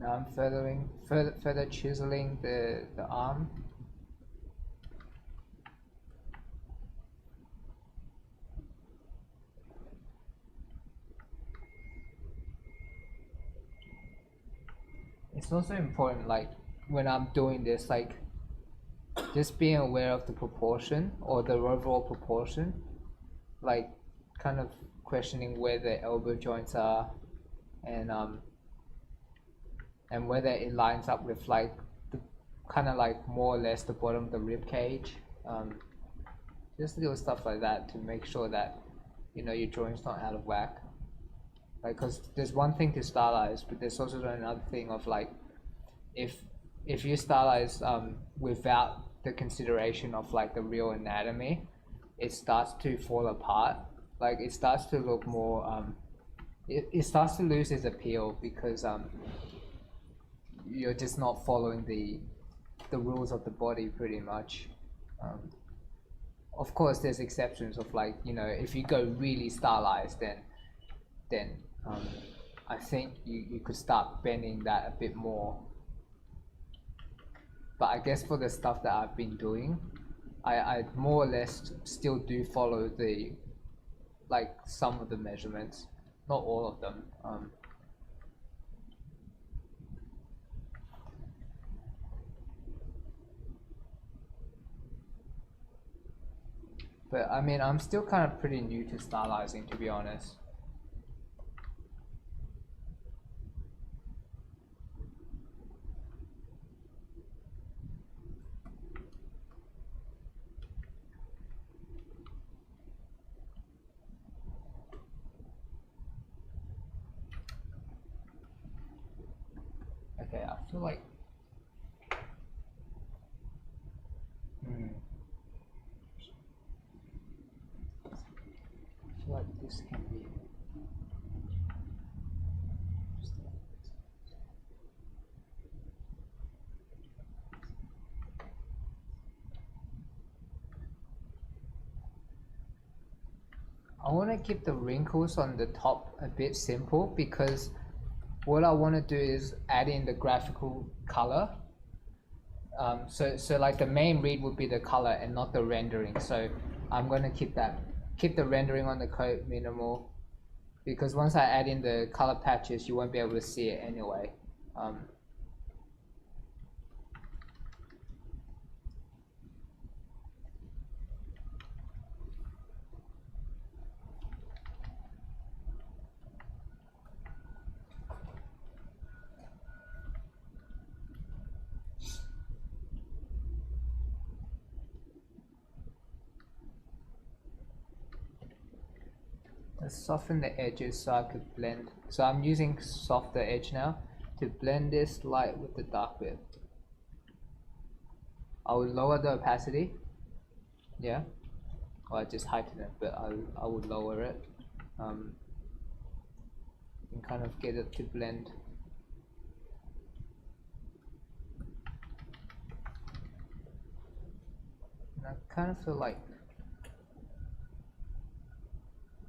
Now I'm further chiseling the arm. It's also important, like when I'm doing this, like just being aware of the proportion or the overall proportion, like kind of questioning where the elbow joints are, and whether it lines up with like the kind of like more or less the bottom of the rib cage. Just little stuff like that to make sure that your joints not out of whack. Like, cause there's one thing to stylize, but there's also another thing of like, if you stylize without the consideration of like the real anatomy, it starts to fall apart. Like it starts to look more. It starts to lose its appeal because you're just not following the rules of the body pretty much. Of course, there's exceptions of like if you go really stylized, then I think you could start bending that a bit more. But I guess for the stuff that I've been doing, I more or less still do follow like some of the measurements, not all of them. But I mean, I'm still kind of pretty new to stylizing, to be honest. Okay, I feel like I feel like this can be I want to keep the wrinkles on the top a bit simple because what I want to do is add in the graphical color. So like the main read would be the color and not the rendering. So I'm going to keep the rendering on the coat minimal because once I add in the color patches, you won't be able to see it anyway. Let's soften the edges so I could blend. So I'm using softer edge now to blend this light with the dark bit. I will lower the opacity, yeah, or I just heighten it, but I would lower it and kind of get it to blend. And I kind of feel like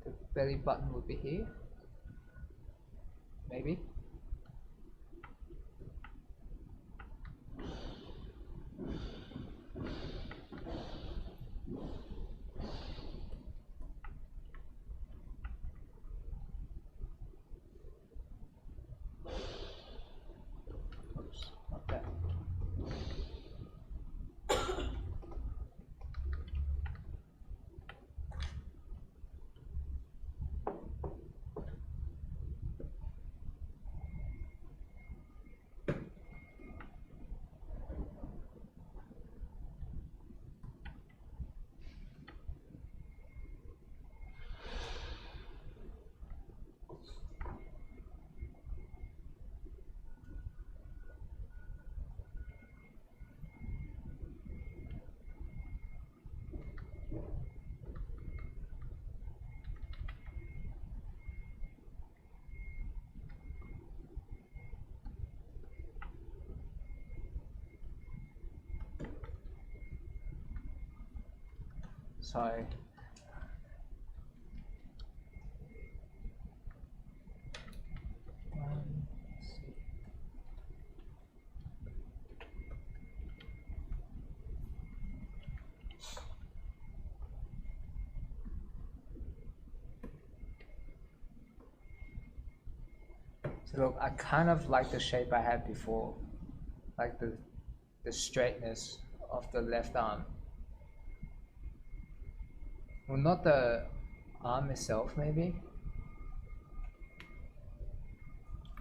the belly button would be here, maybe. Sorry. So look, I kind of like the shape I had before, like the straightness of the left arm. Well, not the arm itself, maybe,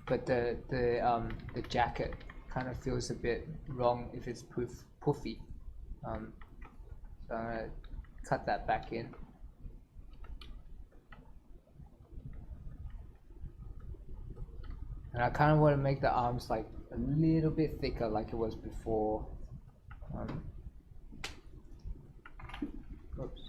but the jacket kind of feels a bit wrong if it's puffy. So I'm gonna cut that back in. And I kind of want to make the arms like a little bit thicker like it was before. Oops.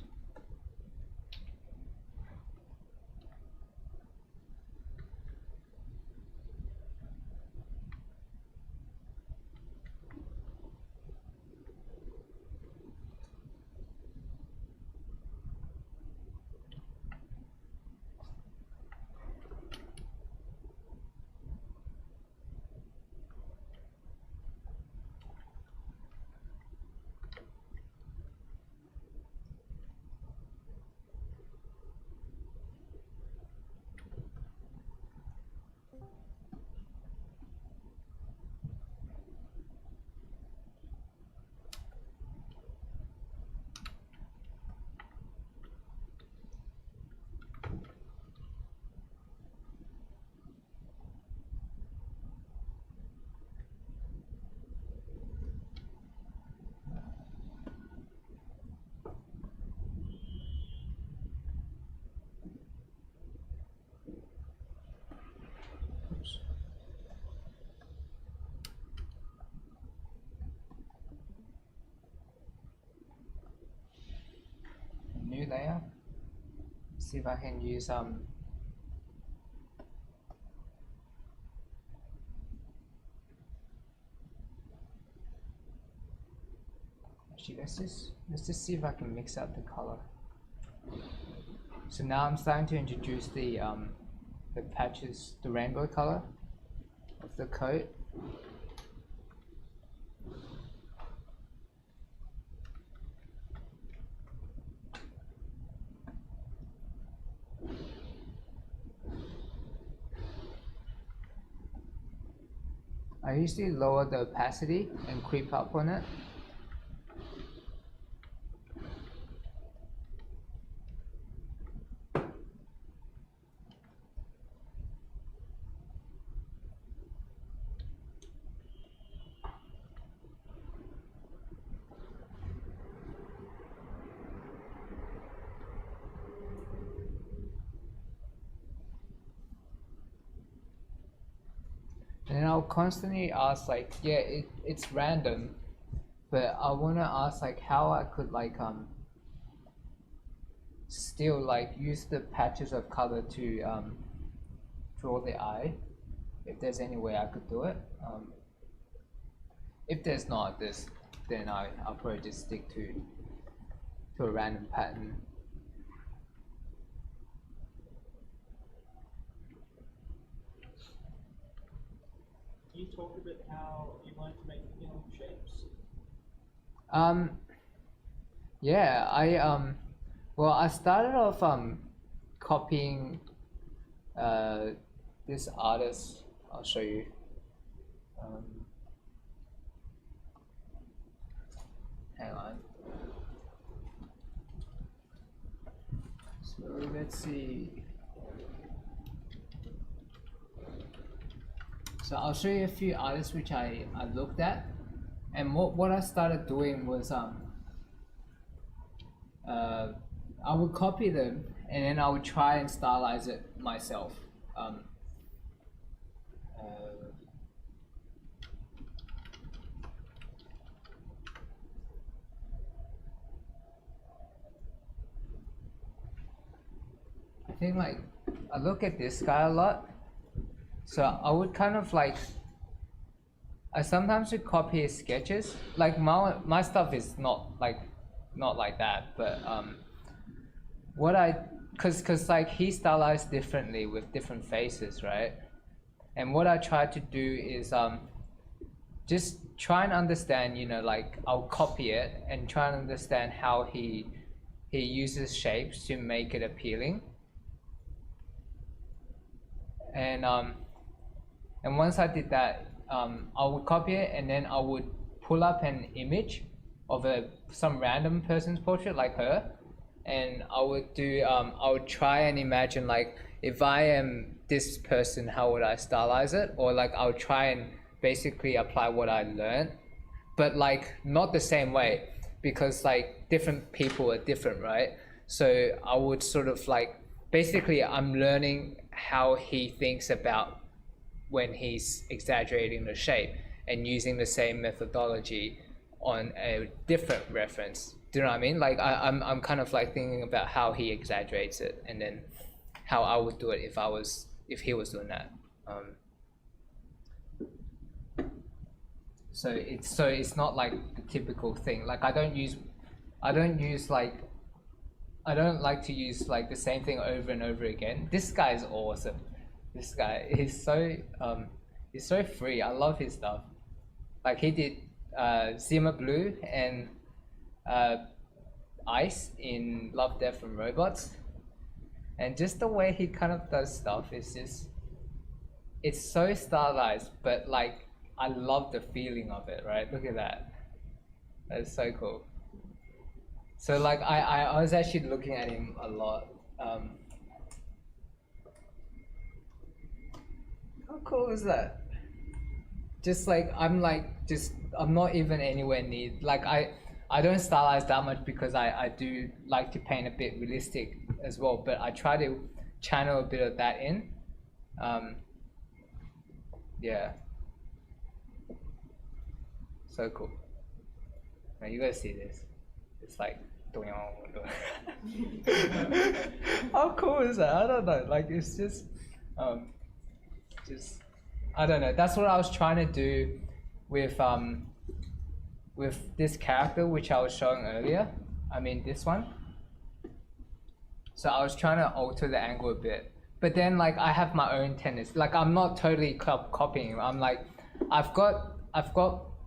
New layer. See if I can use actually let's just see if I can mix out the color. So now I'm starting to introduce the patches, the rainbow color of the coat. I usually lower the opacity and creep up on it. And then I'll constantly ask like, yeah, it's random, but I want to ask like how I could like still like use the patches of color to draw the eye, if there's any way I could do it. If there's not this, then I'll probably just stick to a random pattern. Can you talk a bit how you learned to make film shapes? Yeah, well, I started off copying this artist. I'll show you. Hang on. So let's see. So I'll show you a few artists which I looked at, and what I started doing was I would copy them and then I would try and stylize it myself. I think like I look at this guy a lot. So I would kind of like, I sometimes would copy his sketches. Like my stuff is not like that, but cause like he stylized differently with different faces, right? And what I try to do is just try and understand, you know, like I'll copy it and try and understand how he uses shapes to make it appealing. And once I did that, I would copy it and then I would pull up an image of some random person's portrait like her, and I would try and imagine like if I am this person, how would I stylize it? Or like I'll try and basically apply what I learned, but like not the same way, because like different people are different, right? So I would sort of like, basically I'm learning how he thinks about when he's exaggerating the shape and using the same methodology on a different reference. Do you know what I mean? Like I'm kind of like thinking about how he exaggerates it and then how I would do it if he was doing that. So it's not like the typical thing. Like I don't like to use like the same thing over and over again. This guy is awesome. This guy is he's so free. I love his stuff. Like he did Zima Blue and Ice in Love, Death and Robots, and just the way he kind of does stuff is just, it's so stylized, but like I love the feeling of it, right? Look at that. That's so cool. So like I was actually looking at him a lot. How cool is that? Just like I'm not even anywhere near, like I don't stylize that much because I do like to paint a bit realistic as well, but I try to channel a bit of that in. Yeah. So cool. Now you guys see this. It's like how cool is that? I don't know. Like it's just I don't know. That's what I was trying to do with this character which I was showing earlier. I mean this one. So I was trying to alter the angle a bit. But then like I have my own tendency. Like I'm not totally copying him. I'm like I've got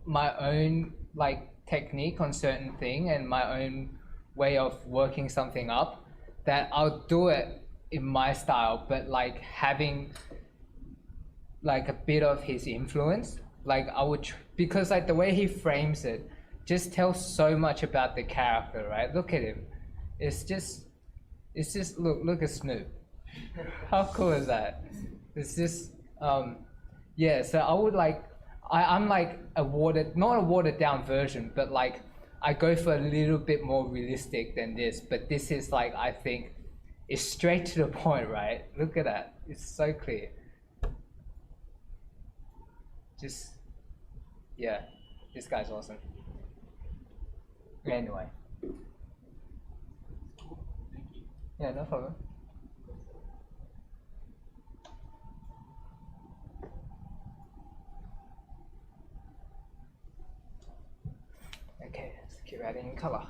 my own like technique on certain thing and my own way of working something up that I'll do it in my style, but like having like a bit of his influence. Like I would because like the way he frames it just tells so much about the character, right? Look at him. It's just look at Snoop. How cool is that? It's just yeah, so I would like I'm like not a watered down version, but like I go for a little bit more realistic than this, but this is like, I think it's straight to the point, right? Look at that, it's so clear. Just, yeah, this guy's awesome. Anyway. Yeah, no problem. Okay, let's keep adding in color.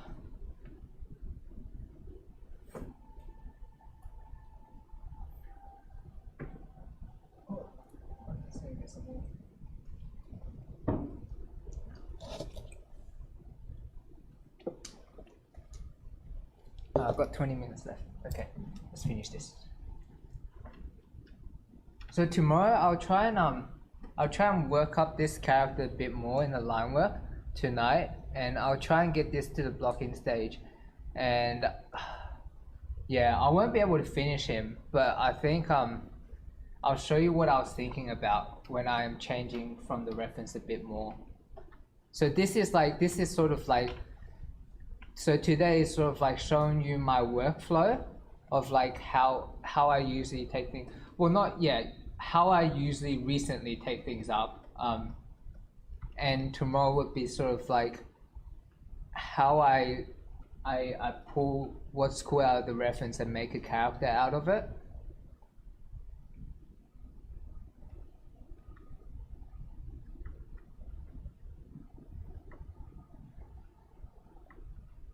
I've got 20 minutes left. Okay, let's finish this. So tomorrow I'll try and work up this character a bit more in the line work tonight, and I'll try and get this to the blocking stage. And yeah, I won't be able to finish him, but I think I'll show you what I was thinking about when I am changing from the reference a bit more. So this is sort of like, so today is sort of like showing you my workflow of like how I usually take things, well not yet, how I usually recently take things up, and tomorrow would be sort of like how I pull what's cool out of the reference and make a character out of it.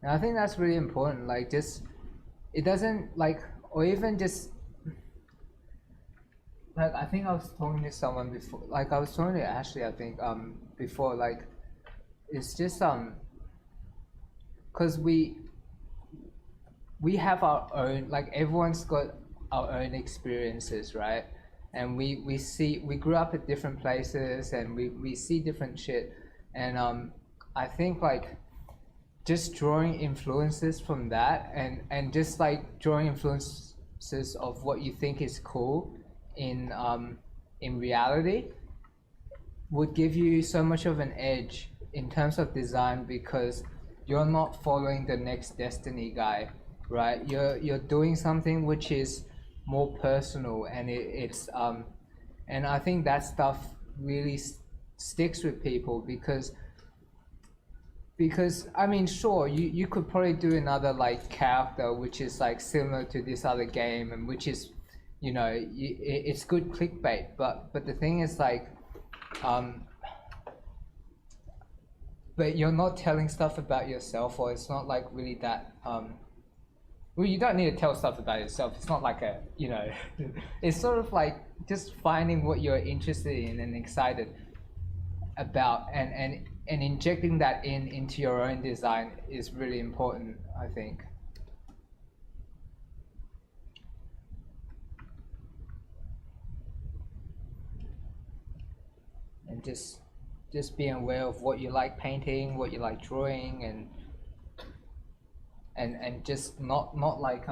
And I think that's really important, like just it doesn't like, or even just like, I think I was talking to someone before, like I was talking to Ashley, I think, before, like, it's just, cause we have our own, like everyone's got our own experiences, right? And we grew up at different places and we see different shit. And I think like just drawing influences from that and just like drawing influences of what you think is cool in reality would give you so much of an edge in terms of design, because you're not following the next Destiny guy, right? You're doing something which is more personal, and it's and I think that stuff really sticks with people, because I mean, sure, you could probably do another like character which is like similar to this other game, and which is, you know, it's good clickbait, but the thing is like but you're not telling stuff about yourself, or it's not like really that well, you don't need to tell stuff about yourself. It's not like a, you know, it's sort of like just finding what you're interested in and excited about, and injecting that into your own design is really important, I think. And just being aware of what you like painting, what you like drawing, and just not like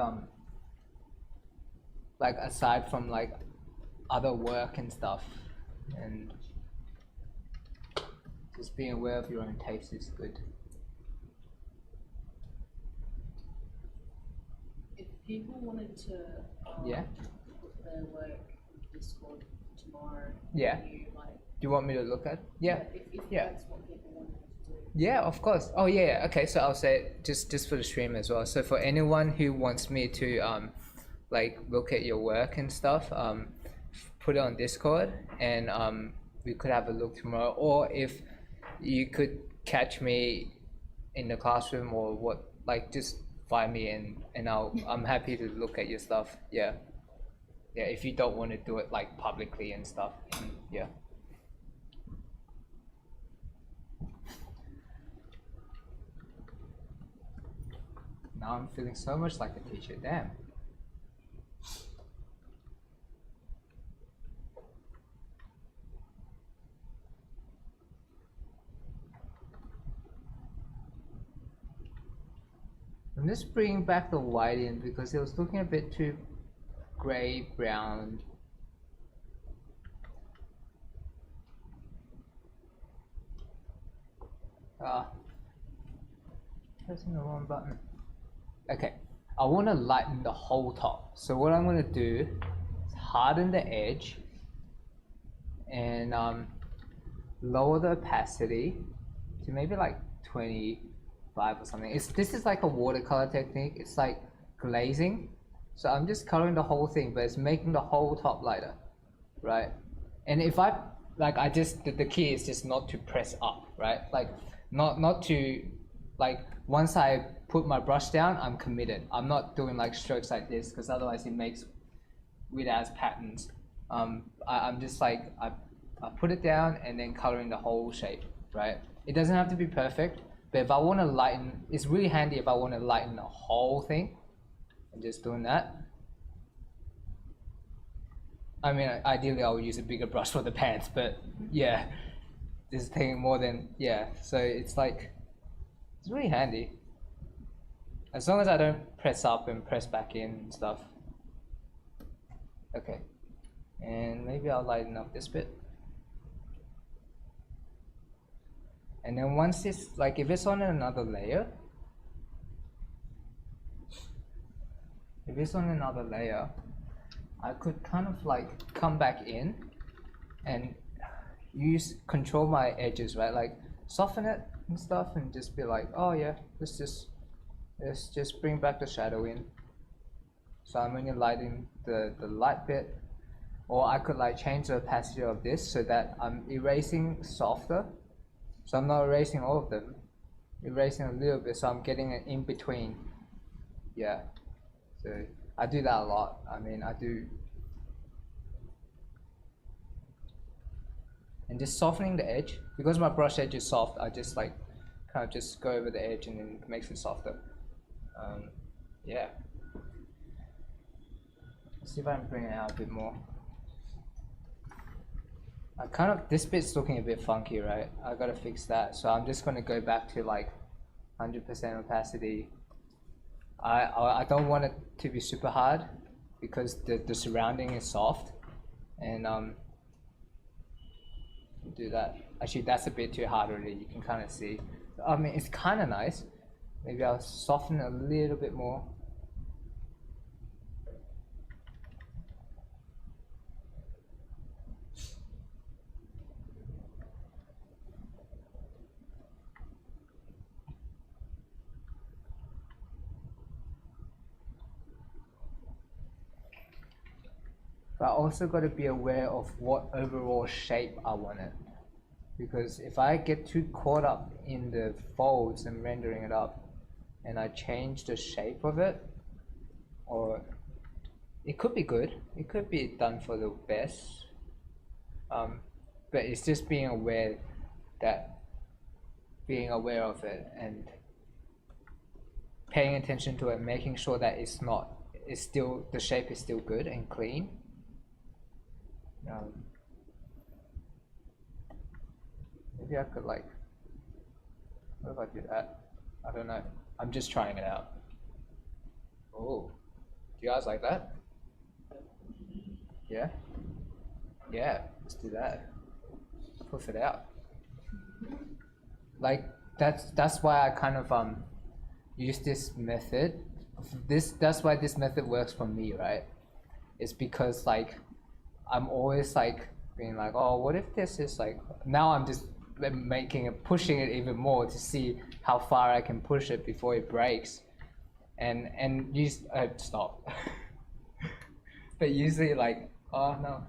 aside from like other work and stuff, and just being aware of your own taste is good. If people wanted to Yeah. put their work in Discord tomorrow, Yeah. can you like Do you want me to look at? Yeah. if Yeah. that's what people wanted to do. Yeah, of course. Oh yeah. Okay, so I'll say it just for the stream as well. So for anyone who wants me to like look at your work and stuff, put it on Discord, and we could have a look tomorrow. Or if you could catch me in the classroom or what, like just find me and I'm happy to look at your stuff. Yeah. Yeah, if you don't want to do it like publicly and stuff. Yeah. Now I'm feeling so much like a teacher, damn. I'm just bringing back the white in because it was looking a bit too grey, brown. Pressing the wrong button. Okay, I want to lighten the whole top. So what I'm going to do is harden the edge and lower the opacity to maybe like 25 or something. This is like a watercolor technique. It's like glazing. So I'm just coloring the whole thing, but it's making the whole top lighter, right? And if the key is just not to press up, right? Like not to, like once I put my brush down, I'm committed. I'm not doing like strokes like this, because otherwise it makes weird ass patterns. I'm just like, I put it down and then coloring the whole shape, right? It doesn't have to be perfect, but if I want to lighten, it's really handy if I want to lighten the whole thing. I'm just doing that. I mean, ideally I would use a bigger brush for the pants, but yeah, this is taking more than, yeah. So it's like, it's really handy. As long as I don't press up and press back in and stuff. Okay, and maybe I'll lighten up this bit. And then once this, like if it's on another layer, I could kind of like come back in and control my edges, right? Like soften it and stuff, and just be like, oh yeah, let's just bring back the shadow in. So I'm only lighting the light bit, or I could like change the opacity of this so that I'm erasing softer. So I'm not erasing all of them, erasing a little bit, so I'm getting an in between. Yeah. So I do that a lot. I mean, I do. And just softening the edge, because my brush edge is soft, I just like kind of just go over the edge and then it makes it softer. Yeah. Let's see if I can bring it out a bit more. This bit's looking a bit funky, right? I gotta fix that. So I'm just gonna go back to like 100% opacity. I don't want it to be super hard because the surrounding is soft, and do that. Actually, that's a bit too hard already. You can kind of see. I mean, it's kind of nice. Maybe I'll soften a little bit more. But I also got to be aware of what overall shape I want it. Because if I get too caught up in the folds and rendering it up, and I change the shape of it, or it could be good, it could be done for the best, but it's just being aware of it and paying attention to it, making sure that the shape is still good and clean. Maybe I could what if I do that? I don't know. I'm just trying it out. Oh, do you guys like that? Yeah? Yeah, let's do that. Puff it out. That's why I kind of use this method. That's why this method works for me, right? It's because I'm always being oh, what if this is now I'm just pushing it even more to see how far I can push it before it breaks, and use stop. But usually oh no.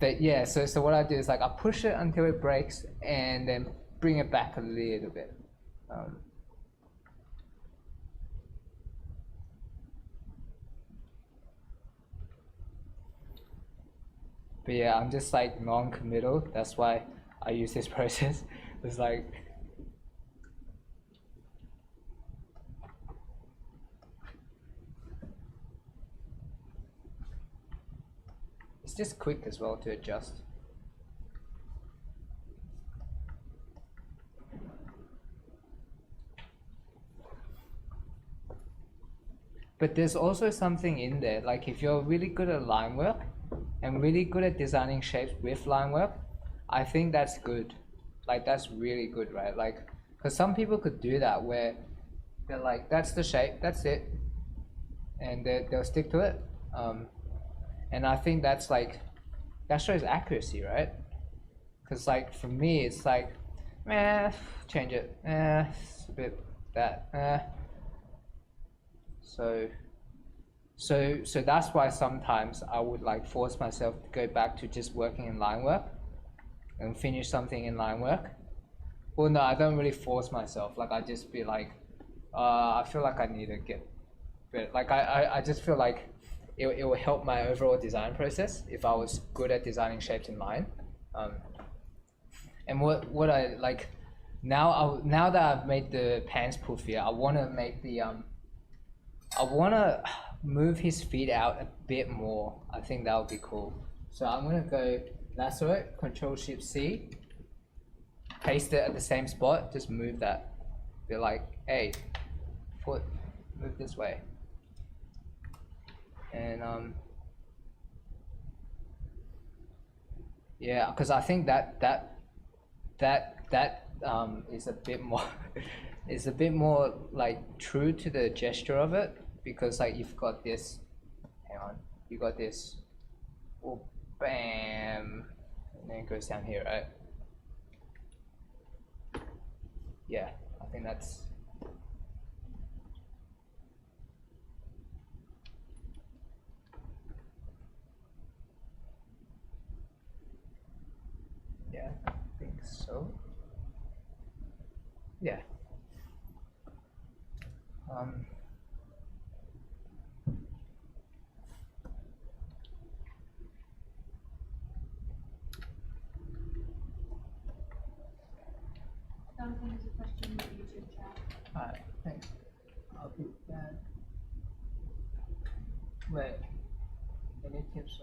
But yeah, so what I do is I push it until it breaks and then bring it back a little bit. But yeah, I'm just non-committal. That's why I use this process. It's it's just quick as well to adjust. But there's also something in there, if you're really good at line work and really good at designing shapes with line work, I think that's good. That's really good, right? Because some people could do that where they're that's the shape, that's it, and they'll stick to it. And I think that's that shows accuracy, right? Because for me, it's change it, it's a bit that, So that's why sometimes I would force myself to go back to just working in line work and finish something in line work. Well, no, I don't really force myself. I just be I feel I need to get better. I just feel it will help my overall design process if I was good at designing shapes in line. And what I now that I've made the pants poofier, I want to make the I want to move his feet out a bit more. I think that would be cool. So I'm going to go lasso it, Control-Shift-C, paste it at the same spot, just move that. Be hey, foot, move this way. And yeah, because I think that is a bit more is a bit more true to the gesture of it, because you've got this, hang on, you got this, oh, bam, and then it goes down here, right? Yeah, I think that's, yeah, I think so. Yeah. Wait, any tips?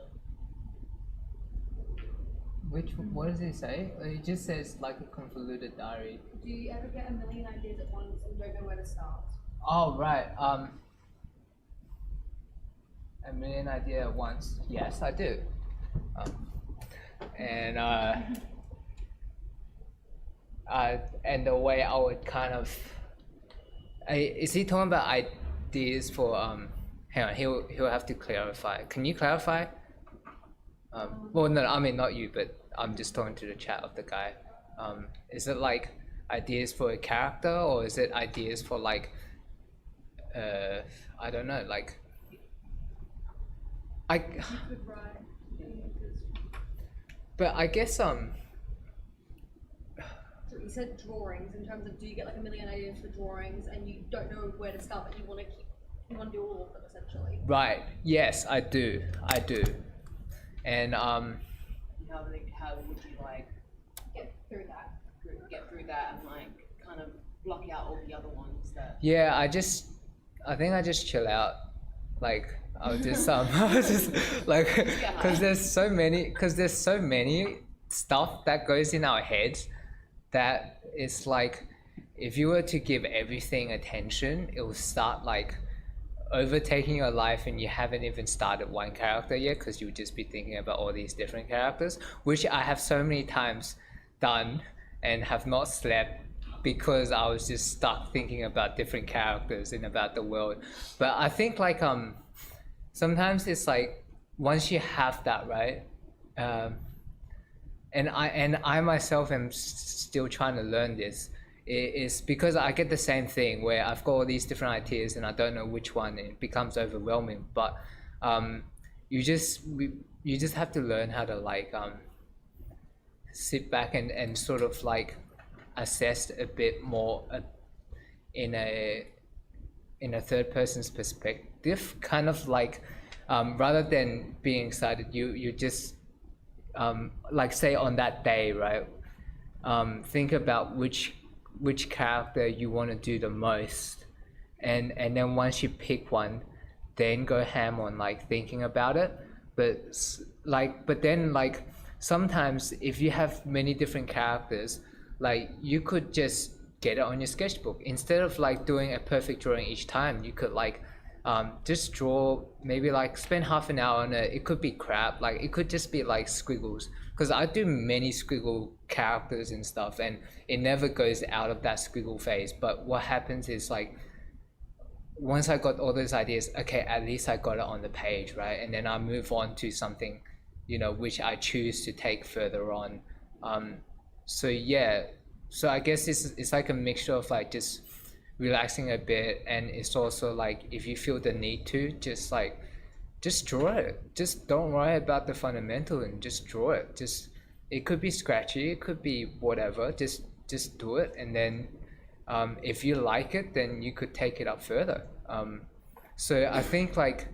What does it say? It just says like a convoluted diary. Do you ever get a million ideas at once and don't know where to start? Oh right. A million ideas at once. Yes, I do. And and the way I would kind of, is he talking about ideas for hang on, he'll have to clarify. Can you clarify? Well, no, I mean not you, but I'm just talking to the chat of the guy. Is it like ideas for a character, or is it ideas for like, I don't know, like, You could write images. but I guess So you said drawings in terms of, do you get like a million ideas for drawings and you don't know where to start, but you want to do all of them essentially? right, yes, I do, and How would you like Get through that. get through that and like kind of block out all the other ones that? yeah, I think I just chill out, like I'll just I was just like, because there's so many stuff that goes in our heads that it's like, if you were to give everything attention, it will start like overtaking your life, and you haven't even started one character yet because you'll just be thinking about all these different characters, which I have so many times done and have not slept because I was just stuck thinking about different characters and about the world. But I think like sometimes it's like, once you have that right, and I myself am still trying to learn this, is because I get the same thing where I've got all these different ideas and I don't know which one, it becomes overwhelming. But you just have to learn how to like sit back and sort of like assess a bit more in a third person's perspective, kind of like rather than being excited, you just like say on that day, right, think about which character you want to do the most, and then once you pick one, then go ham on like thinking about it. But then like sometimes if you have many different characters, like you could just get it on your sketchbook instead of like doing a perfect drawing each time. You could like just draw, maybe like spend half an hour on it. It could be crap, like it could just be like squiggles, because I do many squiggle characters and stuff, and it never goes out of that squiggle phase. But what happens is like, once I got all those ideas, okay, at least I got it on the page, right? And then I move on to something, you know, which I choose to take further on. So yeah, so I guess it's like a mixture of like just relaxing a bit, and it's also like, if you feel the need to, just draw it. Just don't worry about the fundamental and just draw it. Just, it could be scratchy, it could be whatever, just do it. And then if you like it, then you could take it up further. So I think like,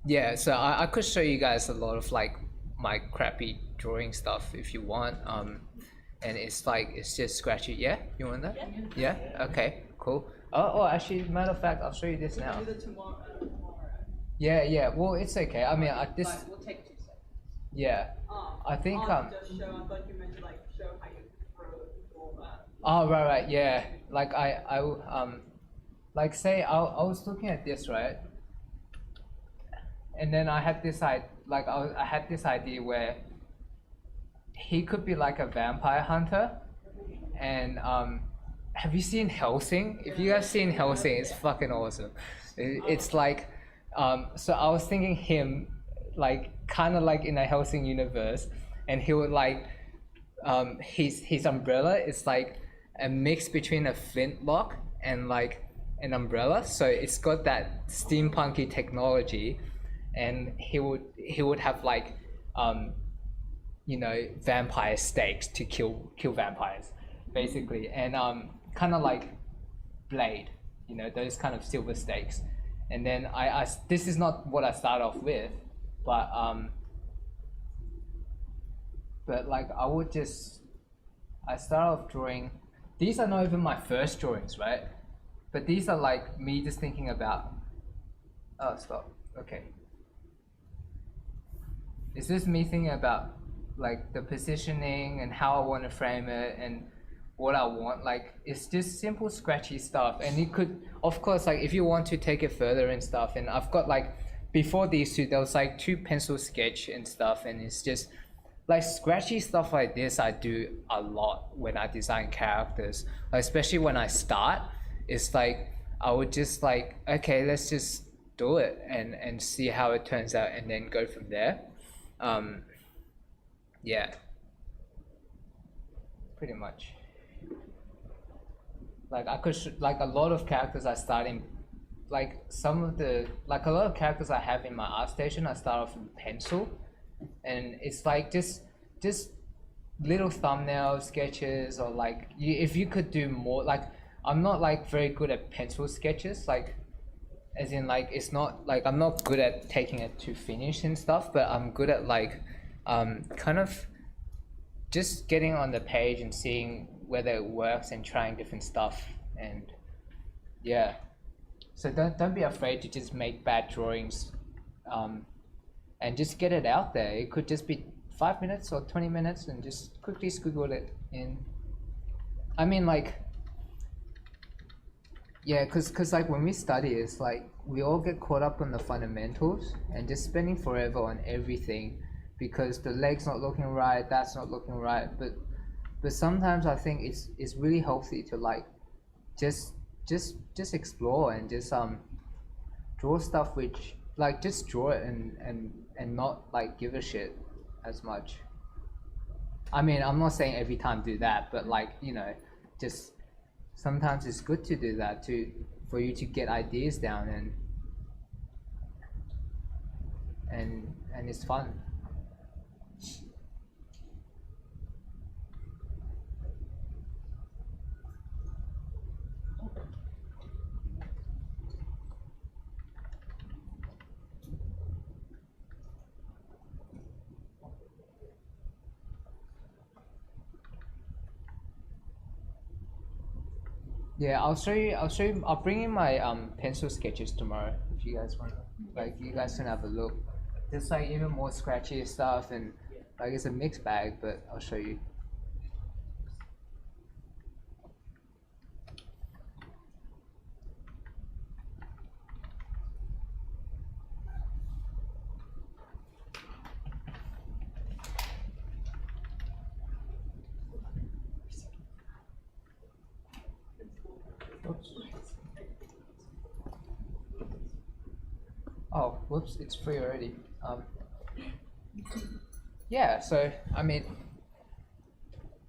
yeah, so I could show you guys a lot of like my crappy drawing stuff if you want. And it's like, it's just scratchy. Yeah, you want that? Yeah. Okay, cool. Oh, actually, matter of fact, I'll show you this now. Do that tomorrow. Yeah. Well, it's okay. I mean, this. Like, we'll take 2 seconds. Yeah. I think Just show. I thought you meant to like show how you draw that. Oh right, yeah. Like I like say I was looking at this, right, and then I had this I had this idea where he could be like a vampire hunter, and have you seen Hellsing? If you guys seen Hellsing, it's fucking awesome. It's like so I was thinking him like kind of like in a Hellsing universe, and he would like his umbrella is like a mix between a flintlock and like an umbrella, so it's got that steampunky technology, and he would have like you know, vampire stakes to kill vampires basically, and kind of like Blade, you know, those kind of silver stakes. And then I this is not what I start off with, but like I start off drawing. These are not even my first drawings, right? But these are like me just thinking about Oh, stop. Okay. Is this me thinking about like the positioning and how I want to frame it and what I want? Like, it's just simple scratchy stuff, and it could, of course, like if you want to take it further and stuff, and I've got like, before these two, there was like 2 pencil sketch and stuff, and it's just like scratchy stuff like this I do a lot when I design characters, like, especially when I start. It's like I would just like, okay, let's just do it and see how it turns out and then go from there. Yeah, pretty much. Like I could like a lot of characters I start in, like some of the, like a lot of characters I have in my art station, I start off with pencil, and it's like just little thumbnail sketches, or like if you could do more. Like I'm not like very good at pencil sketches, like as in like it's not like I'm not good at taking it to finish and stuff, but I'm good at like kind of just getting on the page and seeing whether it works and trying different stuff. And yeah, so don't be afraid to just make bad drawings, and just get it out there. It could just be 5 minutes or 20 minutes and just quickly squiggle it in. I mean, like, yeah, cause like when we study, it's like we all get caught up on the fundamentals and just spending forever on everything because the leg's not looking right, that's not looking right. But sometimes I think it's really healthy to like just explore and just draw stuff which like just draw it and not like give a shit as much. I mean, I'm not saying every time do that, but like, you know, just sometimes it's good to do that for you to get ideas down, and it's fun. Yeah, I'll bring in my pencil sketches tomorrow if you guys want. Like, you guys can have a look. There's like even more scratchy stuff, and like it's a mixed bag, but I'll show you. Oops. Oh, whoops, it's free already. Yeah, so, I mean,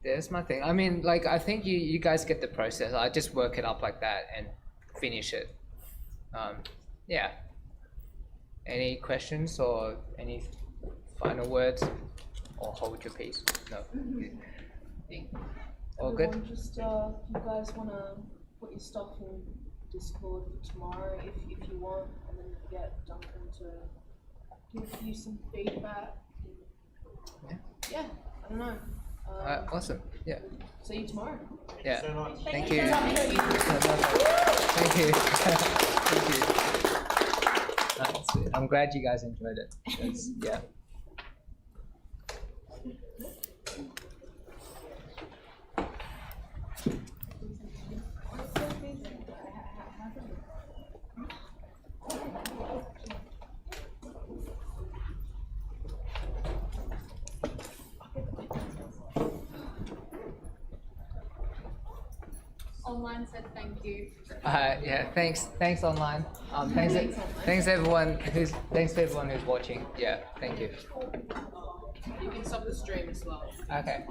there's my thing. I mean, like, I think you guys get the process. I just work it up like that and finish it. Yeah. Any questions or any final words? Or hold your peace? No. All good? Everyone, just if you guys want to put your stuff in Discord for tomorrow, if you want, and then get Duncan to give you some feedback. Yeah, I don't know. Awesome. Yeah. See you tomorrow. Yeah. So much. Thank you. Thank you. Thank you. Thank you. That's it. I'm glad you guys enjoyed it. Yeah. Online said thank you. Yeah. Thanks online. Thanks everyone who's watching. Yeah. Thank you. You can stop the stream as well. Okay.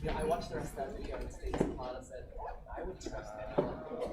I watched the rest of that video and State's Plata said, I would trust anyone.